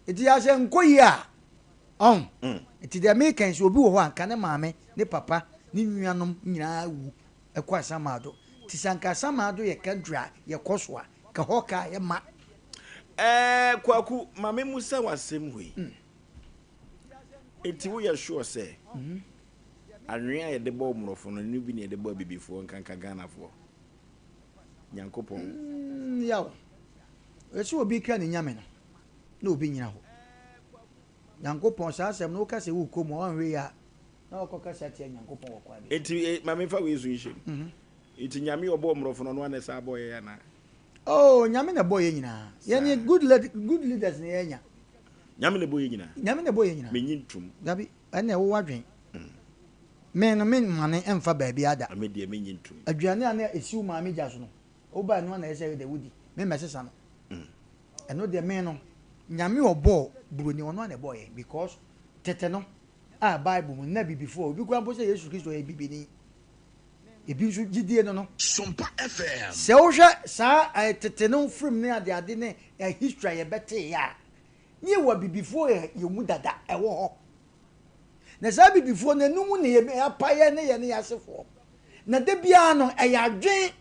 eti ya se nkoyi a eti de American so obi wo ho anka ne maame ne papa ne nuanom nyina wu ekwa samado ti sanka samado ye kadra ye koswa ka hoka ye ma kwaku maame musa wasem hui eti wo ye sure say anwea ye de bo murofo no ni bi ne de bo bibifo nkanka Ghana fo nyankopon yawo esi obi ka ne nyame no na obi nyina ho nyankopon sa asem no ka se wo komo anwe ya na okoka sa tie nyankopon wo kwa bi eti maame fa we su yishe eti nyame obo murofo no no na sa boy ya na oh nyame na boy nyina ye ni good leaders ne yenya nyame na boy nyina menyintum gabi ene wo wadwen men mane emfa baabi ada amede menyintum aduane ana esiu maame jaso no oba no na ese de wudi me mesesa no eno de men no nyame obo buroni ono na boy because tete no bible mu na bi before obi kwa mpo se Yesu Kristo e bibini ebi nso gidie no Sompa FM se wo hwe sa tete no from ne ade ne history ye bete ya ni wa bibifo ye mu dada ewo ho na sa bibifo na numu ne ye apaye ne ye ne yasefo na de bia no eyadwen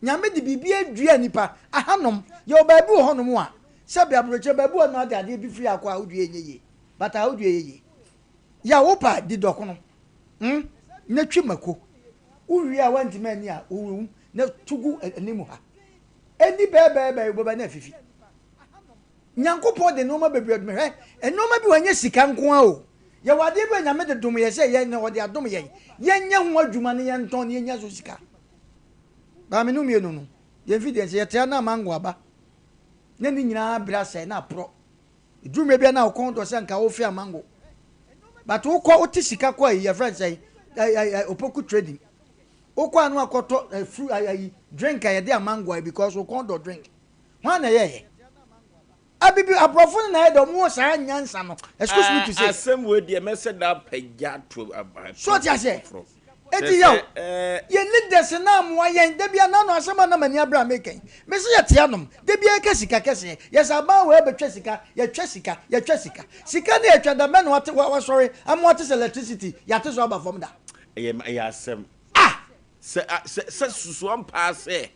nyame de bibia adua nipa ahanom ye obaabi ho no mu a se bia broche baabi o na ade bi firi akwa odue nyeye bata odue yeye ya wopa di dokono na twimako uwi a wanti mani a uwu na tugu animu ha eni bebe uboba na fifi nyankopon de no ma bebre adum he enoma bi wanye sika nko a o ye wade be nyame de dum ye se ye na wode adum ye nya ho adwuma ne ye nton ne nya so sika ba me no mienu no ye evidence ye tia na mango aba ne ni nyina bra se na pro dum bia na okonto se nka wo fi mango but wo ko oti sika ko ye friend say opoku trading okwa anu akoto fruit drink ya de mango because we can't drink one ye abibi abrofo na ye do mo sa nyansa no excuse me to say asem we de message that pagya to so ti ase eti yo ye leaders na mo ye de bia na no asema na mani abra meken me se ye tianom de bia ka sika kese ye sa ba we betwa sika ye twa sika na ye twa da me no wa sorry am what is electricity ya te so aba from da ye asem se susuam paase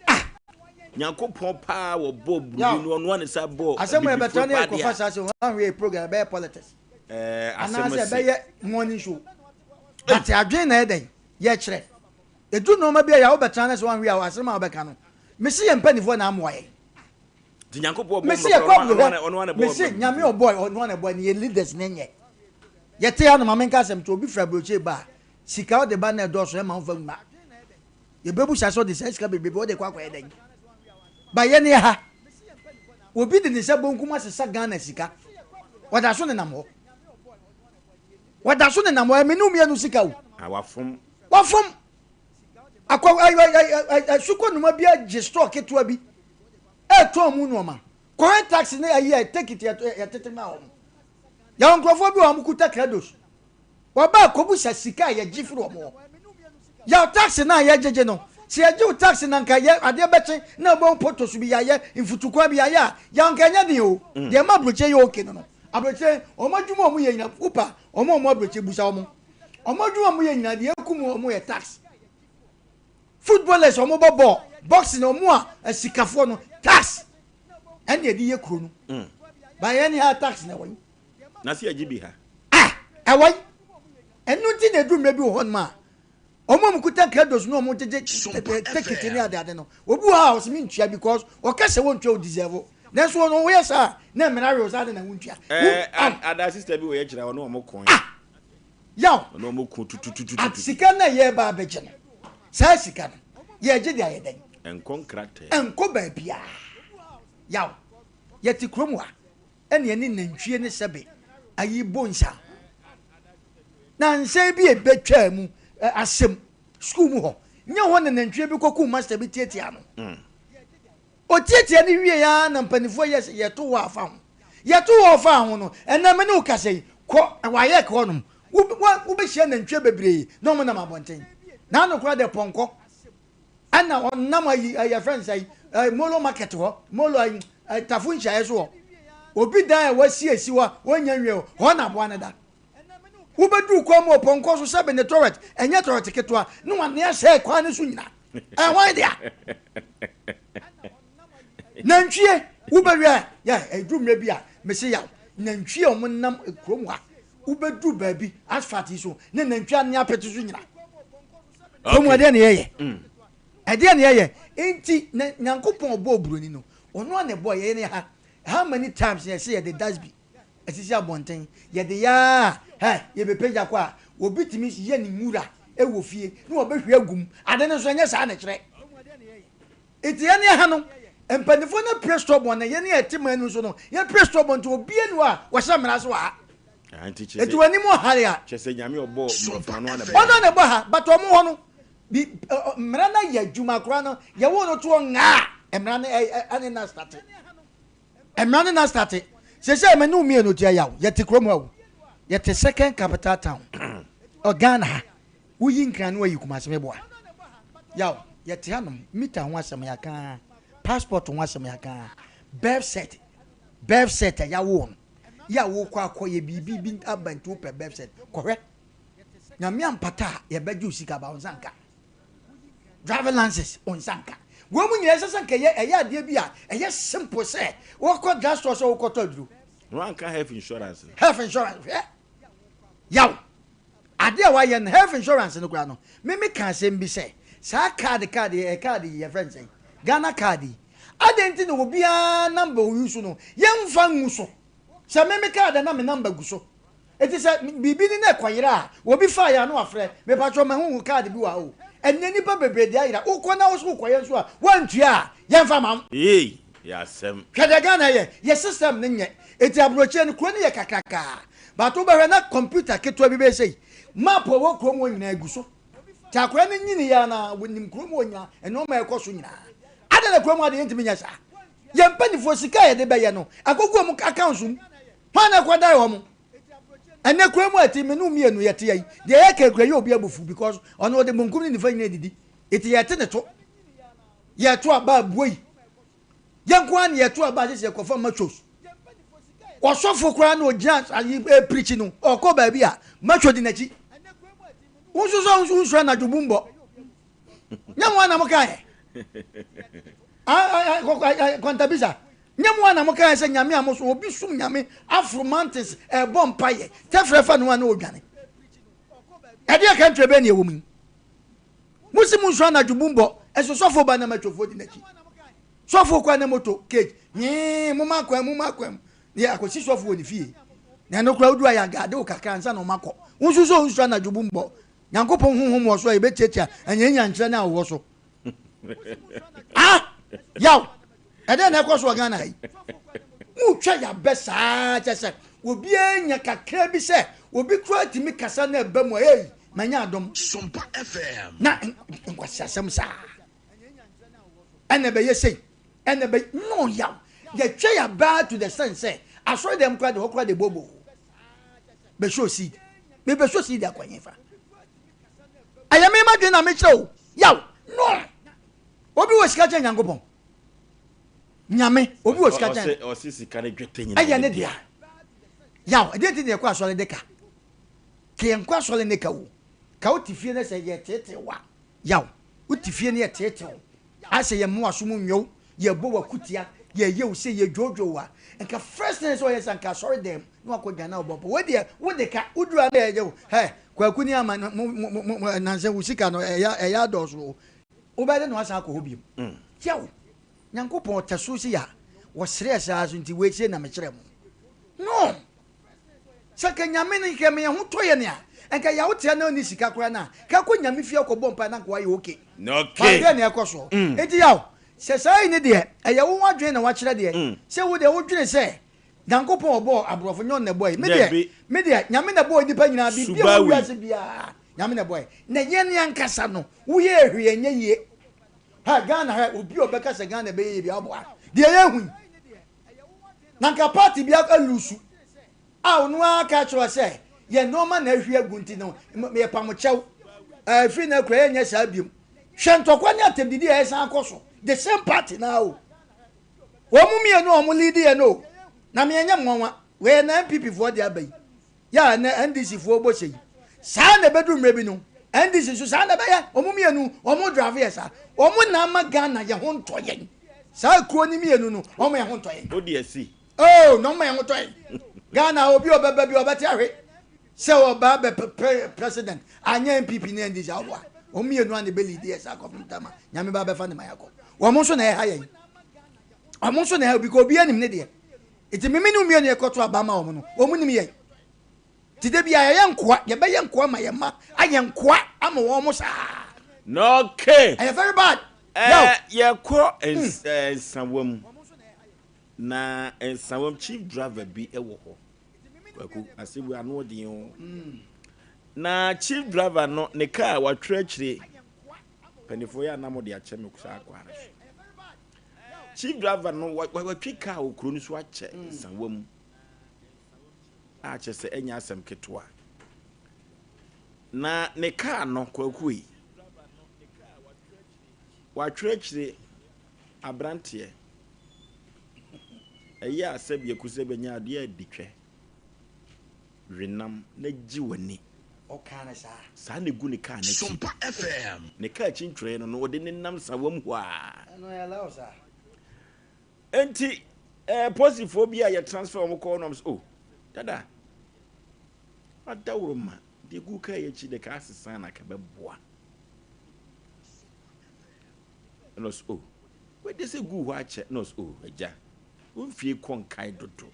nyankopon pa wo bob no no ne sa bo asem e betani e ko fasa se one way program be politics asem se be morning show but adwen na eden ye kire edu no ma bia ya wo betani se one way asem a obeka no me se ye mpanifo na amwa ye di nyankopon bo me se ye ono ne bo me se nyame o boy ono ne boy ne leaders ne nye ye te ya no ma menka asem to obi fra broche ba sika o de ba na do so e ma mfa ngma ye bebu sha so de sika bebe o de kwa eden ba ye ne ha obi de ne sha bonkuma sesa Ghana sika wada so ne namo me no mia no sika o wafom akwa suko no ma bia je stock eto abi eto mu no ma current tax ne ayi take it ya tetema o ya nkrofo bi o amkuta credos wa ba kobu sha sika ya gifru o mo ya tax na ya jeje no si eju tax na nka ye ade beche na bo poto su bi ya ye infutukwa bi ya nka nya de o de ma broche ye oke no abroche o madwuma o mu ye nyina upa o mo abroche busa o mo madwuma o mu ye nyina de ekumu o mu ye tax footballers o mo bobo boxing o mu a sikafo no tax ene de ye kuro no ba ye ni ha tax na won na si agibi ha e won enu ti na edu mrebi wo hon ma omo mkuta credos no omo jeje ticket ni ade no obi ha o simi ntua because o kase won twa o deserve nanso no wo yesa na mena we sa de na wontua ada sister bi wo ye kira no omo kon yaw no omo kon tutututu sika na ye ba beje no sa sika no ye je dia ye den en contract enko ba bia yaw ye ti kromu a ene ani nantwie ne sebe ayi bonsa na nse bi e betwa mu asem school mu ho nya ho na nantwie bi koku master bi tietia no o tietia ni wie ya na mpanifo yes ye to wa afa ho ye to wa afa ho no ena me ne o kase ko wa ye ko no wo be hia nantwie bebre no mo na mabonten na no kura de ponko ana on na my friends say molo market ho molo tafuncha yeso obi dan e wasi asiwa wonya nwe ho na bo anada wo bedu kwa mo ponko so sabe ne toilet enya toilet ketwa no wan ya she kwa ne so nyina wan dia nantwie wo be ya edumre bi a me se ya nantwie o nam ekrom ha wo bedu ba bi asphalt so ne nantwie an ya pete so nyina krom ade ne yeye ade ne yeye enti nyankopon obo obroni no ono ne boy ye ne ha how many times you say the dasby asisi abonten ye de ya ye be peja kwa obi timi ye ni mura ewo fie ni obe hwe agum ade ne so nya sa na kire eti ye ne ha no empanifo na press trouble na ye ne etima nu so no ye press trouble nto obi enu a wo sha mra so a eti wani mo hare a chese nyame obo mfano na ono ne bo ha but omo ho no bi mra na ye adwuma kora no ye wo no to nga mra na ane na start emrane na start se me no mi eno tia yawo ye te kromu awo ye te second capital town Ghana wo yin kan no ayi kuma se boa yawo ye te hanom mita ho asem ya kan passport ho asem ya kan birth set yawo yawo kwa akoye bibi abantu pe birth set correct nyame ampata ye beju sika ba onsanka driver license onsanka wo mu nyɛ sɛ nke ye ɛyɛ ade bi a ɛyɛ simple sɛ wo kɔ gas store so wo kɔ tɔduru no an ka health insurance yaw ade a wa yɛ no health insurance no kura no me ka asɛm bi sɛ saa card ye friends Ghana card ade no obi a number wo use no yɛmfa ngu so sɛ me card na me number gu so eti sɛ bibi ni na kwayira a obi fa ya no afrɛ me patro ma hu card bi wa o enne nipa bebre dia ira ukona wo so koye so a wantua yemfa mam ya sem kada Ghana ye system ne nye eti abroche ne kro ne ye kakaka but wo behwe na computer ketwa bi be sei map wo kro mo nyina aguso ta kro ne nyini ya na wonim kro mo nya eno ma ekoso nyina ada na kro mo ade ntimi nya sa ye mpani fo sika ye de be ye no akogu mo account sum ha na kwa dai ho mo ene kwemu ati menu mienu yete yi de yake kra ye obi abufu because ono de bonkum ni nifa nyina didi eti yete ne to ye to aba buoi ye nko an ye to aba se kofa machos osofo kra na ogia ayi preach no okọ ba bi a macho di nachi unso na dubumbo nyamwa na mokae kontabisa nyamwa na mokae se nyame amoso obi sum nyame afro mountains bompaye tefrefa no na odwane ade aka ntwebe ne ewumi musimu nso na dubumbo esosofo ba na machofo di nachi sofo kwa na moto cage muma kwam ye akosi sofo oni fie na no kra odu aya gade o kakra nsa na o makọ unso na dubumbo nyankopon honhom wo so e bechecha anyanya nkyere na wo so yaw ede na ekoso Ghana yi mu twa ya besa chese obi enya kakra bi se obi kra timi kasa na eba mu manya adom Sompa FM na nkwasi asem sa ene be yesei ene be no yaw ye twa ya ba to the sense say asori dem kra de ho kra de bobo be show seed be show seed akwanyefa ayame ma dwe na me kire yaw no obi wo sika che nyankopon nyame obi wo sika che o sisi kan dwete nyina aya ne dia yaw ade ti de kwa asori de ka ke nkwa asori ne ka wo ka o tifie ne se ye tete wa yaw o tifie ne ye tete wo ase ye mo aso mu nwo ye bo wa kutia ye ye o se ye jojo wa nka first thing so ye sanka sorry them no akodwa na obopo we de ka udura na ye kwakuni ama na se usika no eya doso obede no asa ko bi yawo nyankopon taso si ya wo sere asa so nti we sie na me kire mo no saka nyame ne ke me ho toye ne a enka ya wote na oni sika kora na ka ko nyame fie ko bompa na ko aye okay okay ba ne ekoso enti yawo se sai ne de eya wo wadwen na wa kire de se wo de wo dwene se nyankopon obo abrofo nyon na boy me de nyame na boy nipa nyina bi bi o wiase bia nyame na boy na ye ne ankasa no wo ye ehwe enye ye ha Ghana ha obi obeka se Ghana be ye bi abo de ye hu nanka party bia alusu a no aka cho se ye no ma na ehwe agunti no me pamochew fi na kra enye sa biem hwe ntokwa ne atebdidi e san akoso the same party now wo mu mie no o mu lead ye no na me enya mwanwa we na MPP for the abai ya na NDC for boche sa na bedu mrebi no NDC so sa na be ya omu mienu omu drive yesa omu na ma Ghana ye ho ntoyen sa kro ni mienu no omu ye ho ntoyen odi asi oh no ma ye ho ntoyen Ghana obi obeba bi obati ahwe se oba be president anya MPP na NDC awa omu mienu an be lead yesa ko mtama nyame ba be fa ne mayako omu so na ye ha ye omu so na ha bi ko obi anim ne de iti mimi no mienu ekoto abama omu no omu nim ye tide bia ye nkoa ye be ye nkoa ma ye ma aye nkoa ama wo mo sa no okay aye very bad ye ko ensawam na ensawam chief driver bi ewo ho kwaku asebu anu odin o na chief driver no ne car wa twere penifo ya na mo de ache me kusa akwara chief driver no wa twika okro ni so ache ensawam a chese enya asem ketwa na ne car no kwakui wa twere abrantie eya asebie kusebenya ade aditwe renam na giwani o kana sa ne gu ne car na Sompa FM ne car chintwe no ode ne nam sawam ho a no ya lawo sa enti posiphobia ya transfer om call noms oh dada adawroma de gu ka ya chi de ka asesa na ka beboa nos oh we de se gu ho ache nos oh eja umfie konkai dodo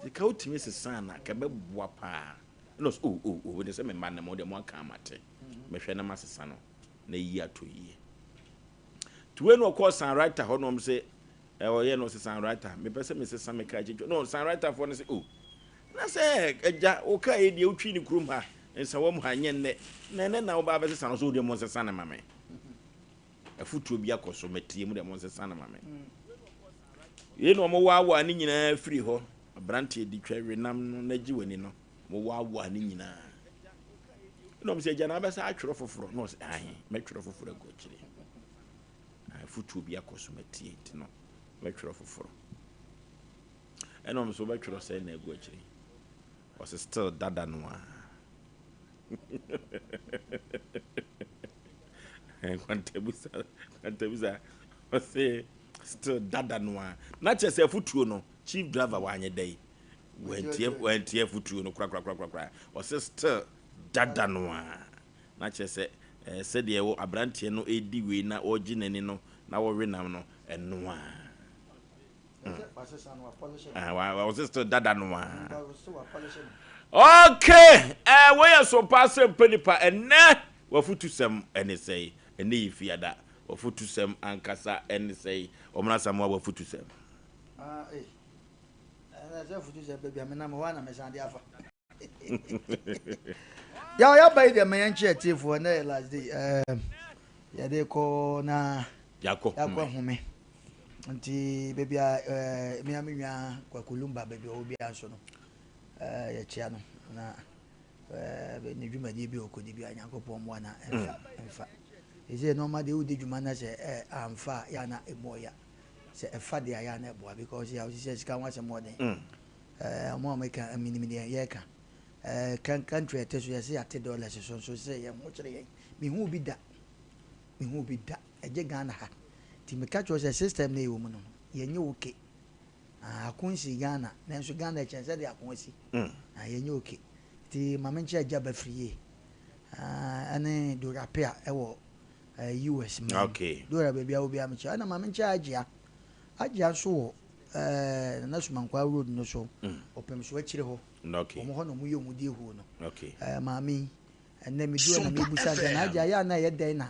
de ka utimi sesa na ka beboa pa nos oh we de se me man na mo de mo aka amate me hwe na masesa no na yi atoyi tuwe no call san writer ho nom se ye no san writer me pese me sesa me ka jejo no san writer for no se oh na se eja o ka e de otwi ni krum ha ensa wo mu ha nye nne na wo ba be sesa no so de mo sesa na mame afutuo bi akoso metie mu de mo sesa na mame ye no mo wa ni nyina free ho brante di twa nam no na gi wani no mo wa ni nyina no mo se eja na be sa atworo foforo no se ahe me tworo foforo go kire afutuo bi akoso metie ti no me tworo foforo eno mo so be tworo se na go kire was still dada noa and quantabusa was still dada noa na chese futuo no chief driver wa anye dai wentie futuo no kra was still dada noa na chese said ye wo abrantie no edi we na ogi nani no na wo renam no enoa was still dada noa okay we are so pass penipa ene wafutu sem ene say ene ifiada wafutu sem ankasa ene say omna samwa wafutu sem ana futu sem baby amena me wana me sande afa ya by the man chat for na last day ya de ko na yakwa home nti baby me amnwa kwa kulumba baby obi anso no ya chia no na ne dwumadi bi okodi bi anyankopon mo na emfa eze no ma de udi dwuma na se amfa ya na eboya se efa de ya na eboa because ya se sika wa se mo den mo make minimum ye ka country ateso ya se $30 so se ye mo kire ye mi hu bi da eje Ghana ha ti me ka cho se system na ye wo mu no ye nye oke akunsi Ghana na nso Ghana chense de akunsi ye nye oke ti mamenche aja ba friye ane dorapia ewo US man. Okay. Dora baby will be a mature. And I'm in charge. I so na Sumankwa road no so. Open switch ho. Okay. Omo no mu yo mu die ho no. Okay. Mami and then me do na me busa na aja ya na ye den na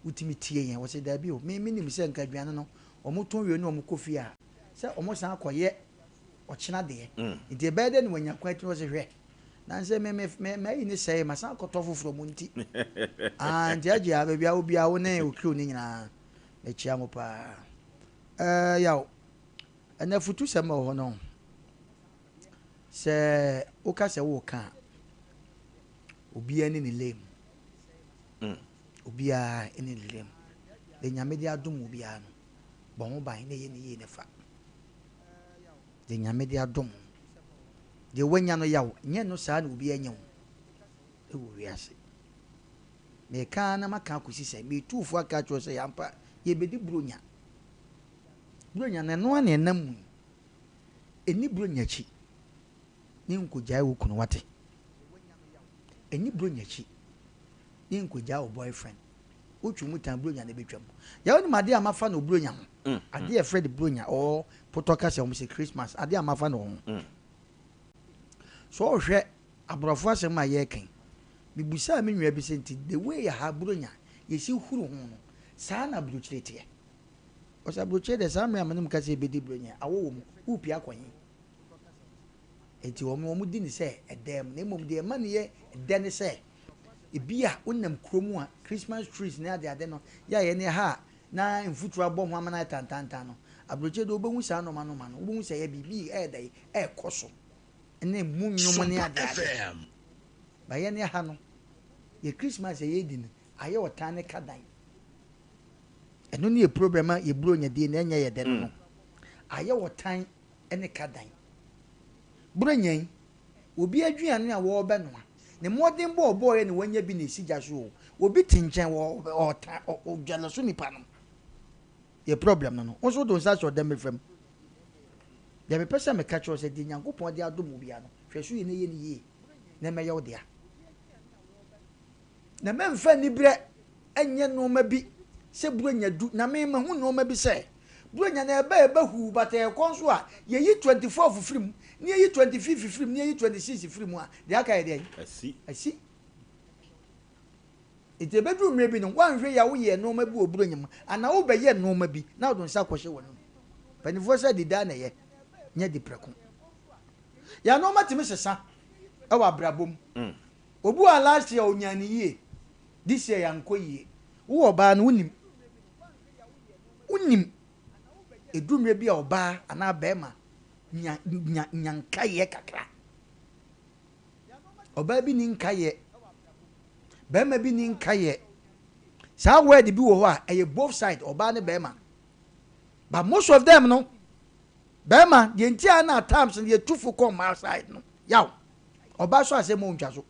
utimi tie yen. Wo say da bi o me nim se nka aduane no. Omo ton we no omo kofi a. Se omo san akoye ochina de. Nti be de no wanya kwati wo se hwe. Nanse me ni say masan kotofu from munti and jaji baby a obi a wo na okru ni nyina me chia mo pa yawo ana futu sama ho no se o ka se wo ka obi ani ni lem obi a ani ni lem de nyame di adom obi a no bon ban na ye ni ye ne fa de nyame di adom de wanya no yawo nye no saa na obi anya wo e wo wiase me ka na maka kusi se me tufu aka cho se yampa ye bedi bronya na no na enam eni bronya chi ni nkogya wo kunu wate eni bronya chi ni nkogya wo boyfriend otu mutan bronya na betwam yawo ni made amafa no bronya ho ade e Fred bronya or potoka se o se Christmas ade amafa no ho so hwe abrofo asem ma ye kan bibusa me nwia bi senti the way ya ha bronya yesi huru ho no saa na brochirete o sa brochire de saa me amanum ka se bedi bronya awo mu upi akonye enti wo mu di ni se edem na mom de ma ne ye de ne se ebia wonnam kromu a Christmas trees na ade no ya ye ne ha na mfutu abom ho amana tantanta no abrochire de obehu saa no ma no obehu se ye bibi dai koso ene munyo ne ade ba ye ne ha no ye Christmas ye di no aye otane kadan eno ne problem a ye bronya de na enya ye de no aye otan ene kadan bronya obi aduane a wo be no ne modern boy ne wanya bi ne sigya so obi tinchen wo otan o jalaso nipa no ye problem no onso don sa so dem fam ya me pesa me catch us di nyankopon de adom bia no hweso ye ne ye ni ye na me ye wo dia na me mfa ni bre enye no ma bi se bronya du na me ma hu no ma bi se bronya na eba hu bata e konso a ye yi 24 fifrim ni ye yi 25 fifrim ni ye yi 26 fifrim a de aka ye de asi ite bedru me bi no wan hwe ya wo ye no ma bi obronya ma ana wo be ye no ma bi na odon sa kwhye wo no panifo sa di da na ye nya di preko ya no matimi sesa e wa brabom obu a last year onyani ye this year yanko ye wo oba no unim edumre bi a oba ana bema nyanka ye kakra oba bi ni nka ye bema bi ni nka ye sa word bi wo ho a eye both side oba ne bema but most of them no bema the entire na times the tufu come outside no yaw oba so asemu ntwa so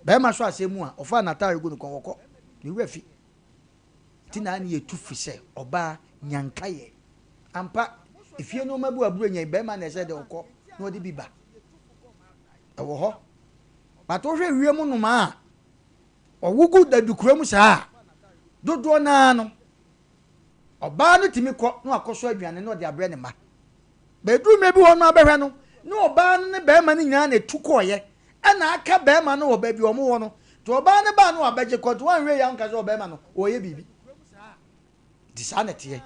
bema so asemu a ofa na tare go no konwoko ni wefi tina na ye tufu se oba nyanka ye ampa ifie no mabu aburo nya bema na se de okọ na odi biba ewo ho but o hwe wiem no ma owugu dadukura saa dodo na no oba no timi kọ no akoso aduane no de abre ne ma bedru mebi ho no abehwe no no oba no ne bema ne nya na etukoye ana aka bema no oba bi omo wo no to oba ne ba no abeje kọ to wan hwe ya nka so bema no oye bibi disanete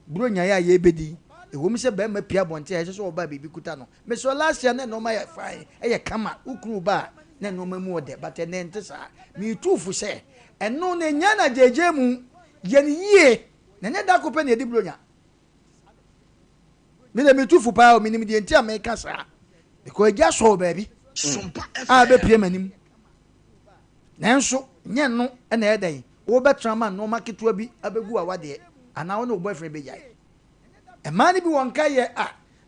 bro nya ya ye bedi ewom se bema pia bonte ya so oba bibi kuta no me so last year na no ma ya fine e ye kama ukru ba na no ma mu ode but ne ntesa mi tufu se eno ne nya na jeje mu ye ni ye na ne da ko pe na edi bro nya me na mi tufu pa o minim de ntia America sa because ja so baby a be pie manim nanso nye no na e dan wo betra man no market wa bi abegu awade ana wo no boyfriend be jai e man bi won kai ye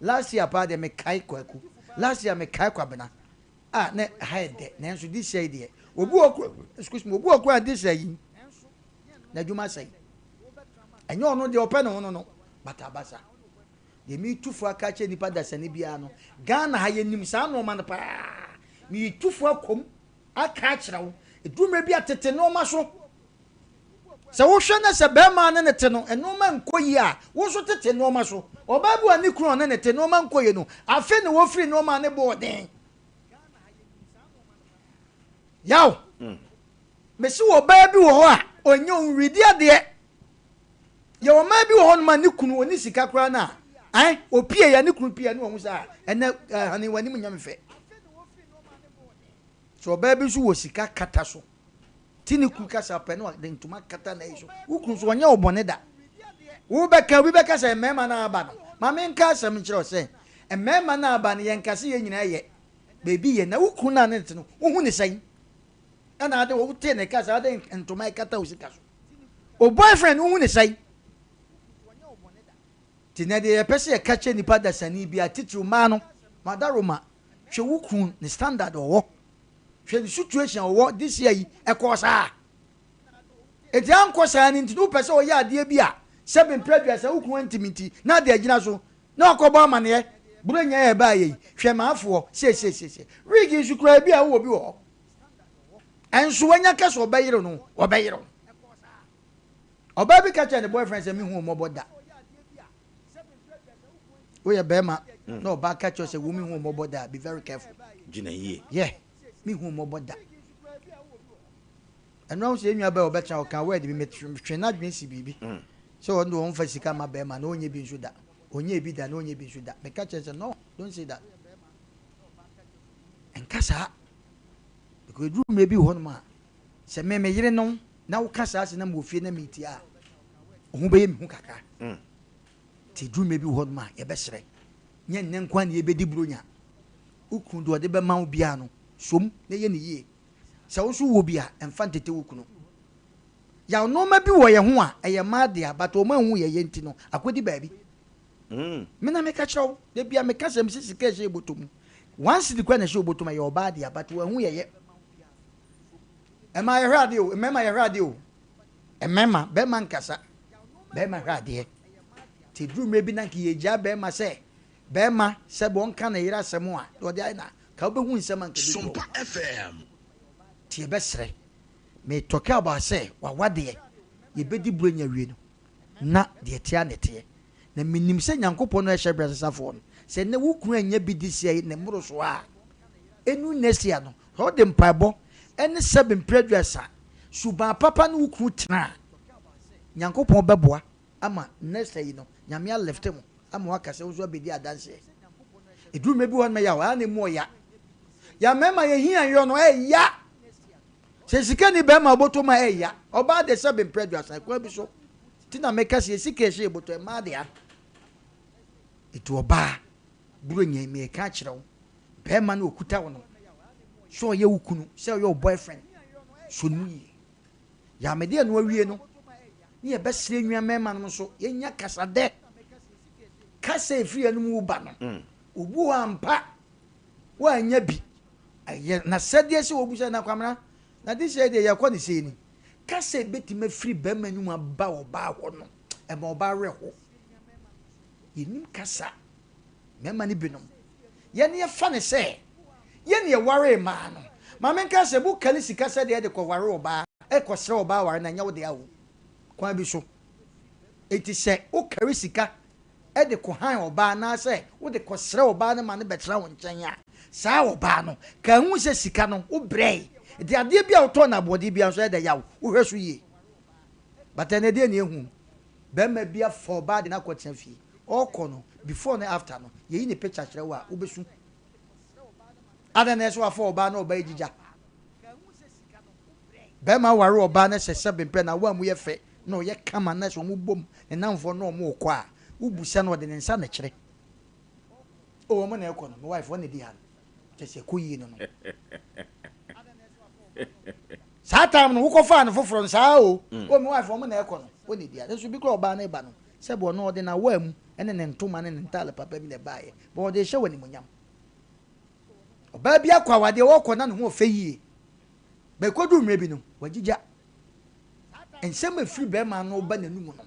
last year pa de me kai kwaku last year me kai kwa bena ne hide nanso this year de obu okwa excuse me obu okwa this year yi na juma sai enye ono de open no batabasa de mi tufu aka che nipa da sane bia no Ghana ha ye nim sa no man pa mi tufu akom aka kyerɛw edumre bi atete no ma so sɛ wohwɛ na sɛ bɛrima ne ne te no ɛnoma nkɔ yi a wo so tete no ma so ɔbaa bi wa ne kunu ne ne te no ma nkɔ yi no afe ne wo firi no ma ne bo den yaw mesi wo baa bi wɔ hɔ a onye onwidi ade ye wo ma bi wɔ hɔ no ma ne kunu oni sika kra na opie ya ne kunu pie ne wo sa ene hani wani mu nyame fe so baa bi so wo sika kata so tini ku kasa pe no de ntuma kata na iso ukun so onye obone da wo beka se mema na aba no ma me nka asem kire se mema na aba ne yenkase ye nyina ye bebi ye na ukun na ne te no wo hu ne sai ana ade wo te ne kasa ade ntuma kata wo sika so o boyfriend wo hu ne sai tinade ye pese ye kache nipa da sani bi atitru ma no madaroma hwe ukun ne standard owo hwe situation owo this year yi ekosa eti anko saa ni nti no pese o ya ade bi a 7 previous ukun intimity na de agina so na okobo amane buru nya ye ba yi hwe maafo se rigi sukura bi a wo bi wo enso wanya kase obayiro no obayiro oba bi kache ne boyfriend se mi hu mo boda we ya bema no ba kache se wo mi hu mo boda be very careful gina yie yeah mi hu mo boda eno se enwa ba obecha o kan word bi metwe na dwen si bibi so on do on fa sika ma bema na onye bi nso da onye bi da na onye bi nso da me kache se no don't say that enkasa because do maybe ho no ma se me yire no na wo kasa ase na mo fie na meti a ho be yemi hu kaka ti do maybe ho no ma ye be sere nye nne nkwa na ye be di bronya ukun do de be ma wo bia no som na ye ne yie se wo so wo bia emfa ntete wo kunu ya no ma bi wo ye ho a eye ma de abato o ma hu ye ye nti no akodi baabi me na me ka kyerɛw de bia me ka sem sisika hye botom once the kwa na hye botom ye oba de abato wo hu ye ye ema ye hwade o emema ye hwade o emema be man kasa be ma hwade ti drum bi na ki ye gya be ma se bon ka na yira asem a do de ai na ka be hu nsem anka bi Sompa FM ti be sere me talk about say wa wade ye be di bronya wie no na de tia nete na minim se nyankopon no ehye bresasafo no se ne wo kunu anya bi di sie ne muro so a enu nesia no ho de mpaibo ene 7 preduasa suba papa no kunu tena nyankopon beboa ama next yi no nyame left mu ama waka se wo so bedi adanse eduru mebi won me ya wa na mu ya mema ye hian yo no ya se sika ni be ma boto ma ya oba de 7 preduasa kwa bi so tina meka se sika hye boto ma de ya etu oba buru nya me ka kyerɛw be ma na okuta wo no so ye wukunu say your boyfriend so nu yi ya me de no awie no ni ye besre nwa mema no so ye nya kasa de kasa efri anu mu ba no obu ampa wa nya bi aye na sede se obu se na kwamra na this year de yakɔ ne se ni kasa beti ma free be ma nu aba oba ho no e ma oba reho yenim kasa mema ni binom ye ne fa ne se ye ne ware ma no ma men ka se bu kali sika se de ko ware oba e ko sre oba ware na nya wo de awo kwa bi so eti se o kari sika e de ko han oba na se wo de ko sre oba na ma ne betra wo nchen ya sa oba no ka hu se sika no o brei de ade bia o to na body bia so e de yawo wo hwesu ye batene de ne ehu be ma bia for oba de na ko tia fie o ko no before and after no ye yi ne picture kire wa wo besu ada na so afọ oba na oba ejija be ma ware oba na se 7 pre na wa mu ye fe na o ye kama na so mu bom ne namfo na o mu kọ a ubusa na o de ne nsa na kire o mo na ekọ no my wife one di ha te se ko yi no no satam no wo ko fa na foforo nsa o my wife mo na ekọ no o ne di ha so bi kro oba na eba no se bo no o de na wa mu ene ne ntoma ne ntale papa bi ne baaye bo de hye wani munyam oba bia kwa wade wo kọ na ne ho fe yie be kodu mre bi no wagija ensem afiri be ma no ba nanu mu no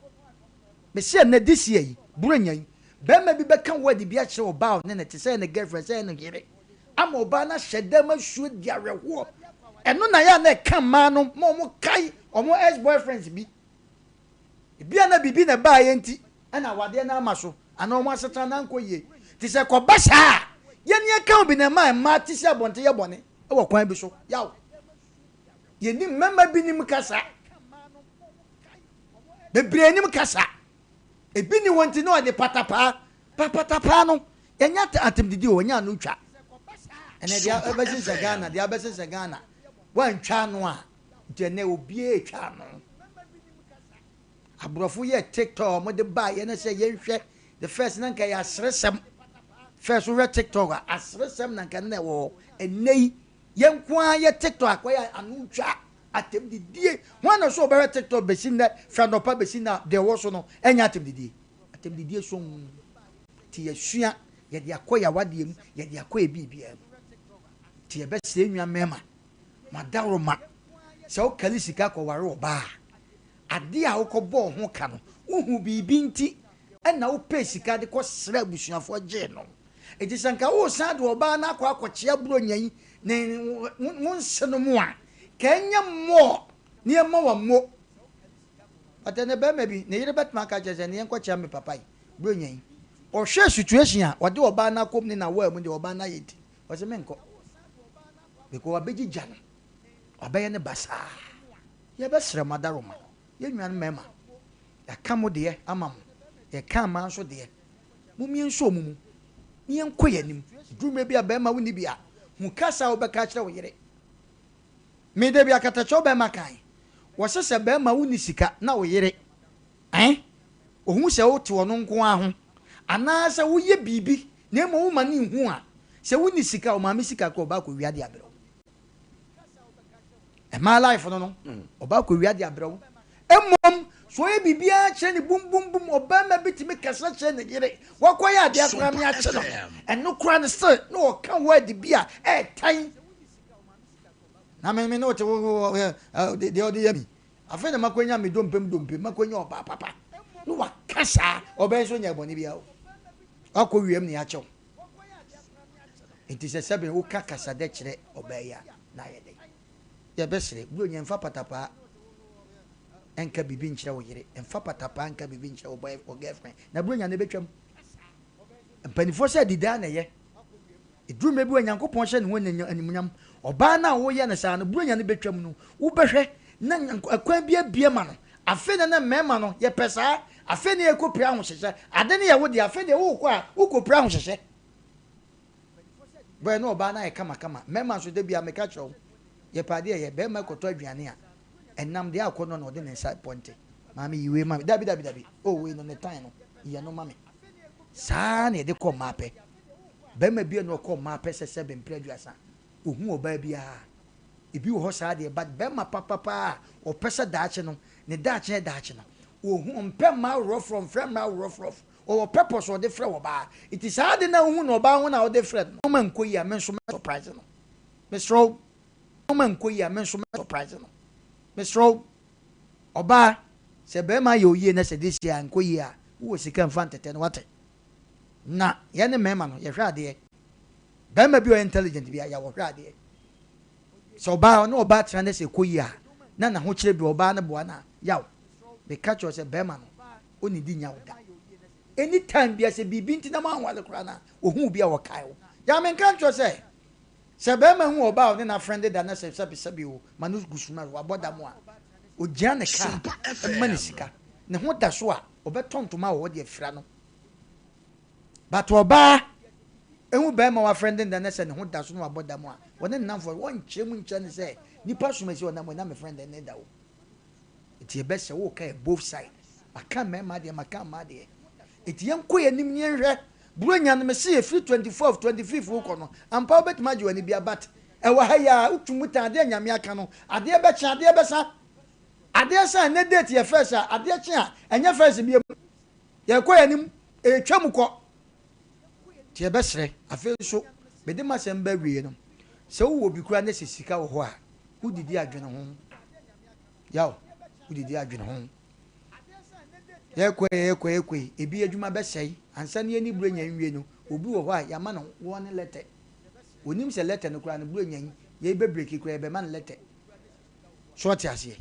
me se na disi yi buronya yi be ma bi be kan wadi bia kire oba ne ne te se ne girlfriend se ne gire ama oba na hyedam asu di areho ɛno na ya na ka ma no mo kai omo ex boyfriends bi bia na bibi na ba ye nti ana wade na ama so ana omo aseta na nkoye ti se ko ba sha ye ne ka obi na ma ti se abonte ye bone e wo kwan bi so yawo ye ni memma bi nim kasa bebre nim kasa ebi ni wonti no de patapa no enya atemdidi o nya no twa ene dia ebesi se Ghana dia ebesi se Ghana wan twa no a jene obi e twa no abrofo ye TikTok mo de ba ye na se ye hwe the first na nka ya asresem first we TikTok asresem na nka na wo enei ye nkoa ye TikTok akoya anu twa atemdidi wan so be TikTok besi na franopa besi na de wo so no enya atemdidi so ti yesua ye de akoya wadiem ye de akoya bibia ti ye be se nwa mema madaroma se o kali sika ko ware oba ade a wo ko bo ho ka no uhu bibi nti na wo pe sika de ko sra abusuafo je no eti sanka wo san de oba na akwa akochia buro nyan ne wonse no mu a kenya mo ne mo wa mo atene be mebi ne yire betma ka jeze ne enkochia me papai buro nyan o hwe situation a ode oba na kom ni na wa mu de oba na yedi o se menko because abeji jana abaye ne basa ye be sre madaroma ye nwan mema ya kamo de amam ye kan man so de mumie nso mumu ni enko yanim dume bia be ma woni bia hu kasa wo be ka kire wo yire me de bia kata cho be ma kan wo sese be ma woni sika na wo yire ohun se wo te wono nko aho ana se wo ye bibi na mo wo ma ni hu a se woni sika o ma me sika ko ba ko wiade abere my life no oba ko wiade abrewo emom so ye bibia kye ne bum oba ma bitimi kasa kye ne gire wakoya ade akra me akye no eno kra ne still no ka word bia tan na me no te de ode yami afa na makonya me dompem makonya oba papa no wakasa oba so nya boni bia akọ wiem ne akye enti se sebe wo kakasa de kire oba ya na ye ya besre bro nyemfa patapa enka bibi nkyere wo yire emfa patapa enka bibi nkyere wo boy or girlfriend na bro nya ne betwam empanifo se dida na ye eduru mebi onyankopon hye ne ho animunyam oba na wo ye ne sa no bro nya ne betwam no wo behwe na akwan bia bia ma no afe na mema no ye pesa afe ne ekopira ho hyehye ade ne ye wo de afe de wo ko a wo kopira ho hyehye boy no oba na ye kama mema so de bia meka kyewo ye pade ye be ma koto aduane a enam de akono no de ne side point mami yiwe mami dabi oh we no ne time no ye no mami sa na de ko mape be ma bia no ko mape sese be mpiraduasa ohun oba bia ebi wo ho sa de but be ma papa o pesa daache no ne daache no ohun mpe ma rough from friend ma rough o purpose o de frɛ wo ba it is hard na ohun no ba ho na o de frɛ no man ko yi a men so surprise no Mr. man ko yi a men so surprise no Mr. Oba se be ma ye oye na se this year nko yi a wo sika mfa ntete no wate na ye ne mema no ye hwɛ ade be ma bi o intelligent bi ya wo hwɛ ade so oba no oba tra na se ko yi a na ho kyerɛ bi oba na bo na yaw be catch you say be ma no oni di nya woda anytime bi se bibi nti na ma anwale kura na ohun bi a wo kai wo ya men catch you say se be ma hu oba o na friend da na se bi o manus gusuma wa boda mo a o gya ne ka mani sika ne ho da so a obetontoma wo de afira no but oba ehu be ma wa friend da na se ne ho da so no wa boda mo a woni nam for won kyemu nkyɛ ne se nipa sumasi wona mo na me friend ne da wo eti ebe se wo ka both side aka me ma de maka ma de eti yenko yanim ne hwɛ buro nya no me se free 24th 25th wo kɔ no ampa obet ma jiwani bia but e wa ha ya utumuta ade nyame aka no ade be kya ade be sa ade sa ne date ye first ade kya enya first bia ye kɔ yanim e twam kɔ tie be sere afi so be de ma sem ba wie no se wo bi kura ne sisika wo ho a udidi adwene ho yaw udidi adwene ho ye kɔ ebi adwuma be sei ansa ne ani buro nya nwie no obi wo ho a ya ma no wo ne letter onim se letter no kura no buro nya ye be break kura be man lete short ase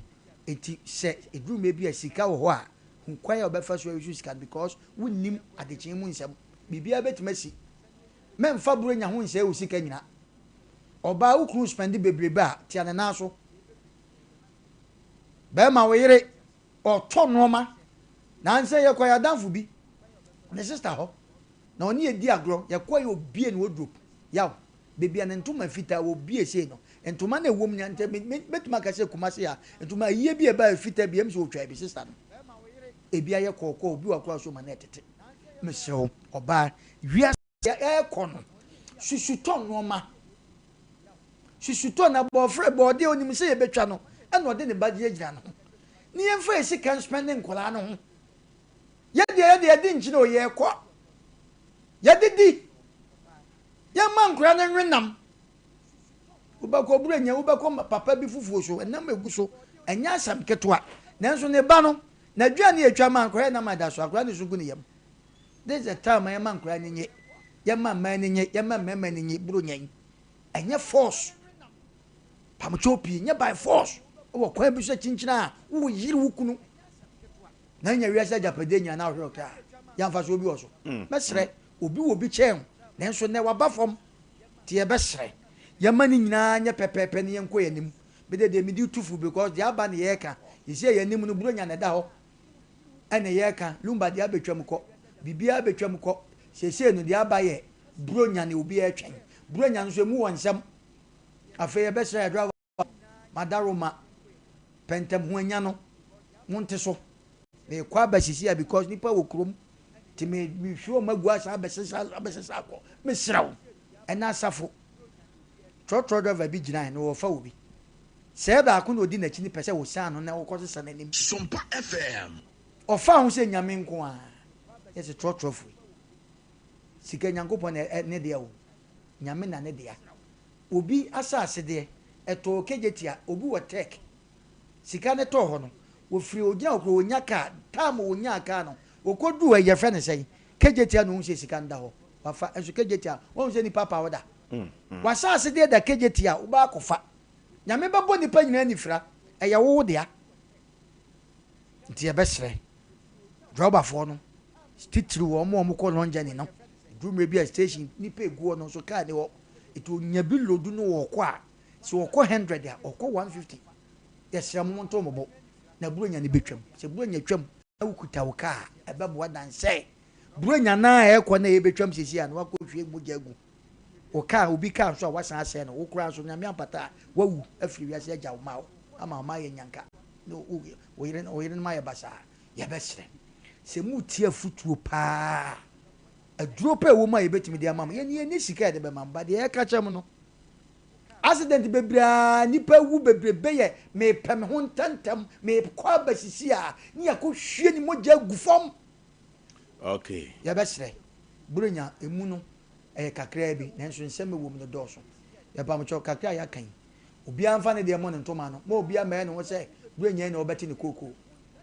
enti se edru me bi asika wo ho a nkwan ya obefa so use sika because wonnim adekyen mu nsem bibia betimasi memfa buro nya ho nse wo sika nyina oba wo kru spend bebrebe a tia ne na so be ma wo yire oto noma na nse ye kwa ya danfo bi ne sister ho na oni edi agro ye kwa ye obie ne wardrobe yaw bebia ne ntoma fita wo bie sei no ntoma na ewom nya ntem betuma ka se kuma se ya ntoma yiye bi e ba fita bi em so otwa bi sister no ebia ye kokko obi wa kwa so ma na etete mesew oba wia e kono susuton no ma susuton na bofre bode onim se ye betwa no e no de ne baje agira no ni ye mfa esi kan spending kola no ho ye de nchi na oye ko ye didi ye man kura na nwenam ubako buranya ubako papa bi fufuo so enam egu so enya asam ketwa nanso ne ba no na dua ne atwa man kura na mada so akura ne so gu ne yam this the time ye man kura ne nye ye man man ne nye ye man mema ne nye buru nyan enya force pamochopi nye by force wo kwa bi so chinchina wo yiri wukunu na nya wiasa japade nya na hwe ka ya mfa so obi wo so mesre obi wo bi chen nanso ne waba fom tie be sre ye mani nyina nya pepepe ne yenko yanim be de medi tufu because dia ba ne yeka yise yanim no buru nya ne da ho ene yeka lumba dia betwam ko bibia betwam ko sese no dia ba ye buru nya ne obi atwen buru nya nso mu wonsam afa ye be sre ya driver madaroma pentem ho anya no wonte so me kwa ba sisi because nipa wo krom ti me hwo magua sa abesesa ko me sraw ena safo trotro driver bi gina no wo fa obi se ba ko no di na chini pese wo sa no na wo ko sesa nanim Sompa FM ofa ho se nyame nko a yes trotro fu sika nyankopon ne de o nyame na ne de a obi asase de eto kejetia obi wo tek sika ne to ho no wo firi ogina okro onya ka tam onya ka no okodu ye fe ne sei kejetia no nse sika nda ho wafa enso kejetia won se ni papa woda wasase de da kejetia wo ba kofa nyame bebo ni pa nyina ni fira eye wo de a nti e besre droba fo no titiri wo mo ko lonja ni no drume bi a station ni pe guo no so ka de wo eto nya bi lodu no wo ko a so wo ko 100 a wo ko 150 yesra mo nto mo na buronya ne betwam se buronya twam na wukuta wo ka ebebo dan se buronya na e ko na e betwam sisi a na wako hwie mogya gu o ka obi ka so a wasan ase no wo kura so nyame ampata wawu afiri wiase agya wo ma wo ama ma ye nyanka no wo yire ma ye basa ye besre se mu tie futuo pa aduro pa wo ma ye betimi de ama ye ni sika de be mamba de e ka chem no accident bebra nipa wu bebrebe ye me pem ho ntantam me kwa basisi a ni yakohwie ni mogya gu fam okay ya besre buronya emu no kakra bi nanso nsem ewo mu no doso ya ba mo cho kakra ya kan obi anfa ne de mo ne ntoma no mo obi ama ne wo se buronya ne obeti ne koko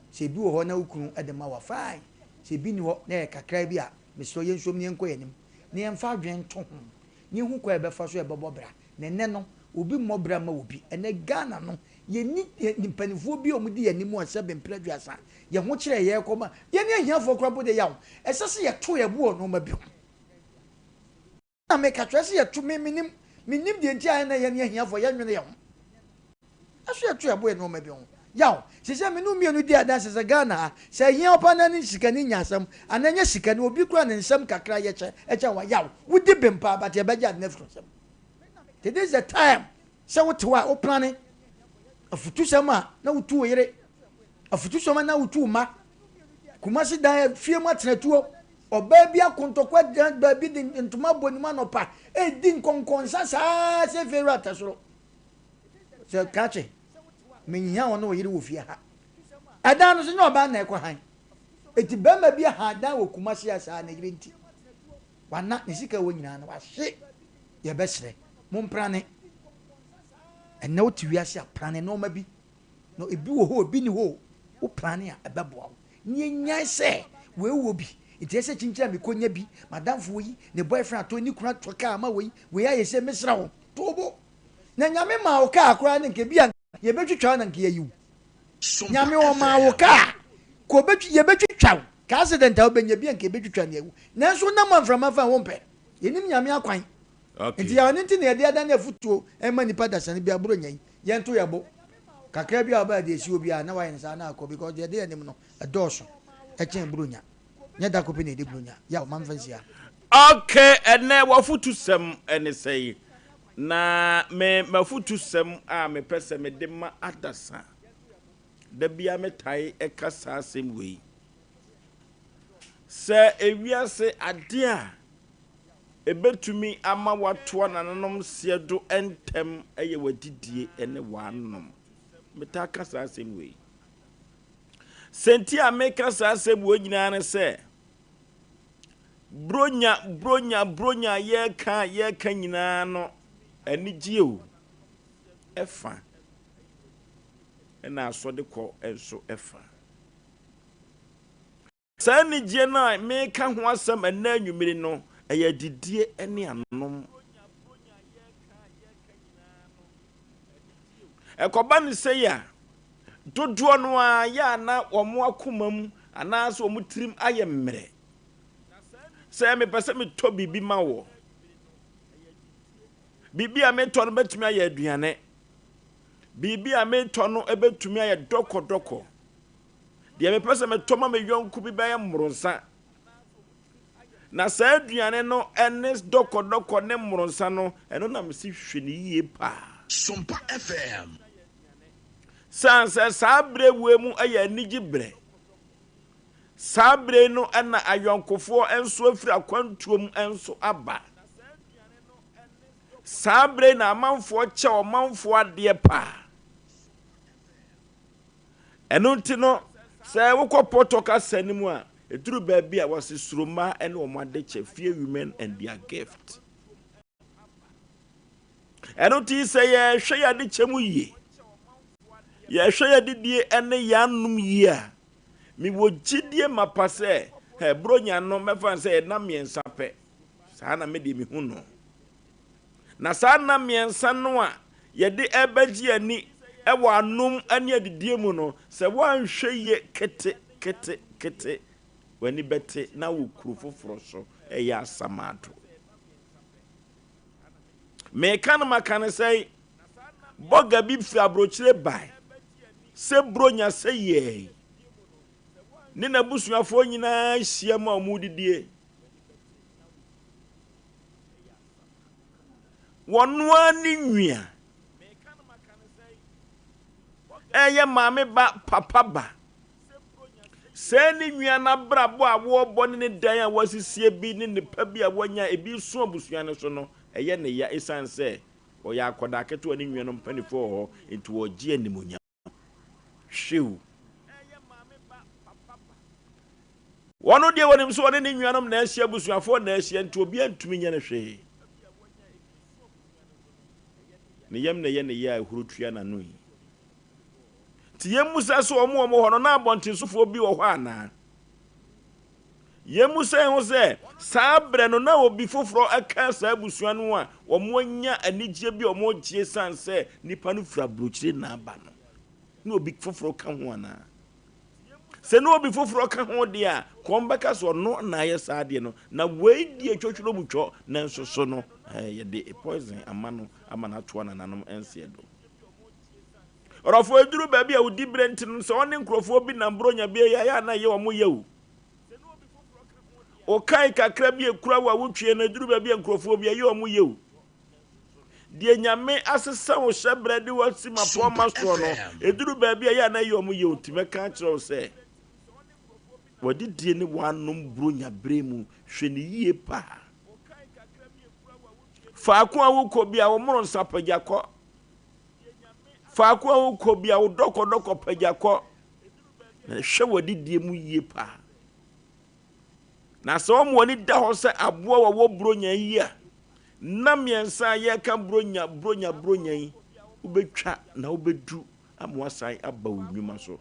se bi wo ho na ukunu ede ma wa fine se bi ni ho na kakra bi a me so ye nsom ne enko yanim ne emfa adwen to ho ni hu kwa ebe fa so ebe bobra ne no obi mmobra ma obi ene Ghana no ye ni nipanifo bi omudi ye nimu ase be mpleduasa ye ho kire ye koma ye ne ahiafo krabo de yawo esese ye to ye bu no ma bi na me ka twese ye to minim de ntia na ye ne ahiafo ye nwene ye ho aso ye to ye bu no ma bi ho yawo sese me no mienu di ada sese Ghana se hia opa na ni sika ni nyasam ananya sika ni obi kura ne nsam kakra ye che wa yawo wudi bempa but ye beja ne fro sem. This is the time. So what to our planning? A futu sama na utu yere. A futu sama na utu ma. Kumasi da fie matretuo. O baby akonto kwa baby ntuma boni manopa. E din konkonsa sa se ferata so. So kache. Menya ono yere wo fie ha. Ada no so no ba na ekwa han. Eti bema bi ha da wo kumasi asa na yere nti. Wana nisika wo nyina na wa hye. Ye besre. Mumprane ena oti wiase aprane no ma bi no ebi wo ho ebi ni ho wo prane a ebeboa ni enyan se we wo bi ite se chinchira me konya bi madamfo yi ne boyfriend to ni kuna to ka ma we aye se mesra wo tobo na nyame ma wo ka akora ne nke bia ye betwitwa na nke yiwu nyame wo ma wo ka ko ye betwitwa ka accident a obenya bia nke betwitwa na yiwu nanso na manframa fa wo mpe yenim nyame akwan nti ya ne nti na ye de ada na futuo ema nipa dasane bia bro nyan ye nto yebo kakra bia ba de esi obi a na wa yen sa na akọ because ye de enim no edoso echen bro nya nya da ko pe na de bro nya ya man fancy a okay ene wa futu sem ene sei na me mafutu sem a me pese me de ma adasa da bia me tai ekasa sem wei se ewiase ade a ebetumi ama watoa nananom siedo entem eye wadidie ene wanom meta kasa sem wei senti a me kasa sem wo nyina ne se bronya ye ka nyina no eni gie efa ena asode ko enso efa sa ni gie na me ka ho asem ena anwumiri no eye didie ene anom ekoba ni se ya dodo no a ya na omo akomam ana so omo trim aye mmere se me pese me to bibi ma wo bibi a me to no betumi aye aduane bibi a me to no ebetumi aye doko de me pese me to ma me yonku bi baye mronsa na sa aduane no enes doko ne mronsa no eno na me si hwene yie pa Sompa FM sanse sabre wemu aye anigi bre sabre no na ayonkofo enso afira kwantuom enso aba sabre na amanfo che o manfo ade pa eno ntino se wokọ potoka sanimu a eduru ba bia wase suroma ene o made che fear women and their gift eno ti se ye hwe ya de chemu yie ye hwe ya didie ene ya num yie a mi wo gidie mapase he bronya no mefa se na miensa pe sa na me de mi hu no na sa na miensa no a ye de ebaji ani e wo anum ani adidie mu no se wan hwe ye kete wani bete na wo kru foforo so e ya samado me kan makane sei boga bi fi abrochire bai se bronya se ye ni na busuafo nyina hia ma omudidie wonu ani nwia eye maame ba papa ba se ni nwia na brabo a wo boni ne dan a wasisie bi ni ne pa bi a wonya ebi so busuane so no eye ne ya esanse o ya akoda keto ani nwia no mpanifo ho enti wo gie animunya hwew wono de wonim so woni ne nnuanom na ahia busuafo na ahia nti obi antumi nya ne hwe ne yam na ye ne ya hurutua na no yi ti yemusa so omo hono na abontin sofo bi wo ho ana yemusa ho se sabre no na obi foforo aka sa busua no a omo anya anigye bi omo gie sanse nipa no fra brochire na aba no na obi foforo ka ho ana se no obi foforo ka ho de a kombeka so no na ye saade no na wei die twotworo butwo na nso so no ye de poison amano amana to na nanom ense do orofo eduru ba bia udi brent no so one nkrofo bi na mbronya bia ya na ye omo yewu o kai kakra bi ekura wa wotwe na eduru ba bia nkrofo bia ye omo yewu die nyame asesa wo shebrede wasi mapoma so no eduru ba bia ya na ye omo yewu timeka kire se wadi die ne wanom bronya bremu hwene yie pa faako awuko bia wo moro nsapagako faako awuko bia wo doko pagako na hwe wadi die mu yie pa na so mo ni da ho se aboa wo bronya yie na miensa ye ka bronya yi ubetwa na ubedu amwasan aba wunwuma so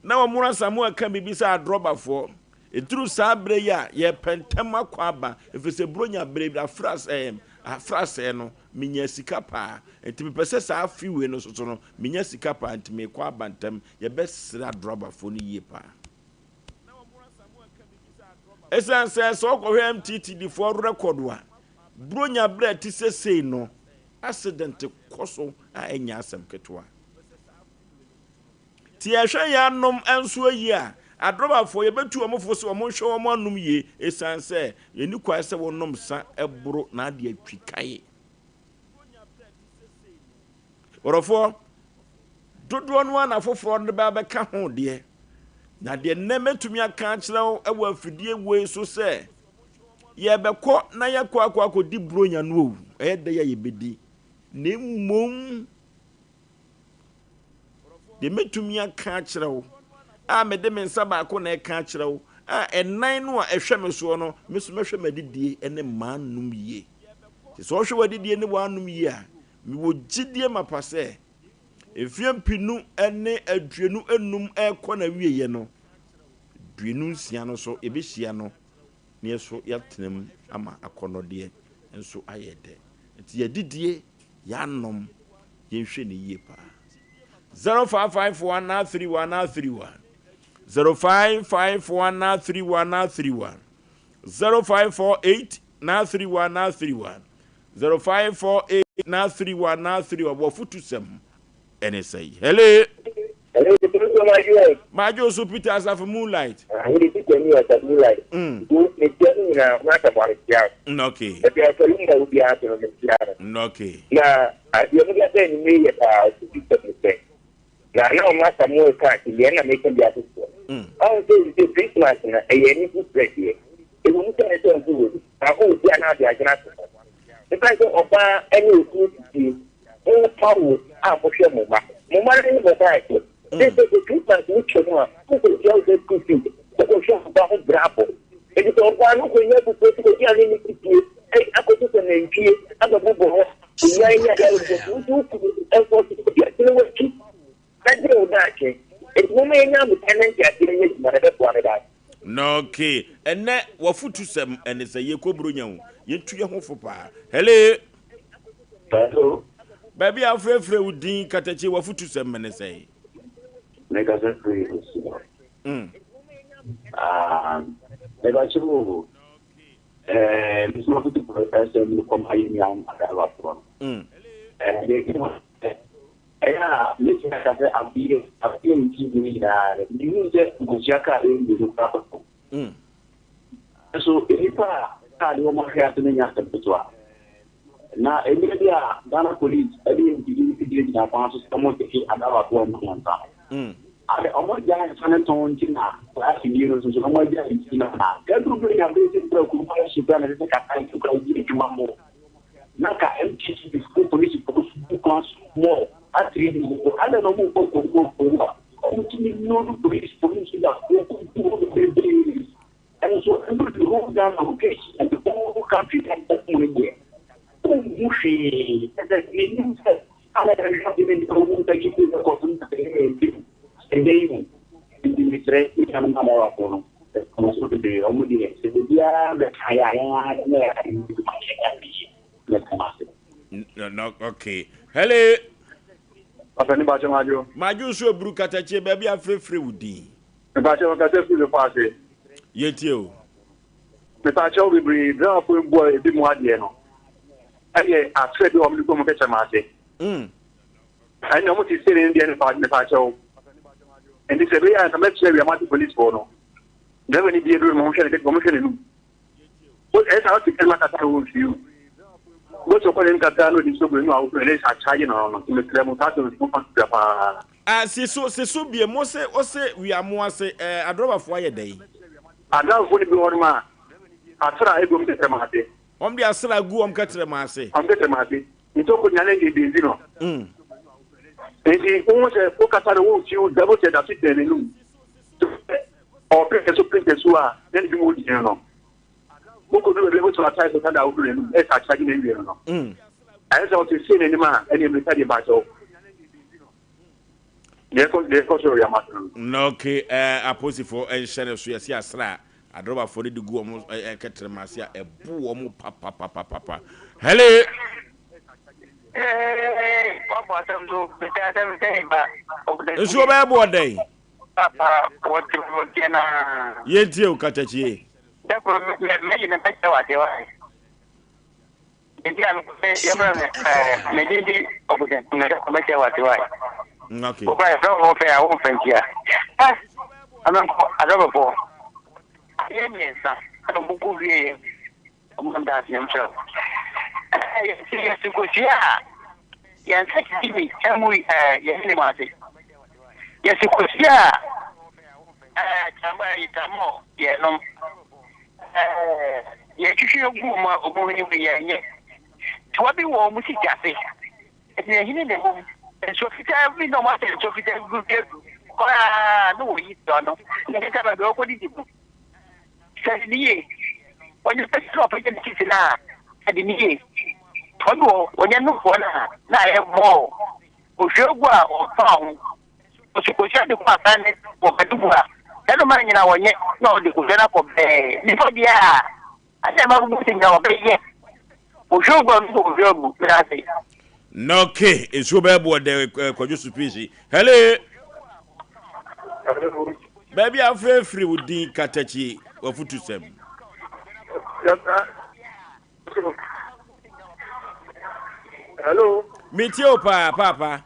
na wamura samu aka bibisa adrobafo Etru sabre ya ye pentema kwaba efese bronya brebi afras no minya sika pa enti pese sa afiwe no so no minya sika pa enti me kwaba ntem ye besra droba fo no yie pa esan se so ko MTT di for record wa bronya bre ti sesei no accident koso a enya asem ketwa ti ehwe ya nom enso yi a adroba fo ye betu omofo se omonhwe omo anum ye esan se yeni kwa se wonom sa ebro na ade atwikaye orofo dodo no na foforo ne ba be ka ho de na de nemetumi aka kyerɛw ewa afidie we so se ye bekɔ na ye kɔ akɔdi bronya no owu de ye bedi ne mom de metumi aka kyerɛw a me de men saba ko na eka kyerɛw a enan no a ehwɛ me so no me so mehwɛ madidie ene manum yie so hwɛ wadidie ne wanum yie a me wo gidie mapase efiam pinu ene aduenu enum ekɔ na wieye no duenu nsia no so ebehia no ne so yatenam ama akɔnɔde enso ayede nti yadidie yanom yenhwɛ ne yie pa 0551931931 0551931931 0548931931 0548931931 wofutusem ene say hello Majo so Peter as of moonlight. He did tell me as a moonlight. Do me tell me now what about it? Okay. If you are telling that would be out of the okay. Now, I don't get any me about 50%. Now, Master Moore can't be any making the other. All this is Christmas and a year break here. It won't tell us to do it. I won't be another. If I don't offer any good all power, I'm for sure. Mama didn't go back. This is the Christmas which you know. Who will tell the cooking? The ocean about Bravo. It is all one who never go to the Yanni. I go to the name here. I'm a bubble. No, okay. And that wafutusem and it's a yekobrunya. Yentu ye hofo pa. Hello. Hello. Baby, I'm afraid with Dean Katachi wafutusem and say. Make us a free. Never to it's not the person from Ayam at our front. And they came on. Yeah, listen, I'm being TV that you just Gujaka in the proper. So if I had no more happening after the tour. Now, immediately, Ghana police, I didn't begin to advance someone to hit another 1 million times. I almost got San Antonio, last year, so I'm going to get now. Get to bring a basic broken ship and a time to go to Mammo. Naka MTC, the school police, because more. I don't know who police and so I'm going to hold down the case and the whole country can take me there. Mushy, and that means that I have given the home to keep the cotton and they in the mistress, we can have our phone. That's also to be only the no, okay. Hello. Papa ni bacho majo. Majo so bru katache baby afrefre wudi. Me bacho katache le passe. Yeti o. Me bacho we bri dra fo bo e bi mu ade no. Aye afre bi o mi ko mo kecha maase. Ai no mo ti sere ndi en pa me bacho. And this area and let's say we are the police for no. Never need to do motion get commission. What else how to tell my kata with you? What's your calling kata no this so going out to let's charge no to the claim that to pa. So be mo se o se we are mo se adroba fo aye dai. Adroba fo ni bi won ma. Asra e go mi te ma ate. Om bi asra gu om ka tere ma ase. Om ke tere ma ate. Nto ko nyale nge bi no. And who was a focus on the wood, you double said that it or print a supreme Tesua, then you would know. Who could be able to attack the kind of as I check in the as I was saying, any man, any military battle. Therefore, okay, a positive for and shadow, so yes, adroba for the go almost ketremasia e bu omo papa hello papa sam do beta sam ba nso ba bo dey papa what na yentie o katachie da ko me yin na ta wa de wa ndi am ko ya ba me di obude na ko me ta wa de wa okay ko ba do fe a wo fentia anan ko adroba po sa ano buku vie omanda siamsha ya sikusia ya sakimi chamu ya ni mate ya sikusia chamba itamo ya no ya kishiyo guma obonyi ya nye twabi wo musikafe ya hine de mo so fita vi no mate so fita gugu ko no yi dono ni ka ba go ko di Sadiye, when you first drop it in the kitchen, Sadiye, Togo, when you know for now, I have more. Ushogwa or found, Ushukusha de Quasan or Padua. That don't mind in our yet, no, the Kuzana for Bay. Before the I never moving our bay yet. Ushogwa, Grazie. No, okay, it's so bad what they could use to PC. Hello. Baby, I'm very free with the Katachi. Wafutu sem. Hello. Mitio papa.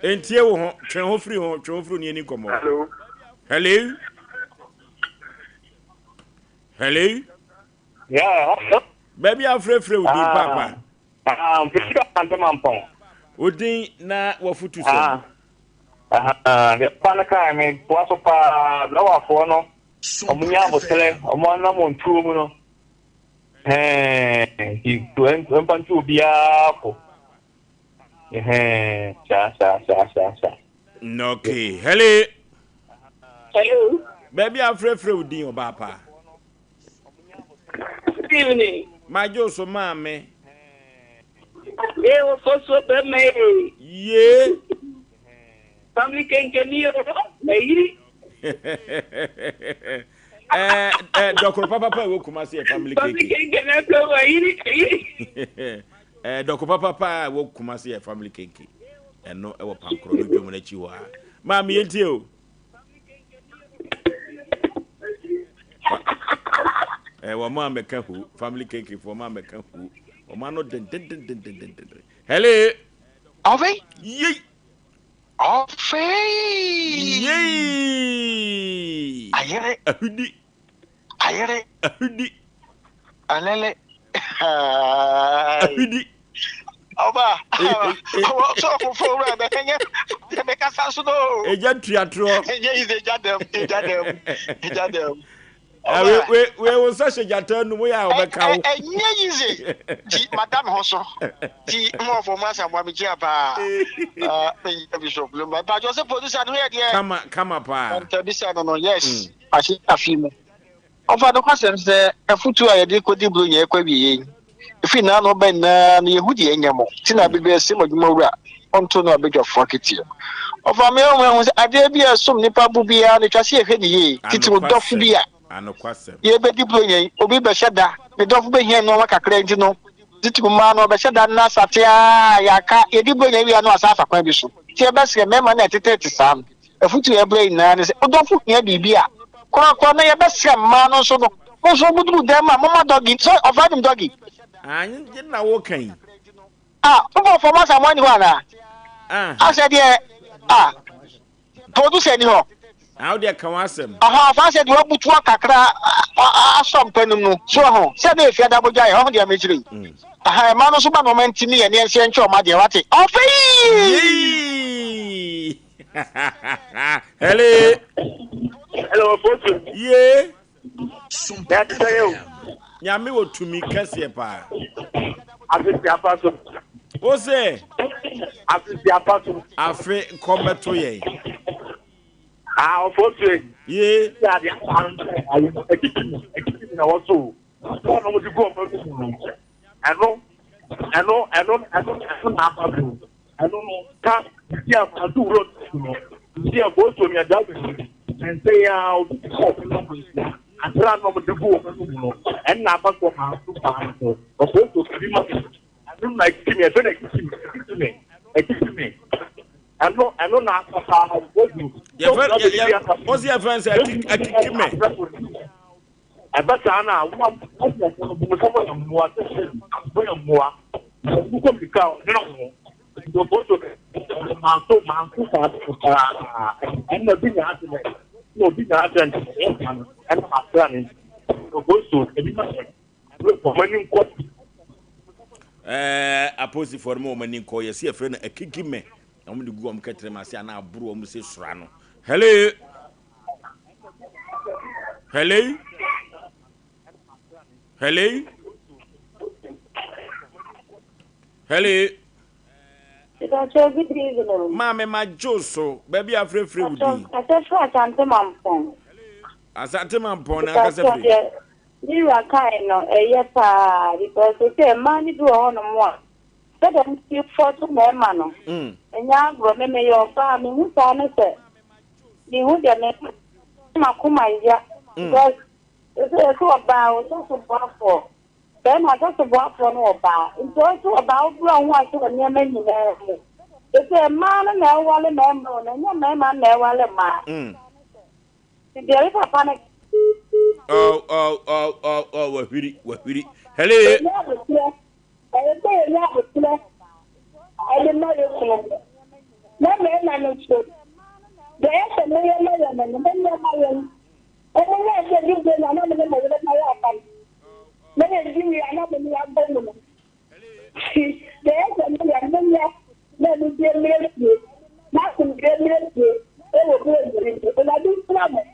Entie wo ho, twen ho free ni komo. Hello. Hello. Hello. Yeah. Baby, I'm free with the papa. Victor Antamampon. Udin na wafutu sem. The Panaka, I mean, was of lower for no, Omunya was telling, Omana Montuno. He went to be up. No, okay. Hello. Hello. Baby, I'm free with the papa. Good evening. My Joseph, mammy. They were first with the maid. Yeah. Family can you lady? Dr. Papa will come see a family cake. Dr. Papa will come see a family cake. And no ever pancro you when you are. Mammy and you. Well, Mamma Kahu, family cake for Mamma Kahu. Or Mano Hello. Ove? Yee. Ofe! Yay! Ayere! Ahudi! Ayere! Ahudi! Alele! Ahudi! Oba! So for the hang the make us also know. Agent Triatro. Yes, they got them. We will such a jatan, we are back out. Easy. Madame Hosso. More for Massa Wabijaba. Bishop Lumba. But Joseph Producer, come up. Yes, I see a film. Over the questions, a foot I did could do ye quabi. If you now know Ben Yehudi Engamo, Tina be a similar Mora, onto no bit of Focketeer. Of a male was a dear be a some nipa bubia, and it see a head ye, it will doffia. Ano kwasem. Ye be diploye obi be sheda me dofu be hia no maka kra nti no ditu ma no be sheda na satia ya ka ye diploye wi no asasa kwa bi so ti e be se mema na tetete sam afutu ye brain na ne se odofu hia bibia kwa na ye be se ma no so no mo so budu dem ma mama doggy so of him doggy anyi na wo kan obo for masa money ho na I said ye producer ni ho. How they come asem? Fa said you butu kakra asom penum no. So ho. Say na efia da boja e ho de amechiri. Ma no so ba no mantini ye ne ense enche o ma de wate. Hello, Bosu. Yeah. That's you. Nyame wo tumi kase pa. Afisi apaso. O se? Afisi apaso. Afi kometo ye. Bosu. Yeah. Ya dia na woso. So no mo di go mo. Ano na apaso. Ano no ka dia ma du road no. Dia Bosu mi ada. and say, I'll be and run over the book, and now back to my two or go to be much. I don't like to me, I don't like to me. I know not how was you. What's your friend say? I kick me. I bet Anna, one more, who come to count, no. Go to and no big happening. No big happening. And my planning. Go to for money. Opposite for a moment in call. You see a friend a kicking me. I'm going to go and catch them. I say, now, bro, I'm say Srano. Hello. Hello. Hello. Hello. Good evening. Mamma, my Joso, baby, I'm free with you. I said, what I'm the mom phone. As I tell my phone, I said, you are kind of a yes, because they say money do on one. But I'm still for to my man. And now, remember your family, who's on it. The wood and Makuma, because it's about also for. Then I just about for no about. It's also about brown white to a near many. It's a man and a wall member, and your man and a wall man. There is a panic. Oh, we're pretty. Hello. I didn't know you. No man, I'm sure. There's a million and then million. And I said, you did another my Many give me another million. There's a million. Let me get me. Nothing get me. And I do promise.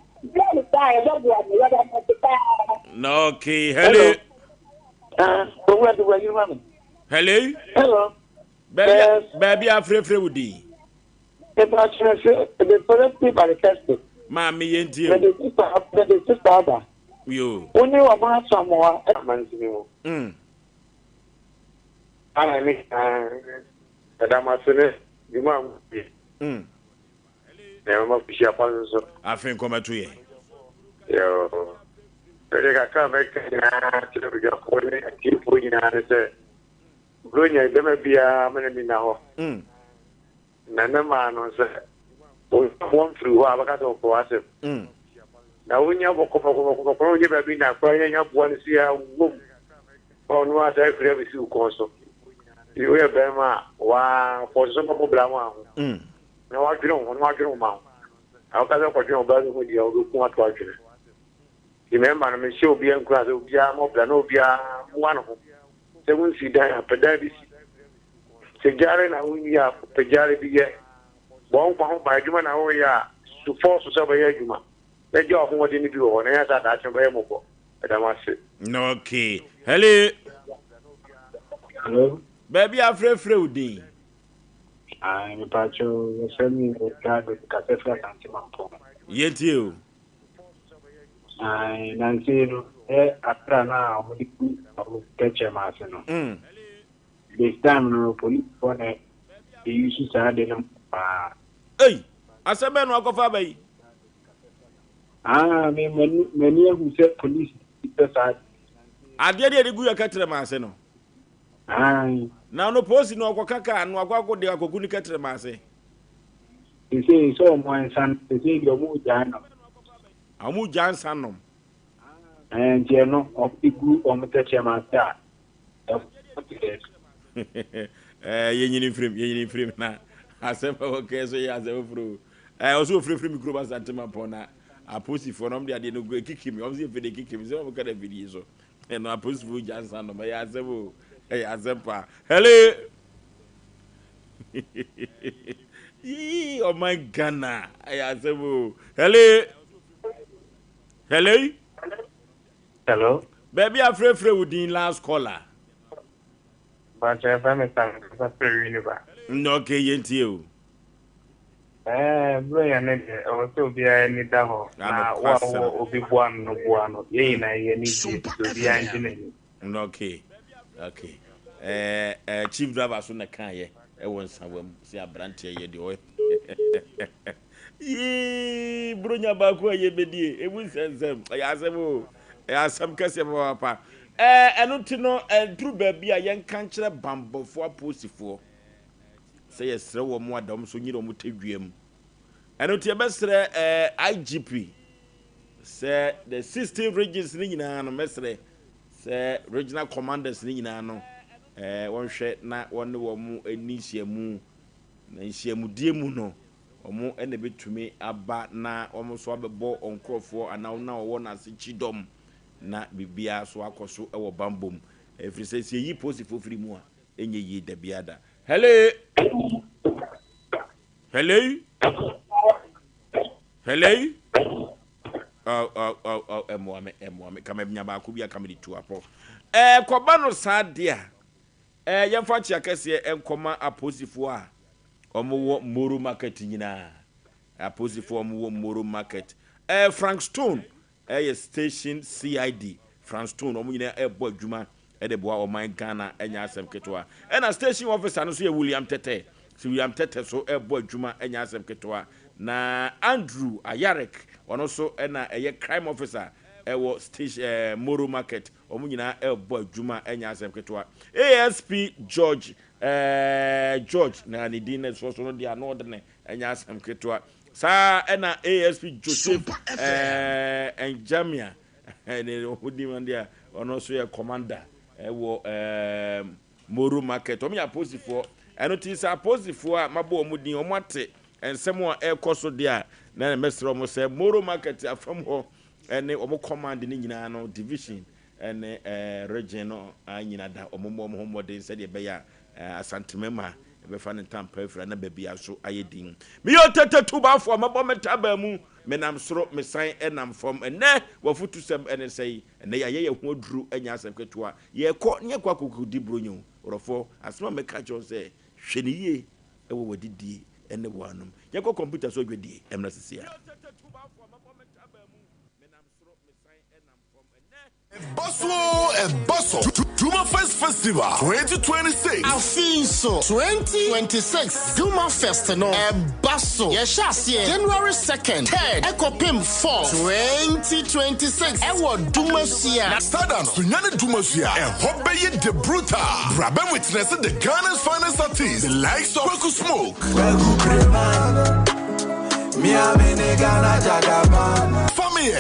No, okay. Hello. Where do you run? Hello. Hello. Baby, I'm free with you. The first people are tested. Mammy, and you. The sister. You. Only about some more. I mean, Madam, you want never be sure upon so. I think come to you. Yo, I come back to the point. I keep putting on it. Brunia, there may be a minute now. Nana man on set. One through our cat of Poasem. Now, when you walk over, you have been a crying up one see a woman. On what I could ever see, also. You have Bema, wow, for some of Blama. No, I don't know. I'll gather for your brother with your look what watching. Remember, I'm sure be and class of Yam, Planovia, one of them. They won't see that, but that is Sejarin, I will be up, Pejari be yet. One by Juma, we are to force to serve a Yajuma. Let you off what you do on air that I can buy more. But I must say. No, okay. Hello. Hello. Baby, I'm free. I'm about to send me the card with Cathedral Antimapo. Yet you. I Nancy, after now, we catch a mason. This time, no police for the issues are them. Hey, I said, Ben, walk off away. I mean, many who said police. I did a good catch the mason. Now no post no kwakaka and wakako de akokuni ketre mase. You say so my son, you say your mood jano. Amu jan sanom. And you know of the group on the master. Yen frame na. Asem okay so ya asem fro. Also free group as antema pona. A post for nom de no go kick him. Obviously if they kick him so we can video so. And no post for jan sanom ya asem. Hey, Azempa. Hello. Oh my Ghana. Hey, Azempo. Hello. Hello. Hello. Baby, I'm free with the last caller. But I'm a very universe. Okay, you. Brian, also be a nidamo. Now, be one, no one, yea, I need to be engineering. Okay. Chief driver soon a can ye. I want some see a branch ye the oil. Bronya baako ye bedie ebu sensem ya asemo ya asem kase papa eno ti no duru ba bia yen kan kire bambofo aposifo say yesre wo mo adam so nyire mo tadwam eno ti ebesre IGP say the 16 regions ni nyina no mesre say regional commanders ni nyina no won hwe na won wo mu enihyiamu na nhyiamudie mu no omo ene betumi aba na omo so abebo onkrofo ana na wo na se chidom na bibia so akoso ewo bambom efri se yi posifo firi mu a enye yi da biada hello emwame kama binya ba ko bia kama di tu apo koba no sadia yemfa chia kese enkoma aposifo a omo Moro market nyina aposifo omo Moro market Frank Stone station CID Frank Stone omo nyina ebo adwuma de boa o man Ghana enya asem ketwa na station officer no so William Tete so ebo adwuma enya asem ketwa na Andrew Ayarek ono so na crime officer ewo station Moro market omo nyina ebo adwuma enya asem ketwa ASP George na ni din so no dia no de enya asem ketwa sa na ASP Joseph Enjamia ne hodi man dia ono so ye commander ewo Moro market omo ya posifo eno ti sa posifo a mabo omo din omo ate ensem a ekoso dia na mesro omo se Moro market afam ho ene omo command ni nyina no division ene region no anyina da omo modern se de beya asantemema be fa ne tampa afra na babia so ayedin me yo tetetu ba fo mabo metaba mu menam soro mesan enam fom ene wafutu sem ene sei ene ya ye hu oduru anya asem ketua ye ko nye kwa kokudi bronyo orofo asema meka jo se hweniye ewo wadidi ene wanum ye ko computer so dwedi emna sisia Bosso Duma Fest Festival 2026. Afinso 2026 Duma Fest no Bosso. Yeshasie January 2nd, 3rd, Ekopim 4th 2026. Ewo Dumasia. Stardom Sunyane Dumasia and Hobeye de Bruta. Brabem witness the Ghana's finest artists, the likes of Kweku Smoke. Family.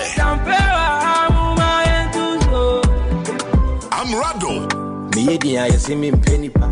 I'm Rado. Me I see me penipa.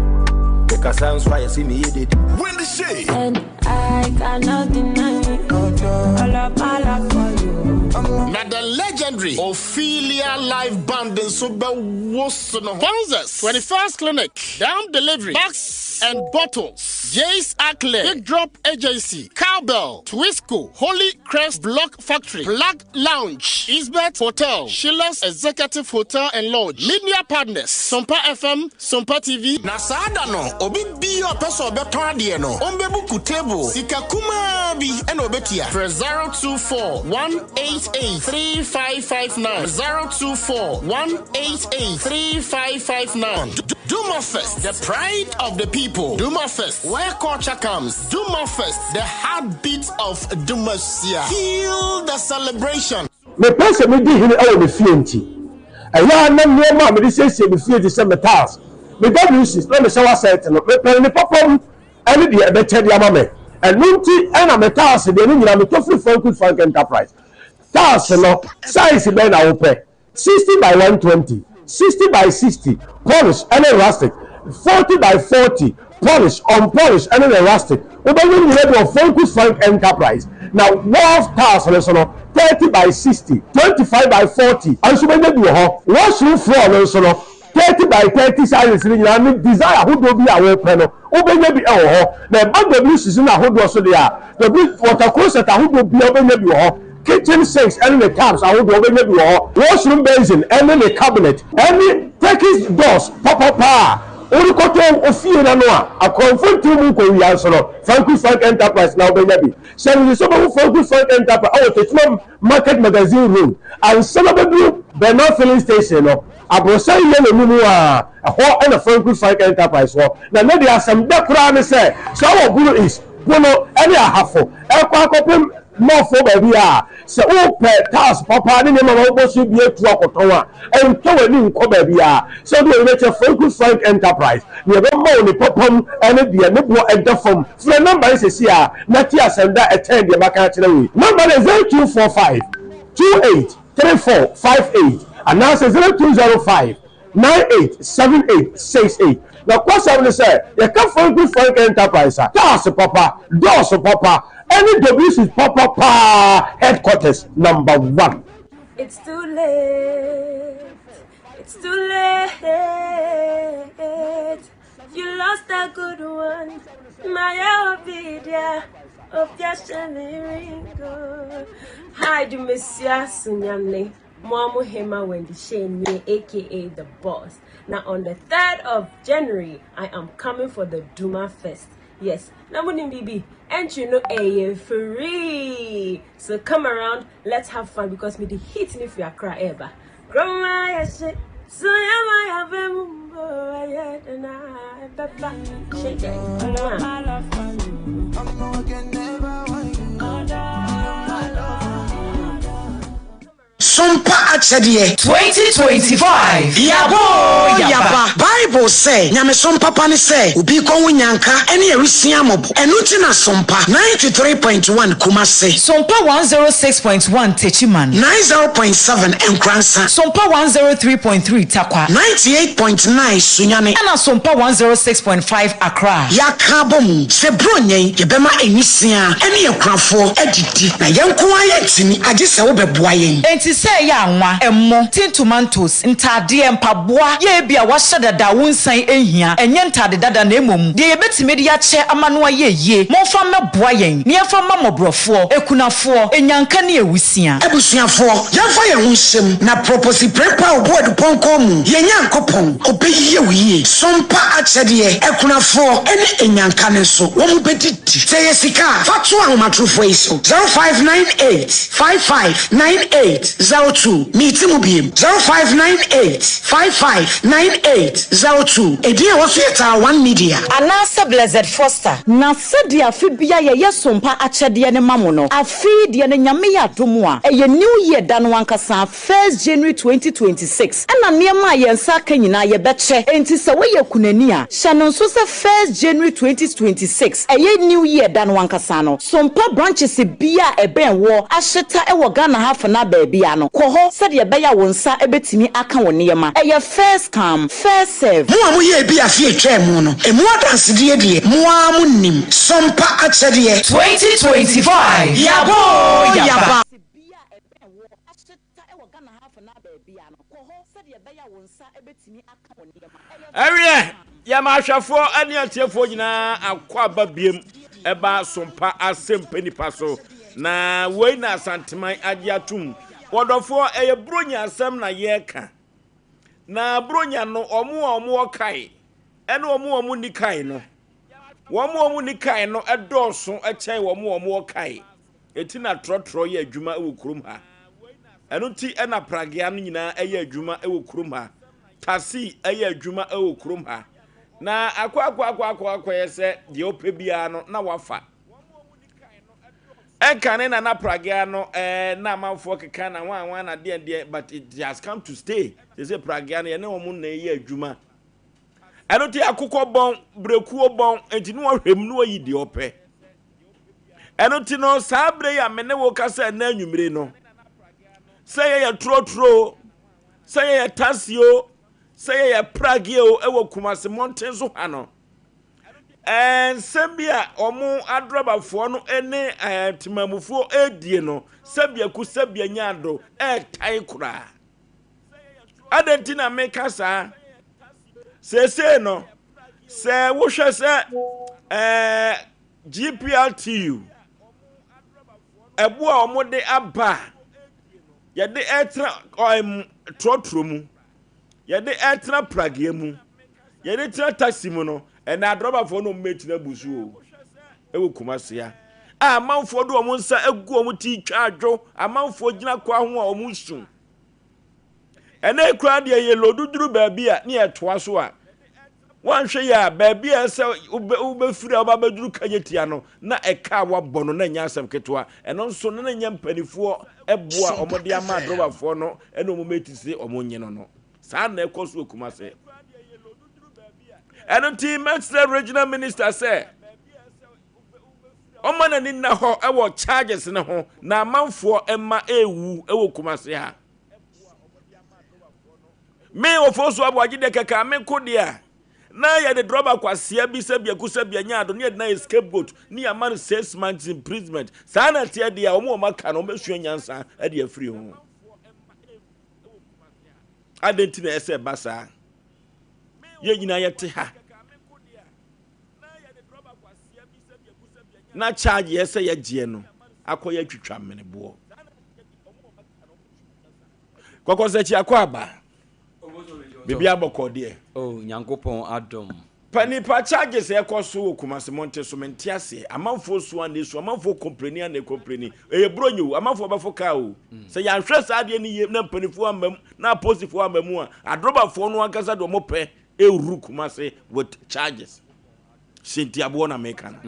Because sounds why I see me did. When the shade. And I cannot deny all of my love for you. Now the legendary Ophelia live band in Super Wosono. Sponsors 21st Clinic, down delivery, box and bottles. Jace Ackley, Big Drop Agency, Cowbell, Twisco, Holy Crest Block Factory, Black Lounge, Isbeth Hotel, Sheila's Executive Hotel and Lodge, Media Partners, Sompa FM, Sompa TV. Nasada no, obi bi o peso beton de no. Ombebu kutebo, sikakuma bi eno betia. Press 024-188-3559. 024-188-3559. Duma Fest, the pride of the people. Duma Fest, where culture comes. Duma Fest, the heartbeat of Dumasia. Feel the celebration. Me person me di hini ewo me fienti. Eya na niema me di sese me fienti se metals. Me WC, let me show set no. Me pen ni popom ene di ebe che di ama me. Enunti ena metals de ni nyina me to free Frank Enterprise. Tiles no size be na wo pe. 60 by 120, 60 by 60, polish and rustic, 40 by 40, polish, unpolished and rustic. We don't need to focus Frank Enterprise. Now, wall tiles, 30 by 60, 25 by 40, and so many do washroom floor, 30 by 30 sizes. I mean, desire who do be our panel. Open maybe now, but the blue season, I hold also there. The blue water closet, I would be open maybe kitchen sinks and the taps I would open maybe washroom basin and then the cabinet any Turkish doors papa Urukoto Ophelia Noah a confront to Korea Frank Enterprise now baby so you so Frank Enterprise oh market magazine room and some of the blue Bernard filling station I was saying a hot and a Frank Enterprise now there are some decran say so our guru is bono any ahafo akopem more for baby so open task papa ni mama wo so bi etu akoton a ento wani nko baby so do we check Frank Enterprise ne be ma oni popom ene de ne bo edafom for number is here na ti asenda attend de maka kire we number is 0245 283458 and now 0205 987868 na kwasa say you can Frank Enterprise task papa dos papa any WC papa headquarters number 1. It's too late. It's too late. You lost a good one. My obedience of Yashamiringo. Hi, do Monsieur Sunyamne. Mwamu Hema Wendy Shane, aka the boss. Now on the 3rd of January, I am coming for the Duma Fest. Yes, Namunim Bibi, and you know a free. So come around, let's have fun because me the hit if you are cry ever. Grandma, yes, so I have a mumbo, and I shake it. Sompa Akyedie 2025 Yaba Bible say nyame sompa pani say obi kon wunyanka ene erusia mobo enuti na sompa 93.1 Kumase Sompa 106.1 Techiman 90.7 Enkransa Sompa 103.3 Takwa 98.9 Sunyane ana Sompa 106.5 Accra yakabom se bronyen yebema enisia ene yekrafo adidi na yenko ayetini age se wo beboa yen enti say ya anwa emmo tin tomatoes ntade empaboa ye bia wa hyedada wonsan ehia enye ntade dada na emom de yebetime de ya che amano ayeye monfa meboa yen ne yefa mamobrofo ekunafo enyanka ne ewusia ebusuafo yefa ye hunhyem na proposi prepa obodu ponko mu yenyankopon obeyiye wiye Sompa Akyedie ekunafo ene enyanka ne so wo mu bedidi say yesika fatu ahomatrofo iso 0598 559802 meeting mu biem 0598559802 edie wo fieta 1 media anasa Blessed Foster na sadia fibia ye Sompa Akyedie ne mamono afi de ne nyame ya domo a eye new year da no ankasa 1st January 2026 ana niema ye nsa ka nyina ye beche enti se we ye kunani a hye so se 1st January 2026 eye new year da no ankasa no Sompa branches bia eben wo ahyeta e wo Ghana half na baby ano koho said ye beya wonsa ebetimi aka wonema eye first come first serve mo amu ye bia fi etwa mu no emu adanse de mo amu nim Sompa Akyedie 2025 yaba Area Yamashafo ani atiefo nyina akwa babiem eba Sompa asempeni paso na wei na santeman agiatum wodofo eye bronya asem na yeka na bronya no omo kai ene omo ni kai no omo ni kai no edoso ekyai omo kai etina trotro ye adwuma ewo kurum ha eno ti ena pragea no nyina eye adwuma ewo kurum ha tasi eye adwuma ewo kurum ha na akwa yese de opebia no na wafa enkane na pragea no na manfo keka na wan na de but it has come to stay they say pragea no ye na omo na eye adwuma eno ti akukọ bon brekuo bon enti no hwem no yi de ope eno ti no sabre ya mene wo kasa na anwumire no say ye trotro say ye tasio say ye prageo ewo Kumase mountain so ha no sembia omo adrobafo no ene timamufo edie no sabia ku sabia nyado tai kura adentina meka sa se no se wo hwe se GPLTU ebo a omo de aba ye de etra trotro mu ye de etra pragea mu ye de tra taxi mu no ena adrobafo no metina busu o ewo Kumase ya amanfo do omo nsa egu omo ti twa adwo amanfo gina kwa ho a omo su ena ekura de ye loduduru ba bia na ye toa so a One share ya baby ese ube free oba beduru kanyetia no na eka wa bono na nya asem ketwa eno nso na nya mpanifo eboa omode ama drobafo no eno mometi se omonye no sa na ekoso okumase eno team master regional minister say omana ni na ho ewo charges ne ho na amanfo emma ewu ewo kumase ha me ofoso Sompa Akyedie keka me kodia na ya de droba kwasia bi se bia kusa bia nya ado ne na scapegoat ni ya man 6 months imprisonment sa na tie dia omo maka no mesuo nyansa e de afiri ho identity na ese basa ye nyina ye te ha na charge ese ye gie no akoye twitwa menebo kokosechi akwaba bibi abokode nyankopon adom panipa charges ekoso kumase monte so mentiase amanfo so an esu amanfo complain an complain bronyo amanfo bafo ka o se ya hwe sa de ni na panifo amam na posifo amamu a adrobafo no ankasa do mope ewuru kumase with charges senti abo na meka na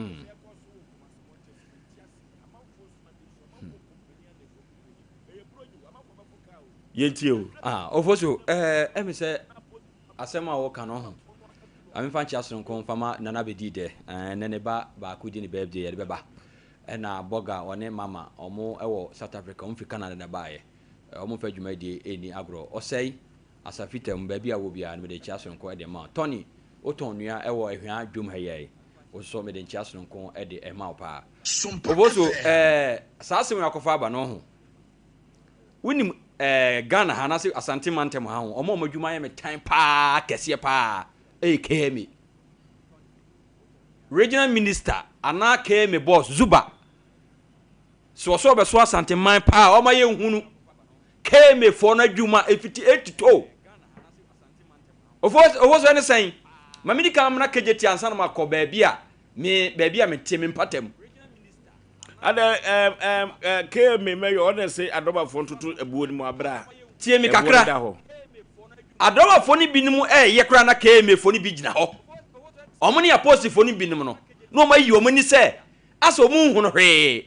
yentio ofoso emise asema wo ka no ho amfa nchi asonko fama nana bedi de nene ba kudi ni birthday ye beba na boga one mama omo ewo South Africa omo fi Canada na baaye omo fa dwuma die eni agro osei asafitem ba bia wo bia no de chi asonko e de ma Tony otonua ewo ehwa dwum ha ye oso me de chi asonko e de ema opa oboso saase we akofa aba no ho wini Ghana hanase asante mantem ha ho omo madwuma ye me time pa kese pa KM regional minister ana KM boss Zuba so be so asante man pa o ma ye hunu KM for na dwuma efiti 82 ofo any saying mamidi ka amna kejeti ansa na makọ baabia me tie me mpatem ada KM me yo na say adoba fo ntutu ebuo ni mu abra tie me kakra adowa foni binimu ye kra na KM foni bi gina ho omuni ya post foni binimu no no ma yi omuni se aso mu hu no hwe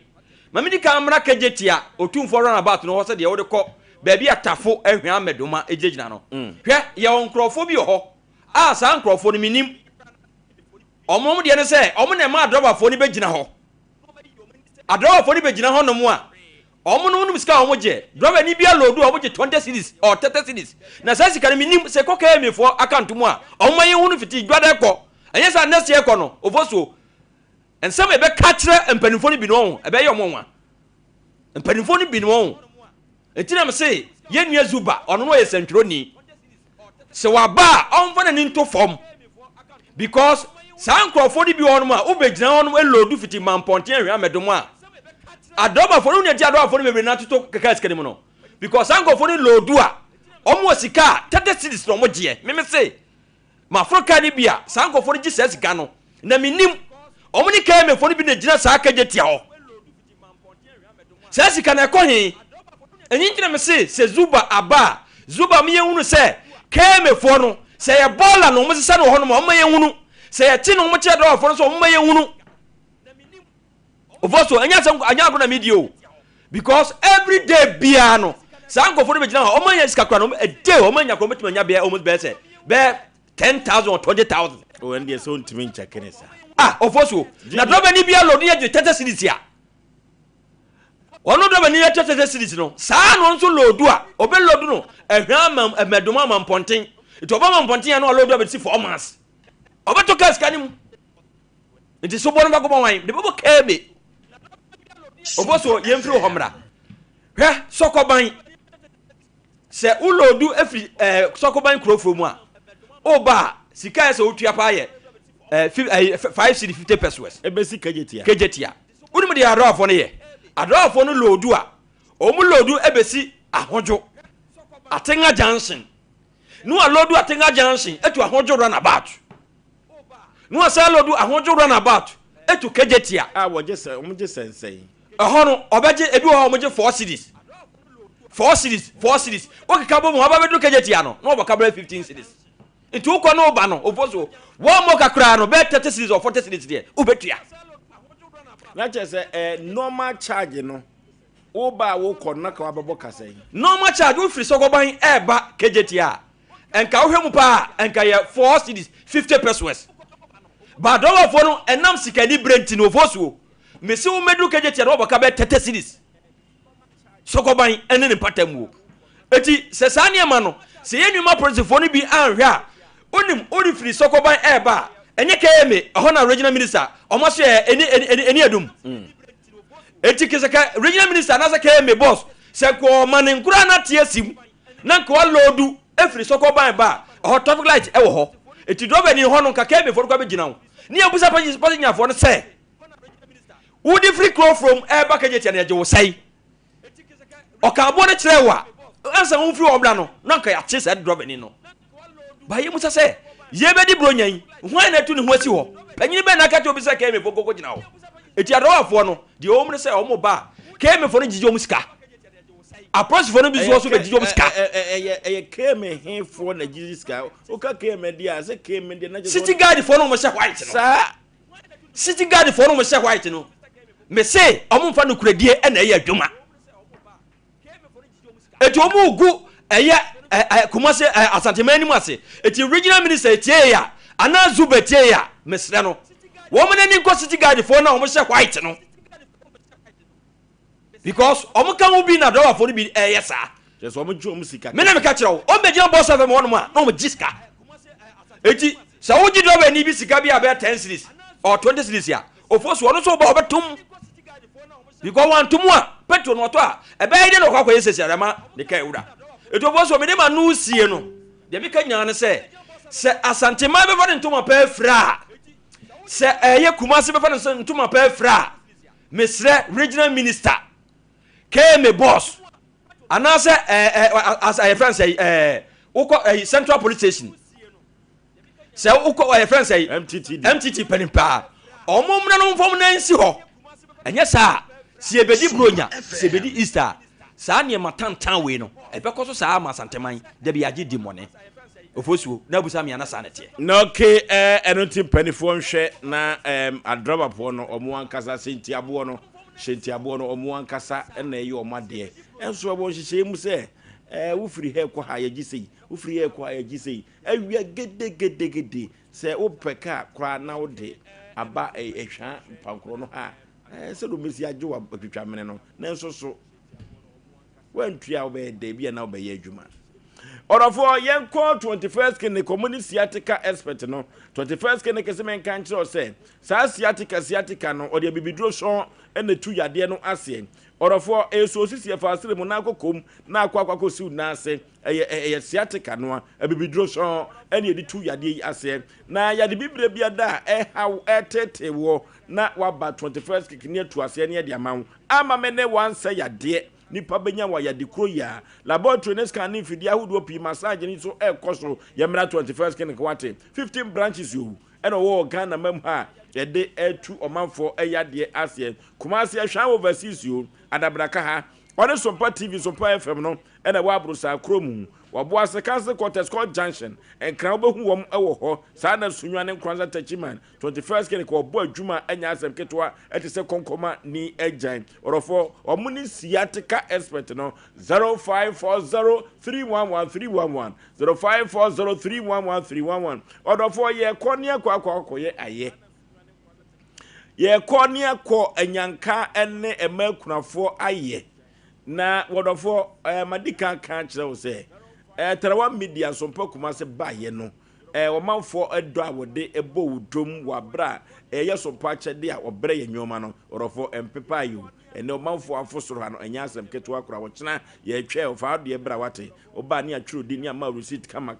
mamidi ka amra kejetia otumfo run about no ho se de wo de kọ baabi atafo ehwe amedoma ejegina no hwe ye won krofo bi ho a san krofo no minim omum de ne se omune ma adowa foni be gina ho adowa foni be gina ho no mu a omo no miska omo je driver ni bia load omo je 20 cedis or 30 cedis na say sika ni nim se koka me for account mu a omo ye hunu fiti dwada ekọ enye sa next year ekọ no ofoso ensem e be ka kire empanifo ni bi no e be ye omo nwa empanifo ni bi no etina me say ye nua Zuba ono no ye sentroni se wa ba onfo na ni nto form because san crofo ni bi ono ma obegina ono e load fiti mamponten ahwe amedomo a adoba for no adoba for me na to kaka sika mu no because ango for lodu a omo sika 30 cedis no mo je me say ma Africa ni bia sango for ji sika no na minim omo ni KM for bi na gina sa ka jetia ho sika na ko hin enyi ngina me say se Zuba me yehunu se KM for no se ye bola no mo sesa no ho no mo yehunu se ye ti no mo che adoba for no so mo yehunu Ofoso anya go na media because every day biano sanko for be gina o manya sika kwa no a day o manya ko metima nya bia almost be say be 10,000 or 20,000 o ende so ntimi nchekene sa ofoso na drobe ni bia load ya 30 cedis ya ono drobe ni 30 cedis no sa no nso load a obe load no ehwa amedoma mamponten ito ba mamponten ya no load a be si 4 months obeto kas kanim nti so bono ba go wan de bobo KM oboso yemfiri homra hwe sokoban se ulodu efi sokoban krofo mu a oba sika ese otua pa ye 550 pesos ebesi kejetia unim de arafo ne ye arafo no lodu a omu lodu ebesi ahojo atenga junction no alodu atenga junction etu ahojo run about no asa lodu ahojo run about etu kejetia wo je sensei ahono obeje ebi wo omoje 4 cedis 4 cedis o kika bo mo aba bedu kejetia no no obaka bra 15 cedis nti ukọ no ba no ofoso wo mo kakra no be 30 cities or 40 cities there ubetua na che normal charge no wo ba wo kọ na ka wabebo kasai normal charge wo free sokoban eba KJT a enka wo hwemu pa enka ye 4 cities 50 pesos ba dollar fo no enam sikani brent no ofoso mesi wo medu KJT no boka be 30 cities sokoban ene ne patamu eti se sane ma no se yenwuma principal no bi anhwe a onim ori free sokoban eba enye keme ho na regional minister omoso eni adum eti kesaka regional minister na se keme boss se ko manen kura na tie sim na ko lodu efri sokoban ba ho traffic light e wo ho eti dobe ni ho no ka keme for ko be gina ho ni abusa pa nya for no se wo di free crow from eba KJT na je wo sai o ka bo ne kire wa ansa wo free obla no na ka ya che se dobe ni no ba ye musa se ye be di bronyan hwan na tu ne ho asi ho panyini be na ka to bi se keme for ko gina ho eti adawafo no de o mu se o mu ba keme for no jiji o mu sika approach for no bi so be jiji o mu sika keme he for na jiji sika o ka keme dia se keme dia na city guard for no mo se white no sa city guard for no mo se white no me say o mu fa no kuradie e na ye adwuma eti o mu gu eye kumase asantemani mu ase eti regional minister etie ya ana zuba etie ya mesre no woman ni ko city guard for na o mo se white no because o mo kan obi na do for bi yes ah just o mo ju o mo sika me na me ka kire o be je boss of me won mo a no mo jiska eti sa wo ji do be ni bi sika bi abe 10 cities or 20 cities ya o fo so no so ba obetum because one to a petrol no to a ebe ide no kwakwa yesese rema de kai wura eti o fo so me de ma no sie no de me ka nya ne se asantema be fa ntoma pa fra se eye kumase be fa ntoma pa fra mesre regional minister keme boss anase as a friend say uko central police station se uko friend say MTT penimpa omomna no mfom na nsi ho enye sa si ebedi bronya si ebedi easter sa ne matantan we no ebekoso sa ma santeman de bi age di mone ofosuo na busa me anasa nete na okay enoti penifo nhwe na adroba po no omo ankasa senti abo no shenti abo no omo ankasa na eyi omade enso obo hihye mu se wo firi he ko ha ya gisei wo firi he ko ha ya gisei awia gede se wo peka kra na wo de aba ehwa pankro no ha se do mesi agyewa atwitwa mene no na enso so wantua wo be de bia na wo be ye adwuma orofo yenko 21st kin community sciatica expert no 21st kin kese men kan kire o se sa sciatica no o de bibidro so ene tu yade no ase orofo eso sisi afasire mu na akokom na akwa siu na ase eye sciatica no a bibidro so ene de tu yade ase na yade bibre bia da haw etete wo na waba 21st kin ne tu ase ne de amawo ama mene wan se yade nipa benya wa ya dikro ya laboratory ne scanning fidi ahudo pi massage ni so ekoso yemra 21st kin kwate 15 branches you eno wo Ghana mam ha yede etu omanfo eyade ase kumase ahwan overseas you adabraka ha one Sompa TV Sompa FM no ena wa abrusa kromu wabo asekanse quarters called junction enkran obehu wom ewo ho saa na sunwa ne nkranza tachiman 21st kin ko bo adwuma enya asem ketwa etise konkoma ni agyan orofo omuni sciatica expert no 0540311311 0540311311 orofo ye konia kwa ye aye ye konia ko enyanka ene emakunafo aye na wodofo madika kan kire wo se terawa media Sompa kumase baye no omanfo edo awode ebo wudom wabra ye Sompa Akyedie a obre ye nyoma no orofo empepa yu ene omanfo afosoro ha no enya asem keto akora wo kina ye twa ofa de bra wate oba ne atwuru di ne ama receipt kama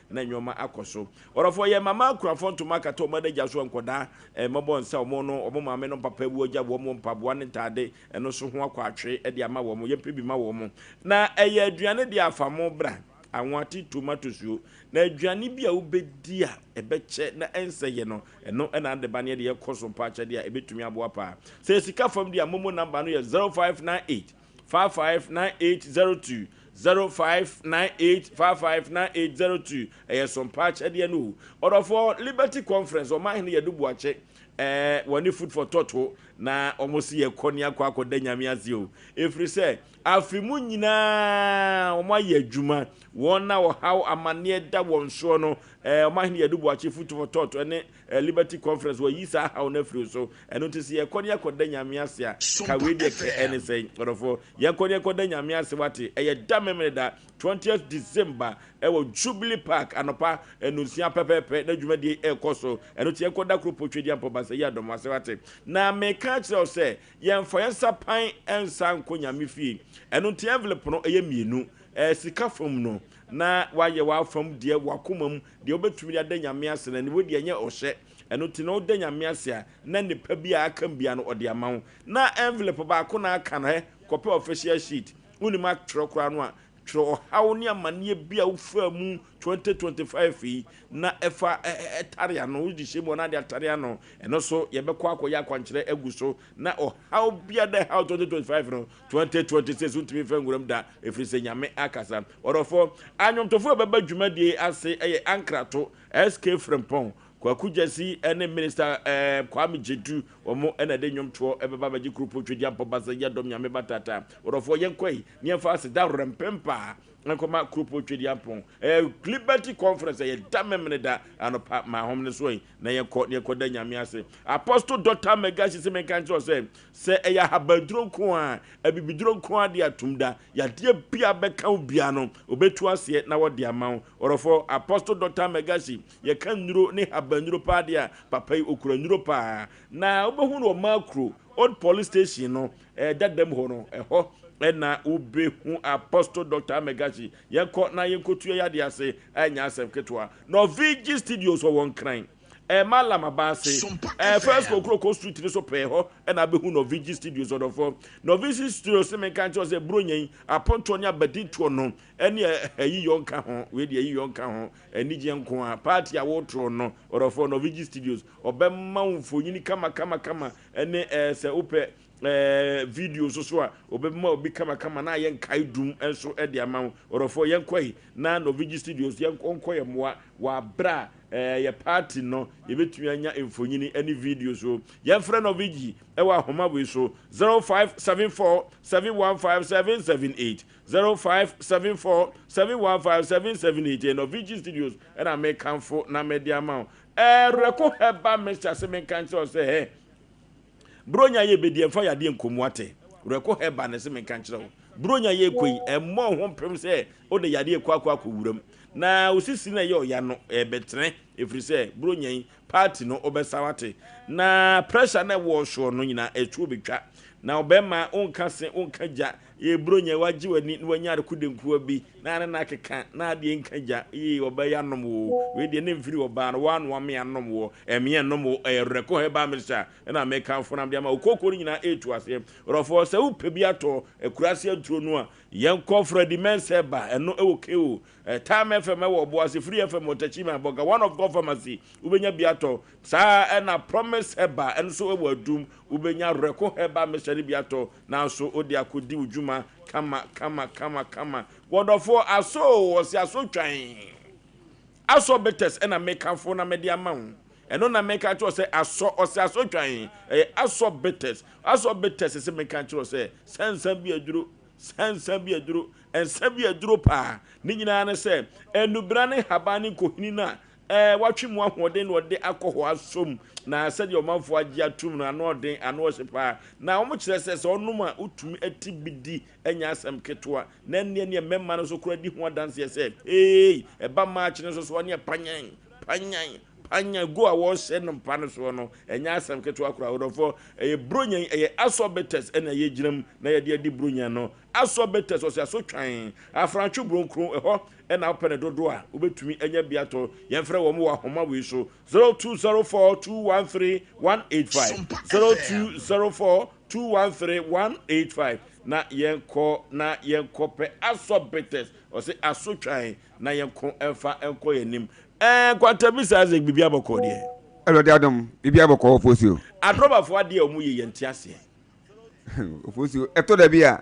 na nyoma akoso orofo ye mama akurafo ntoma kata omadaja so nkoda mabo nsa omo no omo maame no papa ebu oja wo mo mpaboa ne tade eno so ho akwa atwe e de ama wo mo ye pebi ma wo mo na eye aduane de afamo bra anwati tomatoes yo na aduane bia obedi a ebeche na ense no eno na de bane de yekoso Sompa Akyedie a ebetumi aboa pa se sika fam de amomo number no ye 0598 559802 0598559802 Sompa Akyedie no order for Liberty Conference or my here do buache wani food for toto na omosi ye koni akwa nyame azio efri say afimu nyina omaye adwuma wona wo how amane da won so no oman here do buache food for toto ne Liberty Conference wo yisa how na fri so eno tisi ye koni akoda nyame ase a ka we de anything order for ye koni akoda nyame ase wate da memre da 20th December ewo Jubilee Park anopa enusia pepepe na dwumadi ekoso eno tie koda kropotwedi ampobasa ya domase wate na meka kire say yemfa yensa pan ensa nkonyame fie eno tie envelope no mienu sika fom no na waye wa fam de wakomam de obetumi de nyame ase na ne wodi enye ohye eno ti no de nyame ase a na ne pa bia aka bia no ode amawo na envelope ba ko na aka na copy official sheet unima trokra no a tro how ni amane bia ufa mu 2025 na efa etaria no udi shemo na de ataria no eno so ye bekọ akoya akwankyere aguso na how bia de how 2025 no 2026 untimi fenguram da efrise nyame akasa orofo anyomtofo beba dwumadie ase ankrato SK Frempong Kwaku Jesse ene minister Kwame Jedu omo ena de nyomto ebeba baji grupo twedi ampobasa ya dom nyame batata orofo yenkoi niemfa ase da rempempa nkoma grupo twedi ampon Liberty Conference ye damemne da anopa ma homne so na ye da nyame ase Apostle Dr. Megashi se menkancho se eya habadro ko a abibidro ko ade atumda ya de bia beka bia no obetu ase na wode amawo orofo Apostle Dr. Megashi ye kan nuro ne habanyuro pa de a papa okura nuro pa na obehu no makro old police station no dadam ho no ho ena ubehu Apostle Dr. Megashi yenko na yenkotu ya de ase anya asem ketwa no VG Studios so won kran malama base first ko street ni so pe ho ena behu no VG Studios so for no VG Studios me kan cho se bronyen aponto nya badito no ene ayi yonka ho we de ayi yonka ho eni je nko a party a wotro no for no VG Studios obemma mfonyini kama ene se upe video so a obema obi kama na yen kai dum enso e de amawo orofo yen kwai na no VG Studios yen konkoye moa wa bra ye party no ye betumi anya emfonyini any video so yen frɛ no VG e wa homa we so 0574715778 0574715778 no VG Studios and I make comfort na media amawo reko heba Mr. Semenkancho say bronya ye bedie fa yade nkomuate reko heba ne se menkankyerɛ bronya ye koi emmo ho mpem se o de yade akwa wuram na osisi na ye oya no betre efri se bronya yi party no obesawate na pressure na wo hwo no nyina etu obetwa na obema onka se onka ja ye bronya waji wani wanyare kudenkuwa bi na keka na de nkaja ye obaya nom wo we de ne mfiri oba no wanu ame anom wo eme nom wo reko heba misa na meka fonam de ma okokoro nyina etu ase rofo se upe bi ato ekurase aturo no a yenko fredi menseba eno ewokeo time fm wo bo ase free fm otachima boga one of god pharmacy ubenya bi ato sa na promise heba enso ewo adum ubenya reko heba misa bi ato na so odi akodi ujuma kama wonderful aso was aso twan aso betes na make for na media man eno na make to say aso twan aso betes se make to say sensa bi aduro ensa bi aduro pa ni nyina na say enubra ne habani kohini na watwe mu ahoden no de akọho asom na sɛ de ɔmanfo agye atum na anoden anosepa na ɔmo kyerɛ sɛ ɔnom a utumi ati bidi anya asɛm ketwa na ne memma no so kora di ho adanse sɛ eba ma kyene so so ne panyan go a wo hyɛ no mpa no so no anya asɛm ketwa kora wodofo bronyan asobetes na ye gyinam na ye de adi bronyan no asobetes o se asotwan afranchu bronkron ɛhɔ na opene dodo a obetumi anya biato yemfrɛ wo mo wa homa we so 0204213185 0204213185 na yenko pe asobetes o se asotwan na yenko emfa enko yanim kwanta bisa ze bibia boko de elode adam bibia boko ofosio adroba fo ade o mu ye yentiase ofosio eto da bia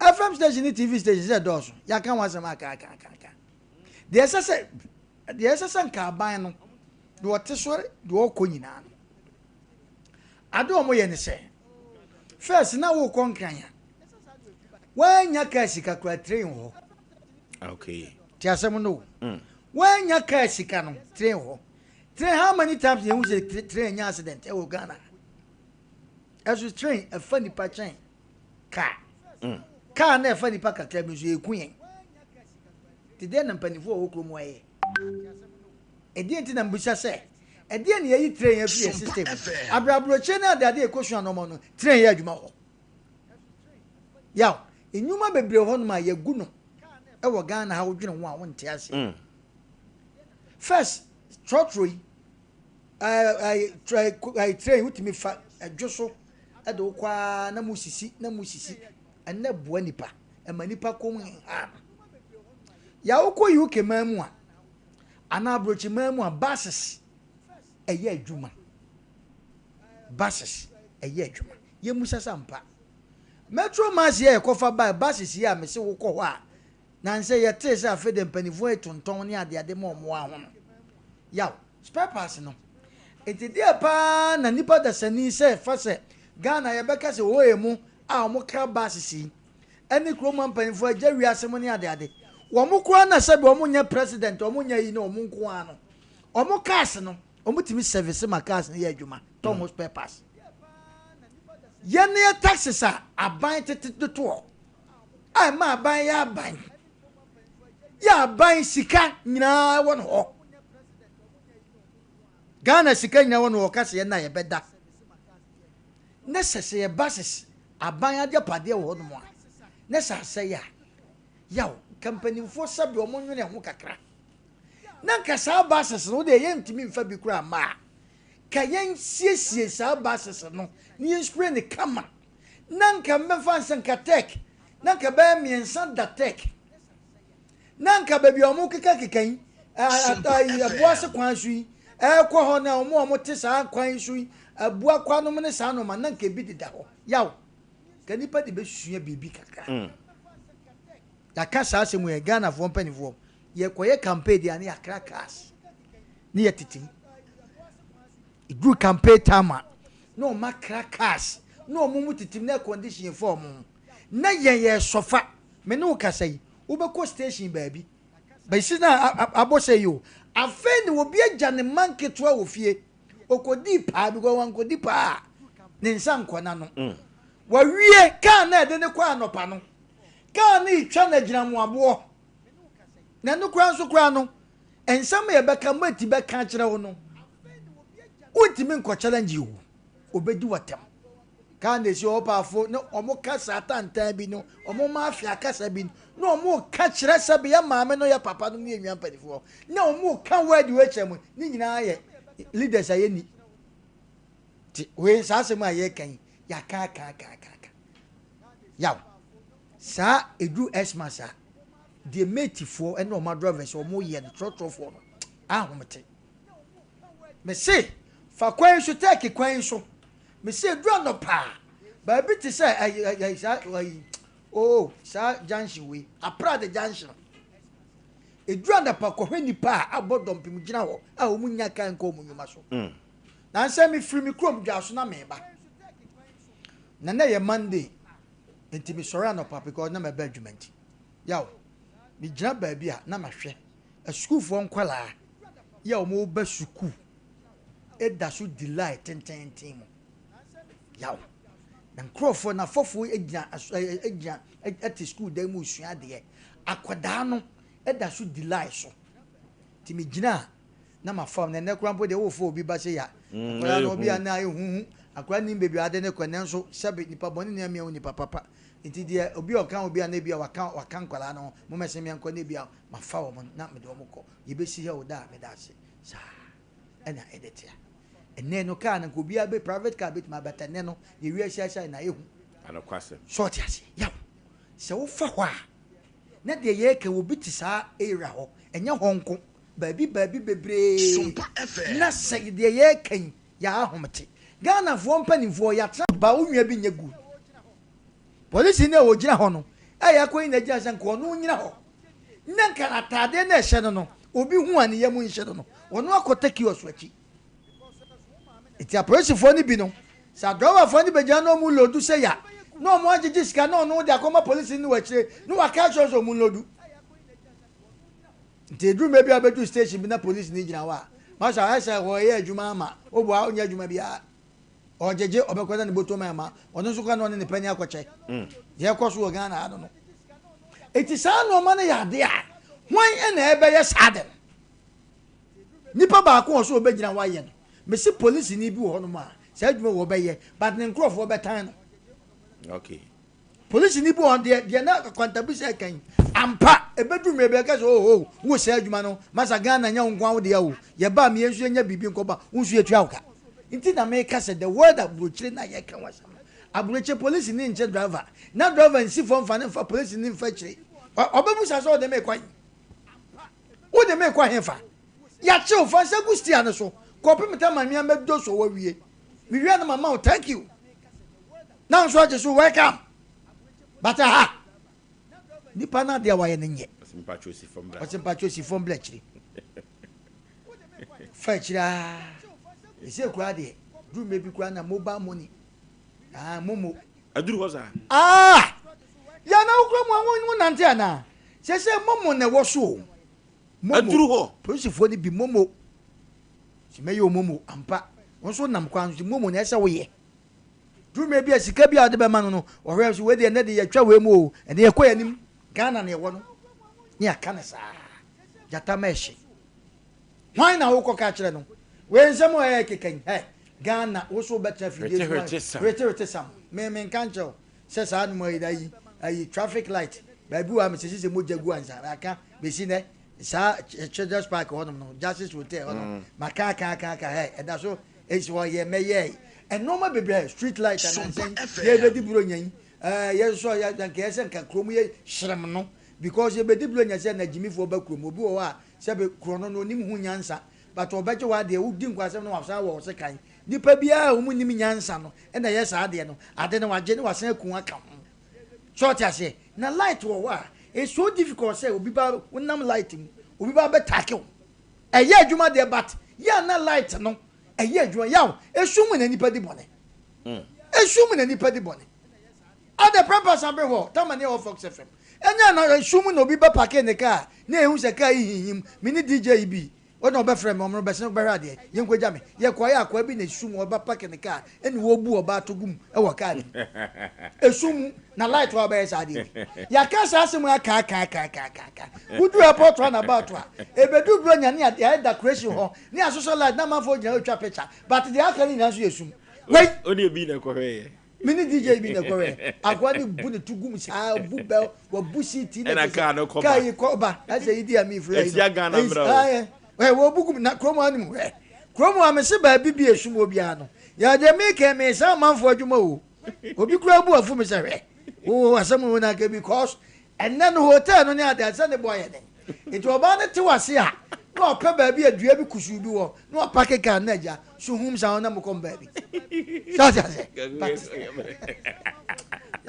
FM station ni TV station say doso ya kan wasem aka the SSN nka ban no de wote so de wokɔ nyina no ade omo ye ne se first na wo konkran ya wanya ka sika kra train ho okay ti asem no wanya ka sika no train ho train how many times you say train nya accident e wo Ghana as you train a funny pa train car car na funny pa kakra bi so ekuyen ti de na mpanifo wo krom waye e de nti na mbusha se e de na yi train ya fi system abrabro che na de ekosu anomo no train ya adwuma ho yaw enyuma bebre ho no ma ya gu no e wo Ghana ha wo dwene ho a wo nte ase first trottery I train utimi fa adwoso e de kwa na musisi and na bua nipa e manipa kom ha ya wokɔ UK mamu a ana abrochi mamu a buses eye adwuma buses eye adwuma ye musa sampa metro mass ye kofa by buses ye amese wokɔ hɔ a na nse ye te se afede mpanifo etonton ne ade mo mo a ho no yaw spare parts no etidi pa na nipa da sani se fa se Ghana ye beka se wo emu a mo kra buses yi eni kroma mpanifo agya wiase mo ne ade womu kwa na sebe womu nya president womu nya yi na womu nko ano womu cars no womu timi service ma cars ne ya adwuma Thomas Papers yene taxes a aban teteto ai ma aban ya aban sika nyina won ho Ghana sika nyina won ho kase na ye beda ne sese ye basis aban ade pade wo no mo ne sase ya yaw company for sabi omo nwene ho kakra na nka saa bases no de ye ntimi mfa bi kura ma ka yen siesie saa bases no ni yen spray ne kama na nka mfa nsanka tech na nka ba miensa da tech na nka ba bi omo kekakekan aboase kwan sui ko ho na omo te saa kwan sui abua kwa no ne saa no ma na nka bi dida ho yaw ka nipa de be susua bibi kakra ya kasa asemu e Ghana fo mpanifo ye koye campaign dia ne ya crackers ne ya titim idu campaign tama no ma crackers no mumu titim na condition for mu na ye sofa me no kasa yi wo be ko station baabi ba si na abose yo afen ni wo bi agya ne market wa wo fie okodi pa bi go wan kodi pa ne nsan kona no wa wie ka na de ne kwa anopa no Kani twana gina mu abo na nukura nso kura no ensam ye beka mati beka kire wo no utimi nko challenge wo obedi watam kan de si opafo no omo kasa atantan bi no omo ma afia kasa bi no omo ka kire sabe ya maame no ya papa no ne enwa mpanifo na omo ka wadi we chem ni nyina ye leaders aye ni ti we sase mu aye kan ya ka yaw sa edu esmasa de metifo ene o ma drivers o mo ye de trotofo no ahomete me se fa kwan so take kwan so me se edu anopa ba bi ti say sa junction we apra de junction edu anopa ko hwani pa abodom pim gina ho a o munya kan ko mu nyuma so na nse me free me krom dwa so na me ba na ye Monday enti mi sori anopa because na me ba adwumenti yaw mi gina baabi a na ma hwe a school for nkwala ya o mo ba suku e da so delay tenten mo yaw na nkrofo na fofo egya at school dem mu sua de akwada no e da so delay so ti mi gina na ma fam na nekrampo de wo fo obi ba se ya akwada no obi ana ehuhu akwada ni bebi ade ne kwane nso sabe nipa boni ne amia nipa papa nti dia obi okan obi ana bia wakan kwala no mo mese me anko ne bia ma fa wo na me do mo ko ye be si he wo da me da se sa ena editia ene no ka na ko bia be private car bit ma bata ne no ye wi ahia na ehu ana kwase short ase ya se wo fa hwa na de ye ke wo biti sa area ho enye honko baabi bebre na se de ye kan ya ahomte Ghana fo mpanifo ya tra ba onwua bi nye gu police ne wo gina ho no aya ko ina gya san ko no nyina ho nan kan atade na ehye no obi hu ani yemu nhye no ono akota kiosk achi iti apolisifoɔ ni bi no sa driverfoɔ ni begya no mu lodu se ya no mo agye sika no no de akoma police ni wachire no waka cho so mu lodu nti drum maybe abedu station bi na police ni gyina wa masha aisha wo ye adwuma ama obo a onya adwuma bia ojeje obekwada ne boto ma ono so kwa no ne pani akɔkyɛ ye kɔso wo Ghana ano no eti saa no ma na ya de a hwan na ebe ye sade nipa ba ko so obegyina wa ye no mesi police ni bi wo no ma saa adwuma wo be ye but ne nkrofo betan no okay police ni bi on de na kwantabisa kan ampa ebedu mebe ka so wo saa adwuma no masa Ghana nya nkwan wo de ya wo ye ba me ensu nya bibi nkoba unsu etua wo ka nti na me ka se the word abrochire na ye kan wasam abrochire police ni nche driver na driver nsi fo mfa ne fa police ni mfa chire obebu sa so de me kwan wo de me kwan hefa ya che o fa sa gustia no so kopi meta mamia medo so wa wie mi wie na mama thank you now so je so welcome but ha nipa na de wa ye nye simpachosi from blechiri fechira ese kwa de du mebi kwa na mobile money momo aduru hoza ya na ukro mu nante ana sese momo na wo so aduru ho polisifoɔ ni bi momo simeyo momo ampa won so nam kwa nso momo na ese wo ye du mebi asika bi ade be ma no ohwe so we de ne de ye twa we mu o ene ye koyanim Ghana na ye wo no ni aka na saa jata meshi hwan na wo ko ka kire no we nsemo e keken Ghana wo so better fidie rete sam me kancho se saa no mai dai ayi traffic light baby wa me se mo jagu ansa aka be si ne saa Children's Park ho no Justice Hotel ho no maka e da so esi wo ye meye and normal baby street light and then ye be di buro nyan ye so ya dan ke ese nka krom ye shrem no because ye be di buro nyan se na jimifo ba krom obi wo a se be krono no nim hu nyansa but obeje wa de udi nkwasem no wasa wo se kan nipa bia o mu nim nyansa no e na ye sa de no ade no waje ne wasan kun aka short ase na light wo wa it's so difficult say obi ba wonam light mu obi ba be tackle eye adwuma de but ya na light no eye adwuma ya esum na nipa di bone esum na nipa di bone other purpose abe ho tamani of Fox FM enya na esum na obi ba park ne car na ehun se car hihim mini DJ bi o na oba frame omro be se be rade ye nkwaja me ye kwa ya kwa bi na esum oba park ne car eni wo bu oba togum e wo car esum na light wa be sa de ya ka sa asem aka wudu report run about wa ebedu bro nya ne ya decoration ho ne asoso light na man fo nya otwa picture but the akani na so esum wait o de bi na kohwe mini DJ bi na kohwe akwa ni bu ne tugum sa bu bel wa bu city na ka no ko ba kai ko ba ase idi ami free esi aga na bro we wo bugum na kromo anim kromo amese ba bi esum obi ano ya de make me sa man fo adwuma o obi kura bu afu me se we o asem na ke because and then hotel no ne ade say ne boy ne it oba ne te wase a no pa ba bi adua bi kusu bi wo no pa ke kan na ja so hum sa na mo kom ba bi so ja se ya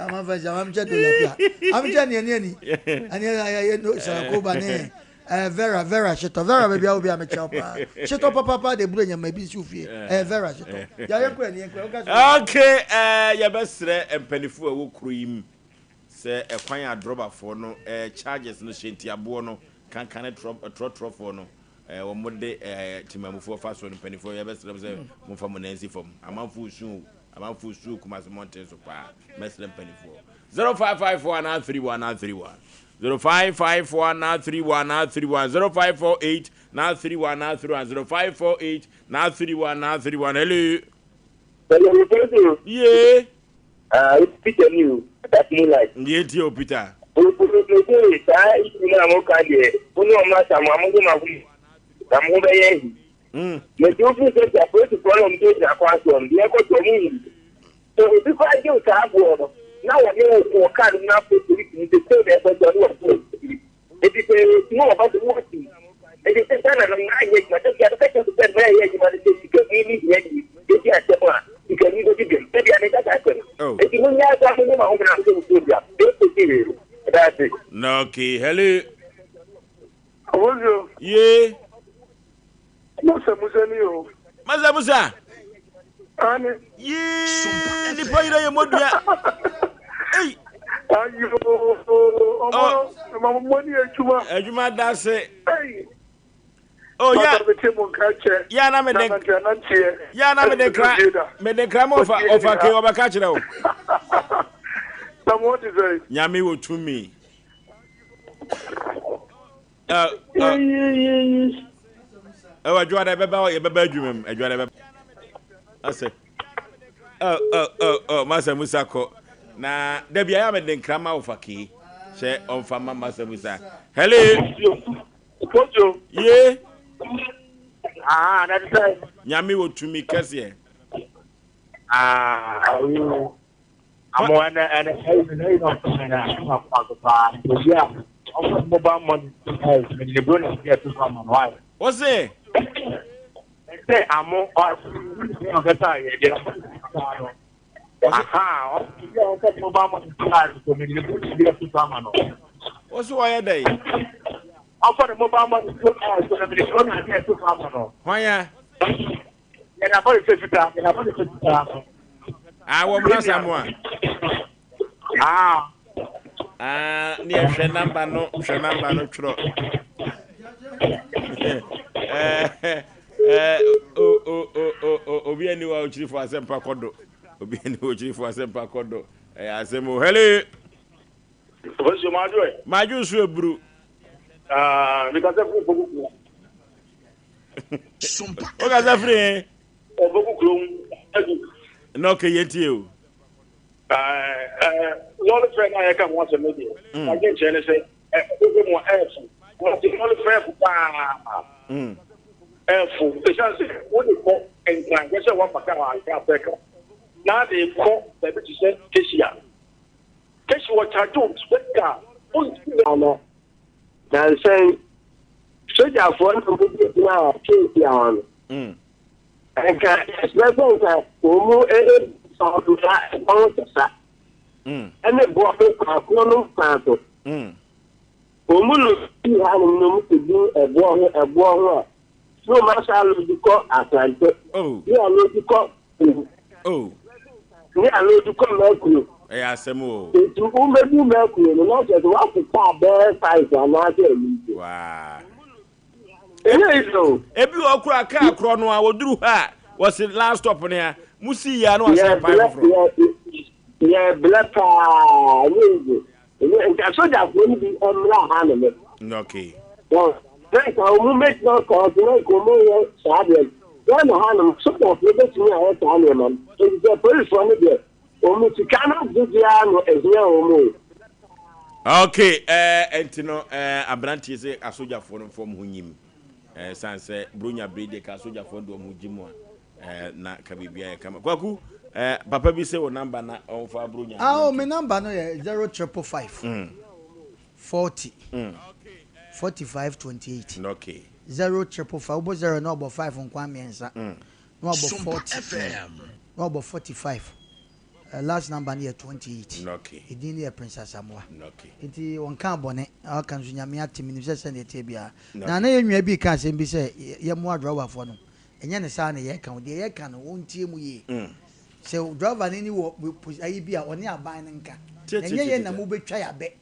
ma fa ja ma mche do la pia am je ne ani no sa ko ba ne Vera shito Vera baby I will be a chopper shito papa de bro nya ma bi su fie Vera shito ya ye kwa ni okay ya besre empanifu a wo kruim se ekwan adroba fo no charges no shenti abo no kan trot for no wo mode timamufo fa so no empanifu ya besre se mo fa mo nansi fom amanfu su kuma se mountain so pa mesre empanifu 0554931931 0554931931 0548931931 0548931931 Hello. Yeah. It's Peter New. That's Moonlight. Yeah, Tio Peter. Now I know for card now for the same as it is more about the working. It is a time and I make my second to say where you want to get me ready. If you are the you can either give maybe I make that happen. If you know my home and I'm going to do that, Okay, hello. Bonjour. Yeah. Musa. Musa. Ani. Yeah. Ni pa ira ye modua. Hey. Ayo. Omo. Mama money ejuma. Ejuma da se. Hey. Oh yeah. Yeah, na me den. Yeah, na me den kra. Me den kra mo ofa ke obaka kire o. What is it? Nyame wo tumi. Adwada beba ye beba adwumem. Adwada beba. Ase. Masa Musa ko. Na da bia ya me den kra ma ofa ke. She onfa ma Masa Musa. Hello. Kojo. Yeah. That's right. Nyame wo tumi kase. I'm one and yeah. Mobile money the bonus get to come on. Why? What's it? Say I'm more what's why day? I'm for the mobile money to come on. Why? And I'm for the 50,000. I want to someone. Near she number no tro. Obi ani wa ochiri for asempa kodo. Obi ani ochiri for asempa kodo. Asemo hello. What's your majo? Majo so ebru. Because of Sompa. O ga za free. Oboku krom. No ke yeti o. Lord friend I can watch a movie. I get jealous say more airful. What the only friend for airful. Because what they call and guess what I can now they call the bit say Kesia. Kesia what I do expect now say soldier for now Kesia on. And can expect that so do that on the side. And the boy no panto. Omulu ti hanu no to do a boy. So much I lose the call Atlanta. Oh. You are not the call. Oh. You are not the call Mercury. Asemo. To Umedu Mercury, not just what the car bear size and not wow. So ebi okura ka akro no a woduru ha was it last stop here. Musi ya no asa five from. Yeah, black and so that won't be okay. Well, thank you. Make no cause, no come Sabian. Then Hanum, so that we get me a time, it's a very funny day. Only to cannot do the as well. Okay, Antino, Abranti say a soldier from Hunyim. Sanse, Brunya Brede, a soldier from Mujimo, na Kabibia, Kamaku. Papa bi say o number na on fa Brunya. My number no 0555 40 45 28. Okay. 0555 obo 0 no obo 5 nkwa miensa. No obo 40. No obo 45. Last number near 28. Okay. Idin near Princess Samoa. Okay. Iti won kan bone a kan so nyame atimi ni se ne te bia. Na yenwa bi kan se bi se ye mo adrowa fo no. Enye ne sa na ye kan de ye kan won tie mu ye. So driver ni wo ayi bia oni aban nka. Enye ye na mo betwa ya be.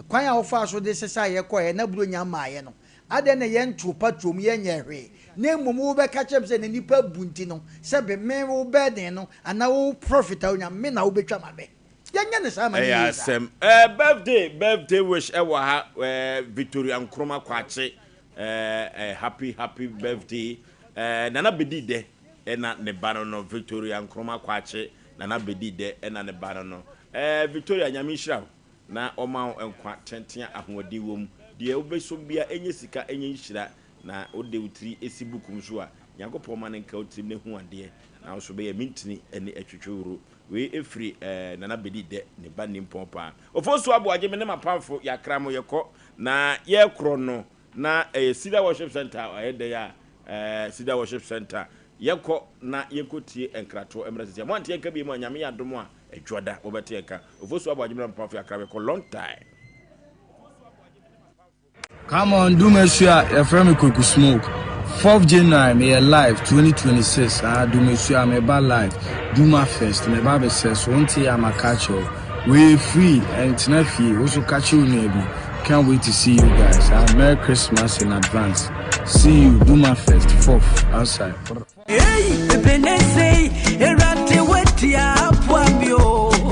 Kwan a wo fa so de sesa ye ko ye na buro nya maaye no. Ade na ye ntu patrom ye nyehwe. Na mmom wo be ka chem se ne nipa bunti no. Se be me wo be den no ana wo profit onya me na wo betwa mabe. Ye nya ne sa ma ni. Asem birthday wish e wa ha Victoria Nkrumah kwache happy birthday. Nana bedi de ena ne bano no Victoria Nkrumah kwache nana bedi de ena ne bano no Victoria nyamishira na oma enkwa tenten ahodi wom de obeso bia enye sika enye nhira na ode utiri esibukum so a yakopɔ ma ne nka utim ne hu ade na so be mintini ene atwetworo we efri nana bedi de ne ba nimpompa ofoso abo agye me ne mapamfo yakram yekɔ na ye kro no na Sida Worship Center ayede ya Sida Worship Center yekɔ na yekotie enkrato emrasisi mo antie nka bi mo nyame yadom a adwoda wo bete eka ofosu abo agye me mapamfo yakram yekɔ long time Come on, do me sure your friend could smoke. 4th January, me alive 2026. Do me sure I'm about live. Do my first. My Bible says, one day I'm a catcher. We free and it's not free. Also catch you maybe. Can't wait to see you guys. Merry Christmas in advance. See you. Do my first. 4th outside.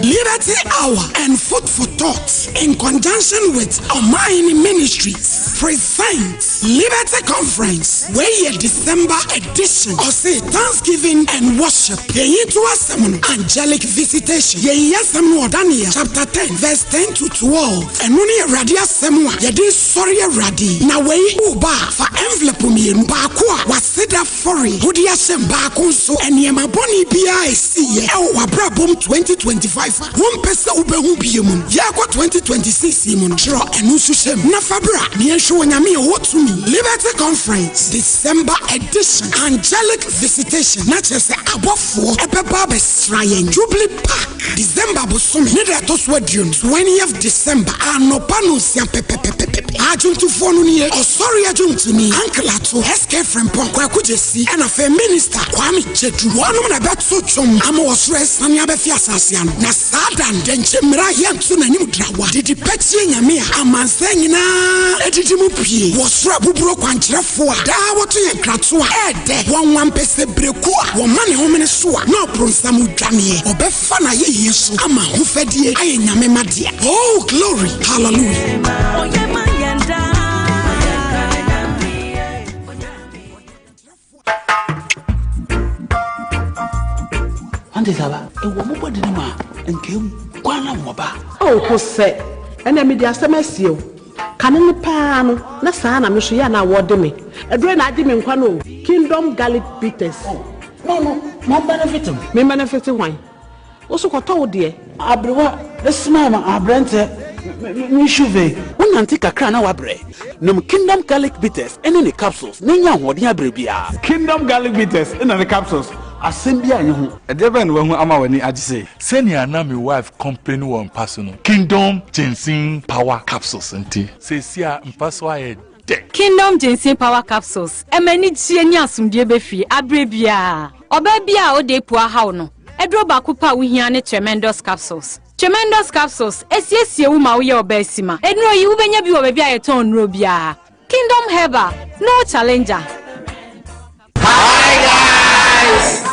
Liberty Hour and Food for Thought in conjunction with Almighty Ministries presents Liberty Conference, where your December edition or say Thanksgiving and worship. Into a sermon, angelic visitation. Daniel chapter 10, verse 10 to 12. And only a radia semua, yadi sorry a radi. Na way uba for envelope me in Bakua was said up for it. Hudia Sembakonso and Yamaboni BIC. Wabra 2025. One person ube hubium. Yako 2026 Simon draw and Usushem. Nafabra, Niesho Nyami Wotumi. Liberty Conference, December edition. Angelic visitation. Not just above 4 Ebebabes Ryan. Jubilee Park. December Busumi. Nida Toswedion. 20th December. Anopanusia Pepe. Ajun to phone near. Oh, sorry, Ajun to me. Uncle Ato. Escape from Pong. Kwakujesi. And a fair minister. Kwame Chetu. One of the best so chum. Amo was rest. And Yabefia Sasian. Nasadan. Then Chimra Yamsun and Yudrawa. Did the petty Yamia. A man saying na. Editimupi. Was Rabu broke and Trafua. Da what you Kratua. Ede. One pese brekua. One money home in a sua. No Pronsamu Dramie. Or Befana Yesu. Ama Hufedi. I Yamemadia. Oh, glory. Hallelujah. Saba, and one more than ma, and came one moba. Oh, Jose, and I made the Samasio. Canon the pan, Nasana, Michiana, what me. A drain I didn't quano, Kingdom Garlic Bitters. No, more benefiting. Me benefiting wine. Also, what told dear? Abrewa, the smile, our Brente, Mishuve. One antique crown our bread. No Kingdom Garlic Bitters, and any capsules. Nanya, what dear Bribia. Kingdom Garlic Bitters, and the capsules. Assembly and a devil when Amawani I say. Send your name, wife, company one personal. Kingdom Ginseng Power Capsules and tea. Say, see, I'm password. Kingdom Ginseng Power Capsules. A many Chianya Sumdia Befi, Abrebia. Obebia o de poor hauno. Edro Bakupa we hear tremendous capsules. Tremendous capsules. SSC Uma we obesima. Edno you when you be a ton robia. Kingdom Herbal. No challenger. Hi guys!